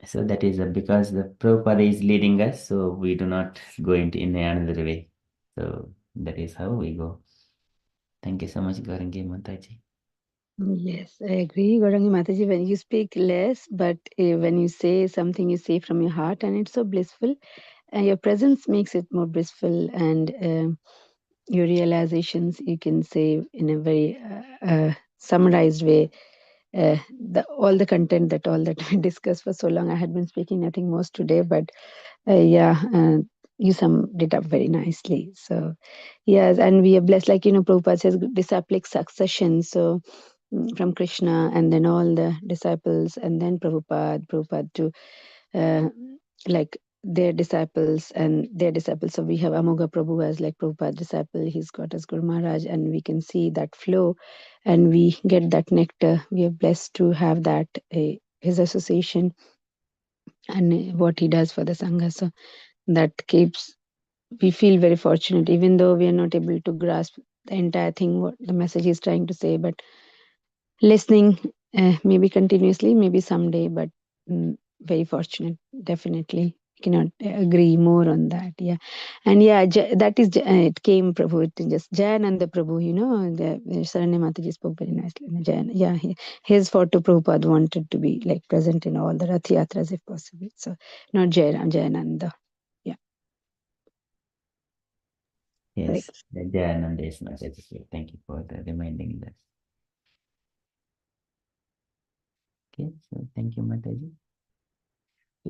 So that is because the Prabhupada is leading us, so we do not go into in another way. So that is how we go. Thank you so much, Garangi Mataji. Yes, I agree, Gaurangi Mataji. When you speak less, but when you say something, you say from your heart, and it's so blissful. And your presence makes it more blissful, and your realizations you can say in a very summarized way. All the content that all that we discussed for so long. I had been speaking nothing most today, but you summed it up very nicely. So yes, and we are blessed, like Prabhupada says, disciplic succession. So from Krishna, and then all the disciples, and then Prabhupada to like their disciples and their disciples. So we have Amoga Prabhu as like Prabhupada disciple. He's got as Guru Maharaj, and we can see that flow, and we get that nectar. We are blessed to have that his association and what he does for the Sangha. So that keeps, we feel very fortunate, even though we are not able to grasp the entire thing, what the message is trying to say, but listening, maybe continuously, maybe someday, but very fortunate, definitely. Cannot agree more on that. Yeah. And yeah, that is it came Prabhu, it just Jayananda Prabhu, the Saranya Mataji spoke very nicely. Yeah, his photo Prabhupada wanted to be like present in all the Rath Yatras if possible. So not Jayananda. Yeah. Yes, Jayananda is not educated. Thank you for the reminding that. Okay, so thank you, Mataji.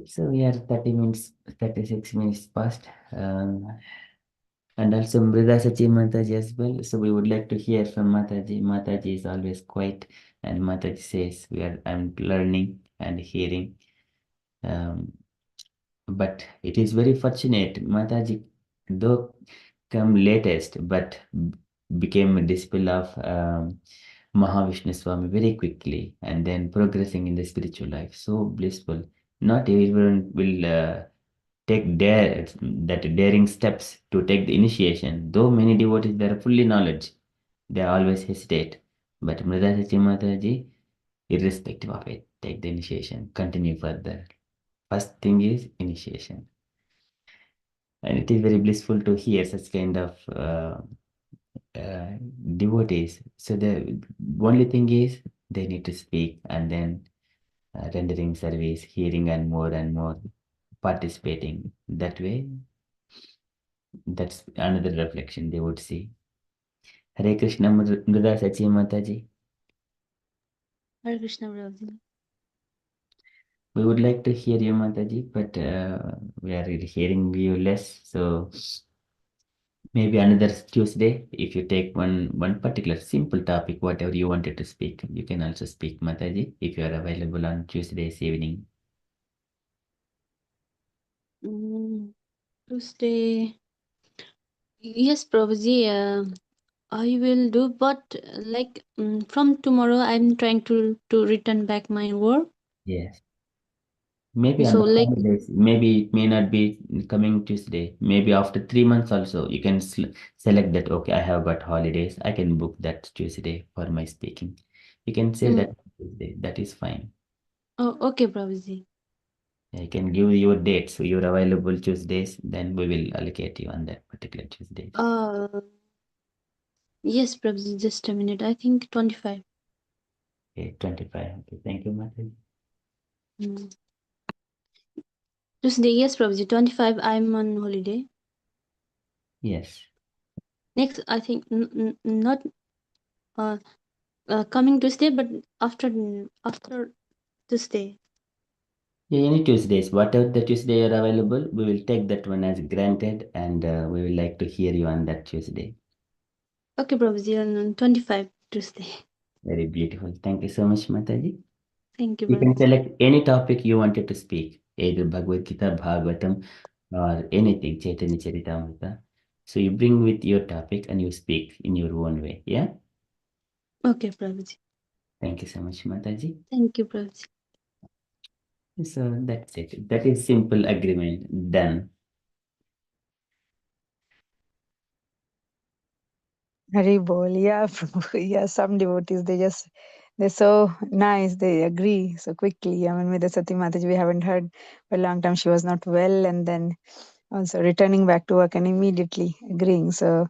So we are 30 minutes, 36 minutes past. And also Mrida Sachi Mataji as well. So we would like to hear from Mataji. Mataji is always quiet, and Mataji says, I'm learning and hearing. But it is very fortunate, Mataji, though come latest, but became a disciple of Mahavishnu Swami very quickly, and then progressing in the spiritual life. So blissful. Not everyone will take that daring steps to take the initiation. Though many devotees they are fully knowledge, they always hesitate. But Mridasachi Mataji, irrespective of it, take the initiation, continue further. First thing is initiation. And it is very blissful to hear such kind of devotees. So the only thing is they need to speak and then rendering service, hearing and more participating. That way, that's another reflection they would see. Hare Krishna Mrida Sachi Mataji. Hare Krishna, Prabhuji. We would like to hear you, Mataji, but we are really hearing you less. So maybe another Tuesday, if you take one particular simple topic, whatever you wanted to speak, you can also speak, Mataji, if you are available on Tuesday's evening. Tuesday. Yes, Prabhuji. I will do, but like from tomorrow, I'm trying to return back my work. Yes. Maybe on So the like holidays, maybe it may not be coming Tuesday. Maybe after 3 months also, you can select that, okay, I have got holidays. I can book that Tuesday for my speaking. You can say that Tuesday. That is fine. oh, okay, Prabhuji. I can give your dates. So you're available Tuesdays, then we will allocate you on that particular Tuesday. Yes, Prabhuji. Just a minute. I think 25. Okay, 25. Okay, thank you, Mataji. Tuesday, yes, Prabhuji. 25. I'm on holiday. Yes. Next, I think not coming Tuesday, but after Tuesday. Yeah, any Tuesdays, whatever the Tuesday you're available, we will take that one as granted, and we will like to hear you on that Tuesday. Okay, Prabhuji. On 25 Tuesday. Very beautiful. Thank you so much, Mataji. Thank you, You can Prabhuji. select any topic you wanted to speak, either Bhagavad Gita, Bhagavatam, or anything, Chaitanya Charitamrita. So you bring with your topic and you speak in your own way. Yeah. Okay, Prabhuji. Thank you so much, Mataji. Thank you, Prabhuji. So that's it. That is simple agreement done. Hari bol, yeah, Prabhu. Yeah, some devotees, they're so nice, they agree so quickly. I mean, with the Sati Mataji, we haven't heard for a long time. She was not well, and then also returning back to work and immediately agreeing. So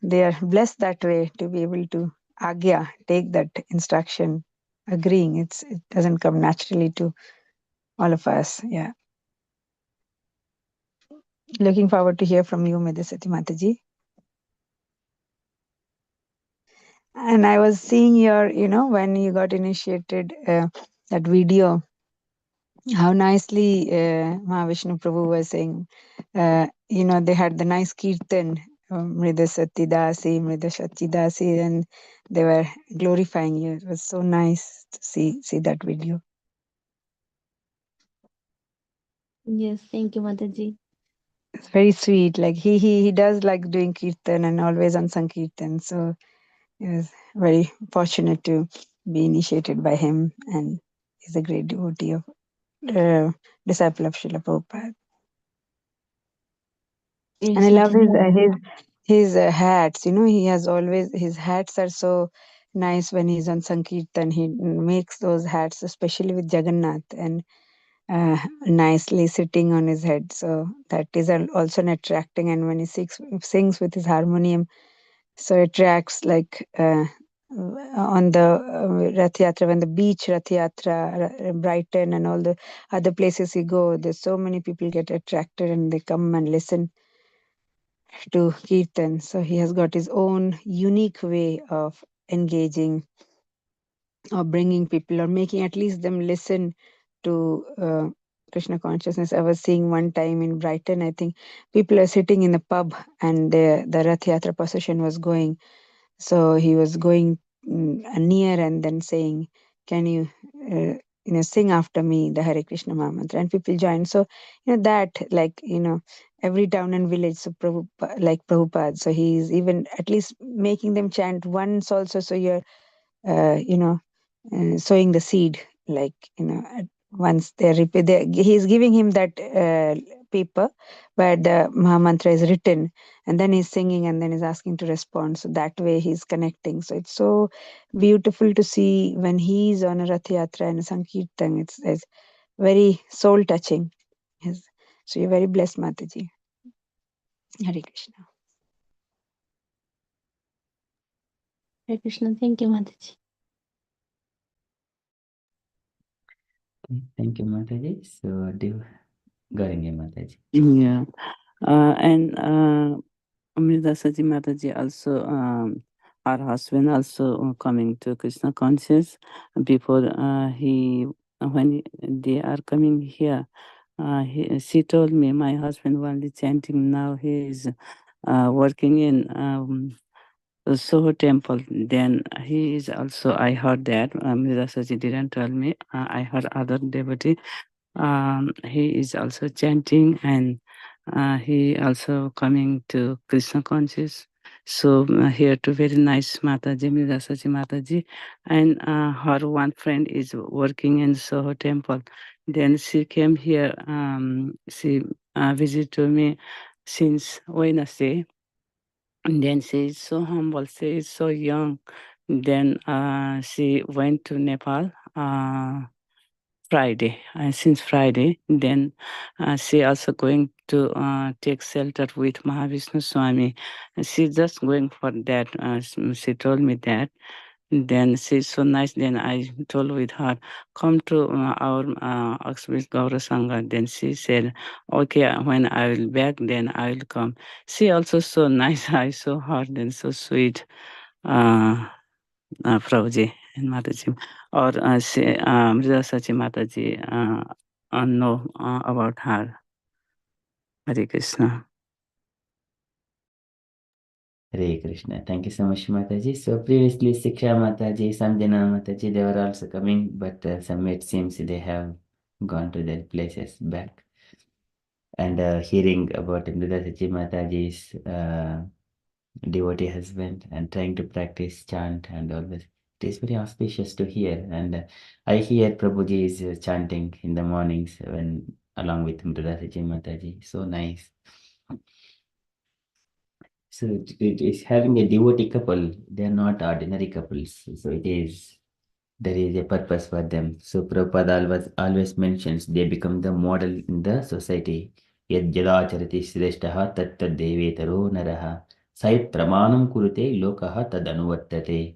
they are blessed that way to be able to agya, take that instruction, agreeing. It doesn't come naturally to all of us. Yeah. Looking forward to hear from you, Medasati Mataji. And I was seeing your, when you got initiated, that video, how nicely Mahavishnu Prabhu was saying, they had the nice kirtan Mrida Satyadasi, Mrida Satyadasi, and they were glorifying you. It was so nice to see that video. Yes, thank you, Mataji. It's very sweet. Like he does like doing kirtan and always on Sankirtan. So he was very fortunate to be initiated by him, and he's a great devotee of disciple of Srila Prabhupada. And I Yes, love Mataji. his hats. You know, he has always his hats are so nice when he's on Sankirtan. He makes those hats, especially with Jagannath, and nicely sitting on his head. So that is also an attracting. And when he sings with his harmonium, so it attracts like on the Rath Yatra, when the beach Rath Yatra, Brighton, and all the other places you go, there's so many people get attracted and they come and listen to Kirtan. So he has got his own unique way of engaging or bringing people or making at least them listen to Krishna consciousness. I was seeing one time in Brighton, I think people are sitting in the pub and the Rath Yatra procession was going. So he was going near and then saying, "Can you, sing after me the Hare Krishna Maha Mantra?" And people joined. So, that every town and village, so like Prabhupada. So he's even at least making them chant once also. So you're, sowing the seed, like, once he's giving him that paper where the Maha Mantra is written, and then he's singing and then he's asking to respond. So that way he's connecting. So it's so beautiful to see when he's on a Rath Yatra and a Sankirtan. It's very soul touching. Yes. So you're very blessed, Mataji. Hare Krishna. Hare Krishna. Thank you, Mataji. Thank you, Mataji. So, go ahead, Mataji. Yeah. And Amritasaji Mataji also, her husband also coming to Krishna conscious before when they are coming here. She told me my husband only chanting. Now he is working in Soho temple. Then he is also, I heard that, Amritasaji didn't tell me. I heard other devotee. He is also chanting, and he also coming to Krishna conscious. So here too very nice Mataji, Mirasaji Mataji, and her one friend is working in Soho temple. Then she came here. She visited me since Wednesday. And then she is so humble. She is so young. Then she went to Nepal. Friday, since Friday. Then she also going to take shelter with Mahavishnu Swami. She's just going for that. She told me that. Then she's so nice. Then I told with her, come to our Oxbridge Gaura Sangha. Then she said, okay, when I will back, then I will come. She also so nice. I saw her, then so sweet. Prabhuji and Mataji, or Mrida Sachi Mataji know about her. Hare Krishna. Hare Krishna. Thank you so much, Mataji. So previously, Siksha Mataji, Sanjana Mataji, they were also coming, but some it seems they have gone to their places back. And hearing about Mrida Sachi Mataji's devotee husband and trying to practice chant and all this, it is very auspicious to hear. And I hear Prabhuji is chanting in the mornings when along with Mrida Sachi Mataji. So nice. So it is having a devotee couple. They are not ordinary couples. So there is a purpose for them. So Prabhupada always mentions they become the model in the society. Yad yadacharati shreshtaha tat tad devetaro naraha sayat pramanam kurute lokaha tad anuvartate.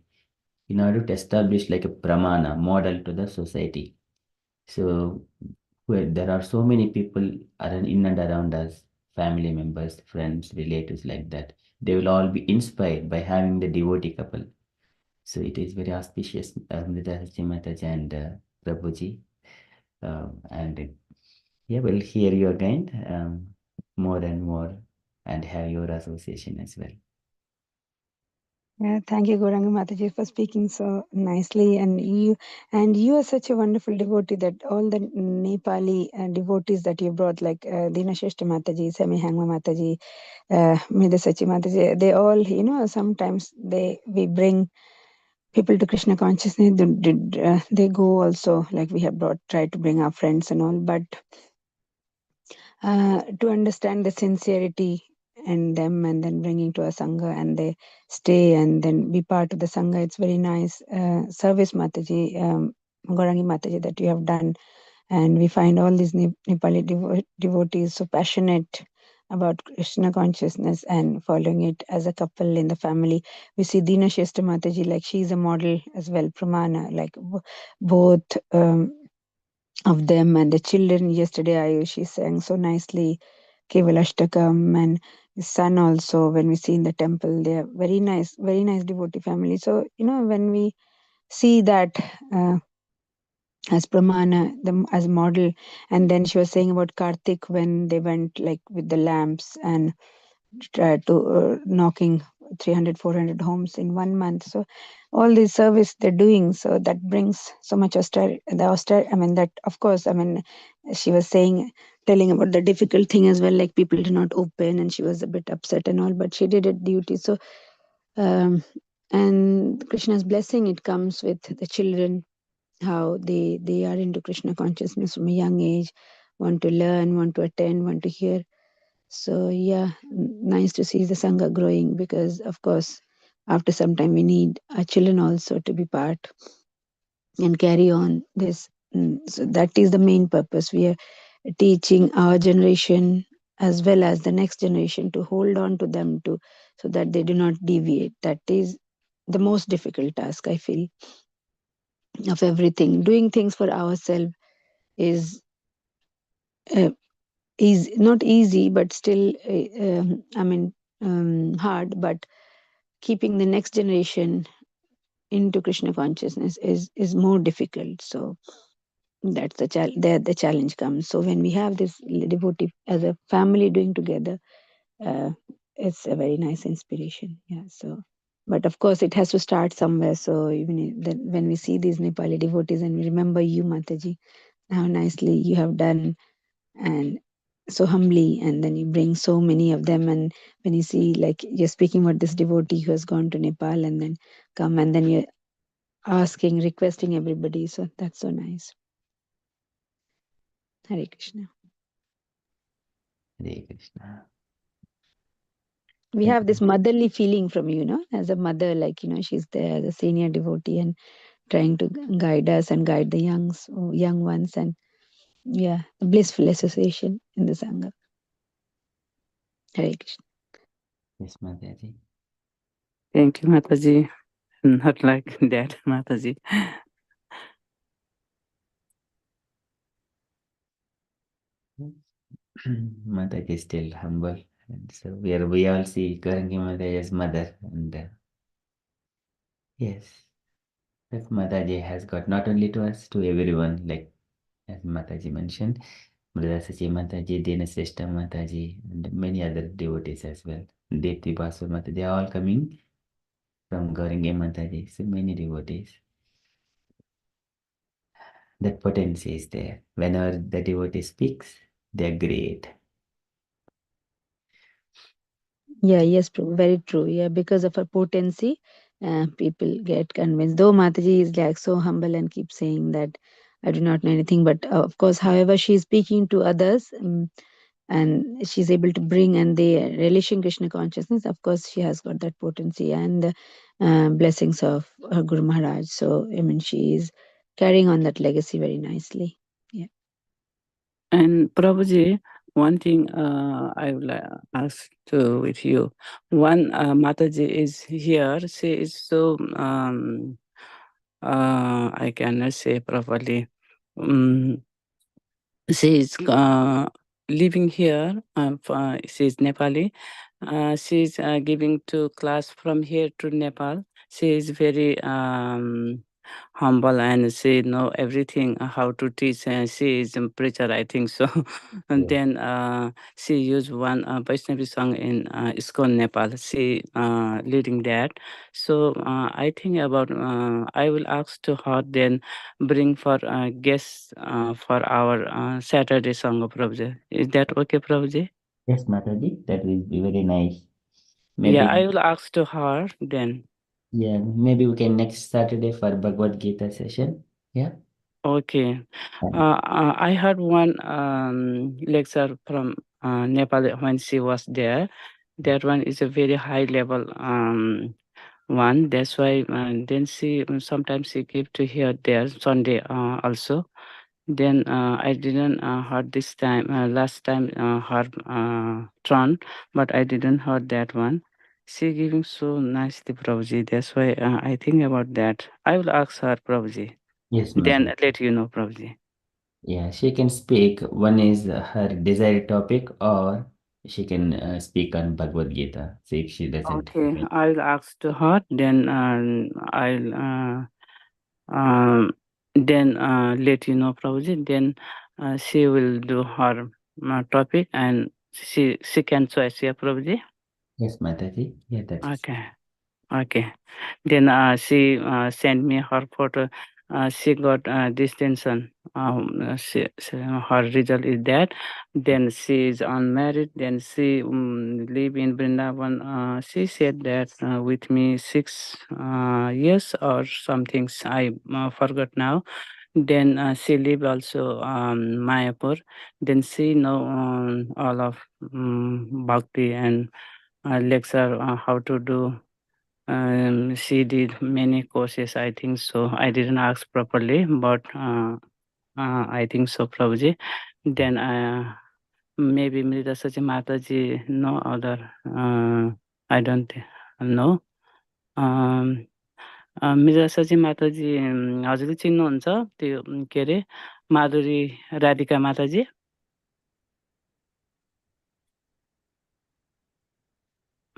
In order to establish like a pramana, model to the society. So there are so many people in and around us, family members, friends, relatives like that. They will all be inspired by having the devotee couple. So it is very auspicious, Amrita Mataji and Prabhuji. And yeah, we'll hear you again more and more. and have your association as well. Yeah, thank you, Gauranga Mataji, for speaking so nicely. And you are such a wonderful devotee that all the Nepali devotees that you brought, like Dinashishta Mataji, Semi Hangma Mataji, Midasachi Mataji, they all, sometimes we bring people to Krishna consciousness. They go also, like we have tried to bring our friends and all, but to understand the sincerity and them, and then bringing to a sangha, and they stay and then be part of the sangha. It's very nice service, Mataji, Gaurangi Mataji, that you have done. And we find all these Nepali devotees so passionate about Krishna consciousness and following it as a couple in the family. We see Dina Shesta Mataji, like she's a model as well, Pramana, like both of them and the children. Yesterday, Ayushi sang so nicely Kevalashtakam, and his son also, when we see in the temple, they are very nice devotee family. So, when we see that as Pramana, as model, and then she was saying about Karthik when they went like with the lamps and tried to knocking 300, 400 homes in 1 month. So all this service they're doing, so that brings so much austerity. That of course, she was telling about the difficult thing as well, like people did not open, and she was a bit upset and all, but she did it duty. So and Krishna's blessing, it comes with the children, how they are into Krishna consciousness from a young age, want to learn, want to attend, want to hear. So yeah, nice to see the sangha growing, because of course after some time we need our children also to be part and carry on this. So that is the main purpose. We are teaching our generation as well as the next generation to hold on to them too, so that they do not deviate. That is the most difficult task, I feel, of everything. Doing things for ourselves is not easy, but still hard. But keeping the next generation into Krishna consciousness is more difficult. So that's there the challenge comes. So when we have this devotee as a family doing together, uh, it's a very nice inspiration. Yeah. So, but of course it has to start somewhere. So even when we see these Nepali devotees and we remember you, Mataji, how nicely you have done, and so humbly, and then you bring so many of them. And when you see, like, you're speaking about this devotee who has gone to Nepal and then come, and then you're asking, requesting everybody, so that's so nice. Hare Krishna. Hare Krishna. We have this motherly feeling from you, as a mother, like, she's there as a senior devotee and trying to guide us and guide the young ones, and yeah, a blissful association in the Sangha. Hare Krishna. Yes, Mataji. Thank you, Mataji. Not like that, Mataji. Mataji is still humble. And so we all see Karangi Mataji as mother. And yes, that Mataji has got not only to us, to everyone, like as Mataji mentioned, Mridasachi Mataji, Dinasreshta Mataji, and many other devotees as well. Depti Basu Mataji, they are all coming from Karangi Mataji. So many devotees. That potency is there. Whenever the devotee speaks, they are great. Yeah, yes, very true. Yeah, because of her potency, people get convinced. Though Mataji is like so humble and keeps saying that I do not know anything, but of course, however, she's speaking to others, and she's able to bring, and they relishing Krishna consciousness. Of course, she has got that potency and blessings of her Guru Maharaj. So, she is carrying on that legacy very nicely. Yeah. And Prabhuji, one thing I would like ask to with you. One Mataji is here. She is so I cannot say properly. She is living here. She is Nepali. She is giving to class from here to Nepal. She is very humble and she know everything how to teach. And she is a preacher, I think so. And Yeah. then she used one Vaishnavi song in ISKCON Nepal. She leading that. So I think about I will ask to her then bring for guests for our Saturday song of Prabhuji. Is that okay, Prabhuji? Yes, Mataji, that will be very nice. Yeah, I Maybe, will ask to her then. yeah, maybe we can next Saturday for Bhagavad Gita session. Yeah. Okay. And I heard one lecture from Nepal when she was there. That one is a very high level one. That's why then she sometimes she give to here there Sunday also. Then I didn't heard this time last time her turn, but I didn't heard that one. She giving so nicely, Prabhuji. That's why I think about that. I will ask her, Prabhuji. yes, Then Mataji. let you know, Prabhuji. Yeah, she can speak. One is her desired topic, or she can speak on Bhagavad Gita. So if she doesn't have Okay, it. I'll ask to her. Then I'll um, then let you know, Prabhuji. Then she will do her topic and she can choose, yeah, Prabhuji. Yes, Mataji. Yeah, that is. Okay, okay. Then she sent me her photo. She got distinction. Her result is that. Then she is unmarried. Then she live in Vrindavan. She said that with me 6 years or something. I forgot now. Then she live also Mayapur. Then she know all of bhakti and lecture how to do. She did many courses, I think so. I didn't ask properly, but I think so, Prabhuji. Then maybe Mrita Sachi Mataji, no other, I don't know. मृदा सची माताजी हजुरले चिन्नुहुन्छ त्यो के अरे माधुरी राधिका माताजी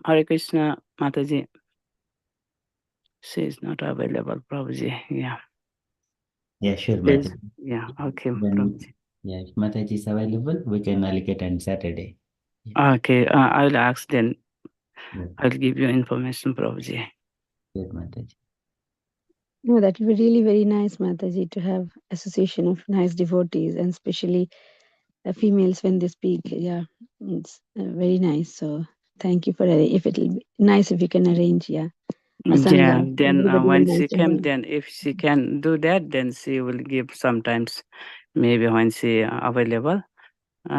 हरे कृष्ण माताजी she is not available, Prabhuji. Yeah. Yeah, sure, Please. Mataji. Yeah. Okay, Then, Prabhuji. yeah, if Mataji is available, we can allocate on Saturday. Okay. I will ask then. Yeah, I'll give you information, Prabhuji. good, Mataji. No, that would be really very nice, Mataji, to have association of nice devotees, and especially females when they speak. Yeah, it's very nice. So thank you for if it'll be nice if you can arrange. Yeah, a Yeah. sangha. Then Everybody when will she mention came, them. then if she can do that, then she will give sometimes. Maybe when she available.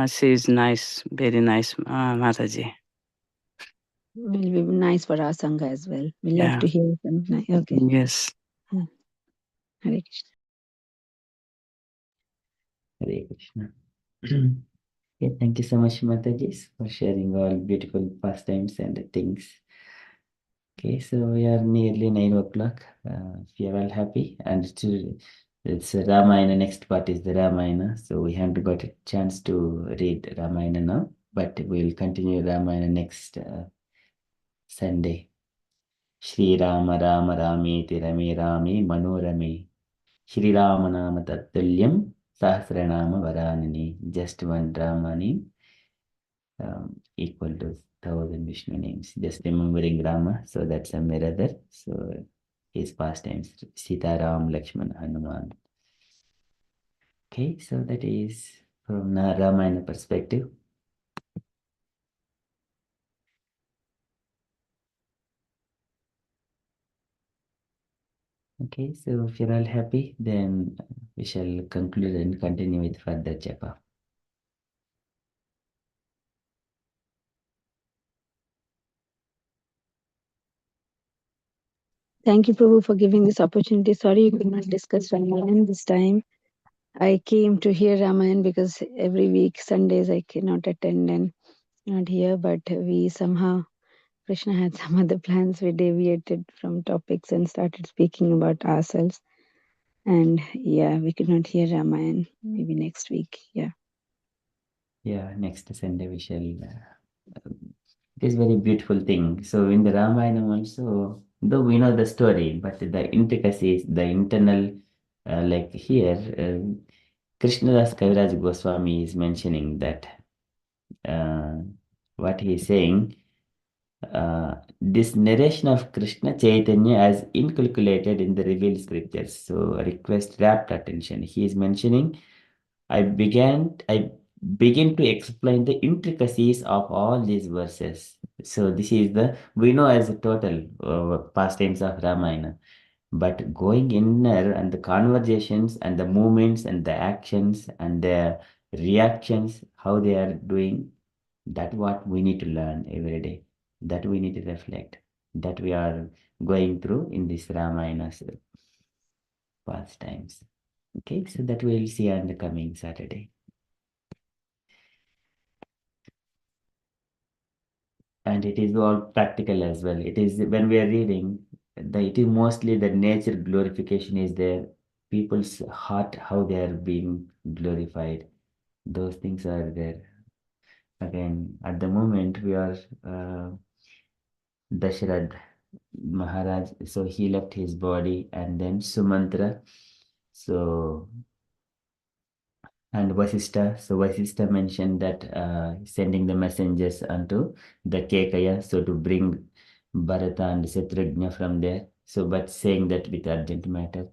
She is nice, very nice, Mataji. Will be nice for our sangha as well. We love Yeah. to hear them. Okay. Yes. Hare Krishna. Hare Krishna. Okay, thank you so much, Mataji, for sharing all beautiful pastimes and things. Okay, so we are nearly 9 o'clock. If you are all happy, and it's Ramayana. Next part is the Ramayana. So we haven't got a chance to read Ramayana now, but we'll continue Ramayana next Sunday. Shri Rama Rama Rameti Rame Rame Manorame Shri Rama Nama Tattulyam Sahasranama Varanani. Just one Rama name equal to 1,000 Vishnu names. Just remembering Rama, so that's a mirror. So his pastimes, Sita, Ram, Lakshman, Hanuman. Okay, so that is from Ramayana perspective. Okay, so if you're all happy, then we shall conclude and continue with further japa. Thank you, Prabhu, for giving this opportunity. Sorry you could not discuss Ramayan this time. I came to hear Ramayan because every week, Sundays, I cannot attend and not here, but we somehow, Krishna had some other plans. We deviated from topics and started speaking about ourselves. And yeah, we could not hear Ramayan. Maybe next week. Yeah. Yeah, next Sunday we shall. It is very beautiful thing. So in the Ramayana also, though we know the story, but the intricacies, the internal, like here, Krishnadas Kaviraj Goswami is mentioning that what he is saying, this narration of Krishna Chaitanya as inculcated in the revealed scriptures. So I request rapt attention. He is mentioning, I begin to explain the intricacies of all these verses. So this is we know as a total pastimes of Ramayana, but going inner and the conversations and the movements and the actions and the reactions, how they are doing, that what we need to learn every day, that we need to reflect, that we are going through in this Ramayana pastimes. Okay, so that we'll see on the coming Saturday. And it is all practical as well. It is when we are reading, it is mostly the nature glorification is there. People's heart, how they are being glorified. Those things are there. Again, at the moment we are Dasharad Maharaj, so he left his body, and then Sumantra, so and Vasistha. So Vasistha mentioned that sending the messengers unto the Kekaya, so to bring Bharata and Shatrugna from there. So, but saying that with urgent matter.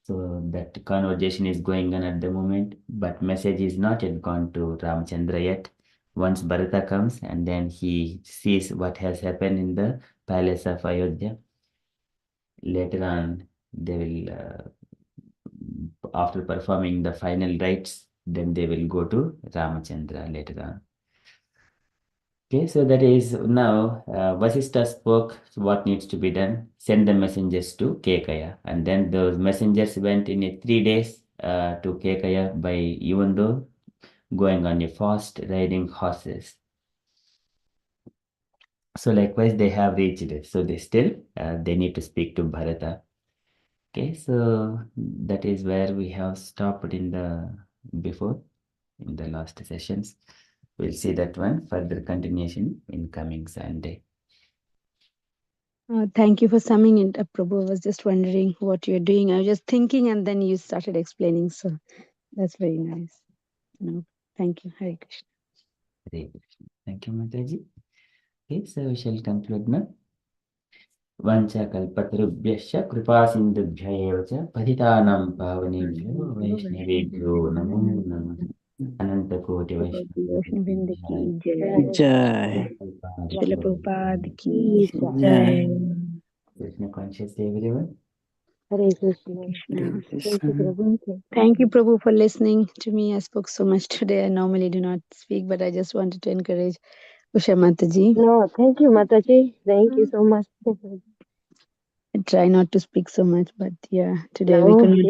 So that conversation is going on at the moment, but message is not yet gone to Ramchandra yet. Once Bharata comes and then he sees what has happened in the palace of Ayodhya, later on they will, after performing the final rites, then they will go to Ramachandra later on. Okay, so that is now Vasistha spoke what needs to be done. Send the messengers to Kekaya, and then those messengers went in a 3 days to Kekaya by even though going on a fast riding horses. So likewise they have reached it. So they still they need to speak to Bharata. Okay, so that is where we have stopped in the before in the last sessions. We'll see that one further continuation in coming Sunday. Thank you for summing it up, Prabhu. I was just wondering what you're doing. I was just thinking, and then you started explaining. So that's very nice. No, thank you. Hare Krishna. Hare Krishna. Thank you, Mataji. Okay, so we shall conclude now. वंशकल्पतरुभ्यश्च कृपासिन्धुभ्य एव च पतितानां पावनेभ्यो वैष्णवेभ्यो नमो नमः वैष्णविंद की अनन्तकोटिवैष्णवेभ्यो जय Jai. Srila Prabhupada की Jai. जय Krishna conscious everyone. Hare Krishna. Krishna. Hare Thank you, Krishna. Prabhu. Thank you, Prabhu, for listening to me. I spoke so much today. I normally do not speak, but I just wanted to encourage Usha Mataji. No, thank you, Mataji. Thank you so much. I try not to speak so much, but yeah, today we No, couldn't.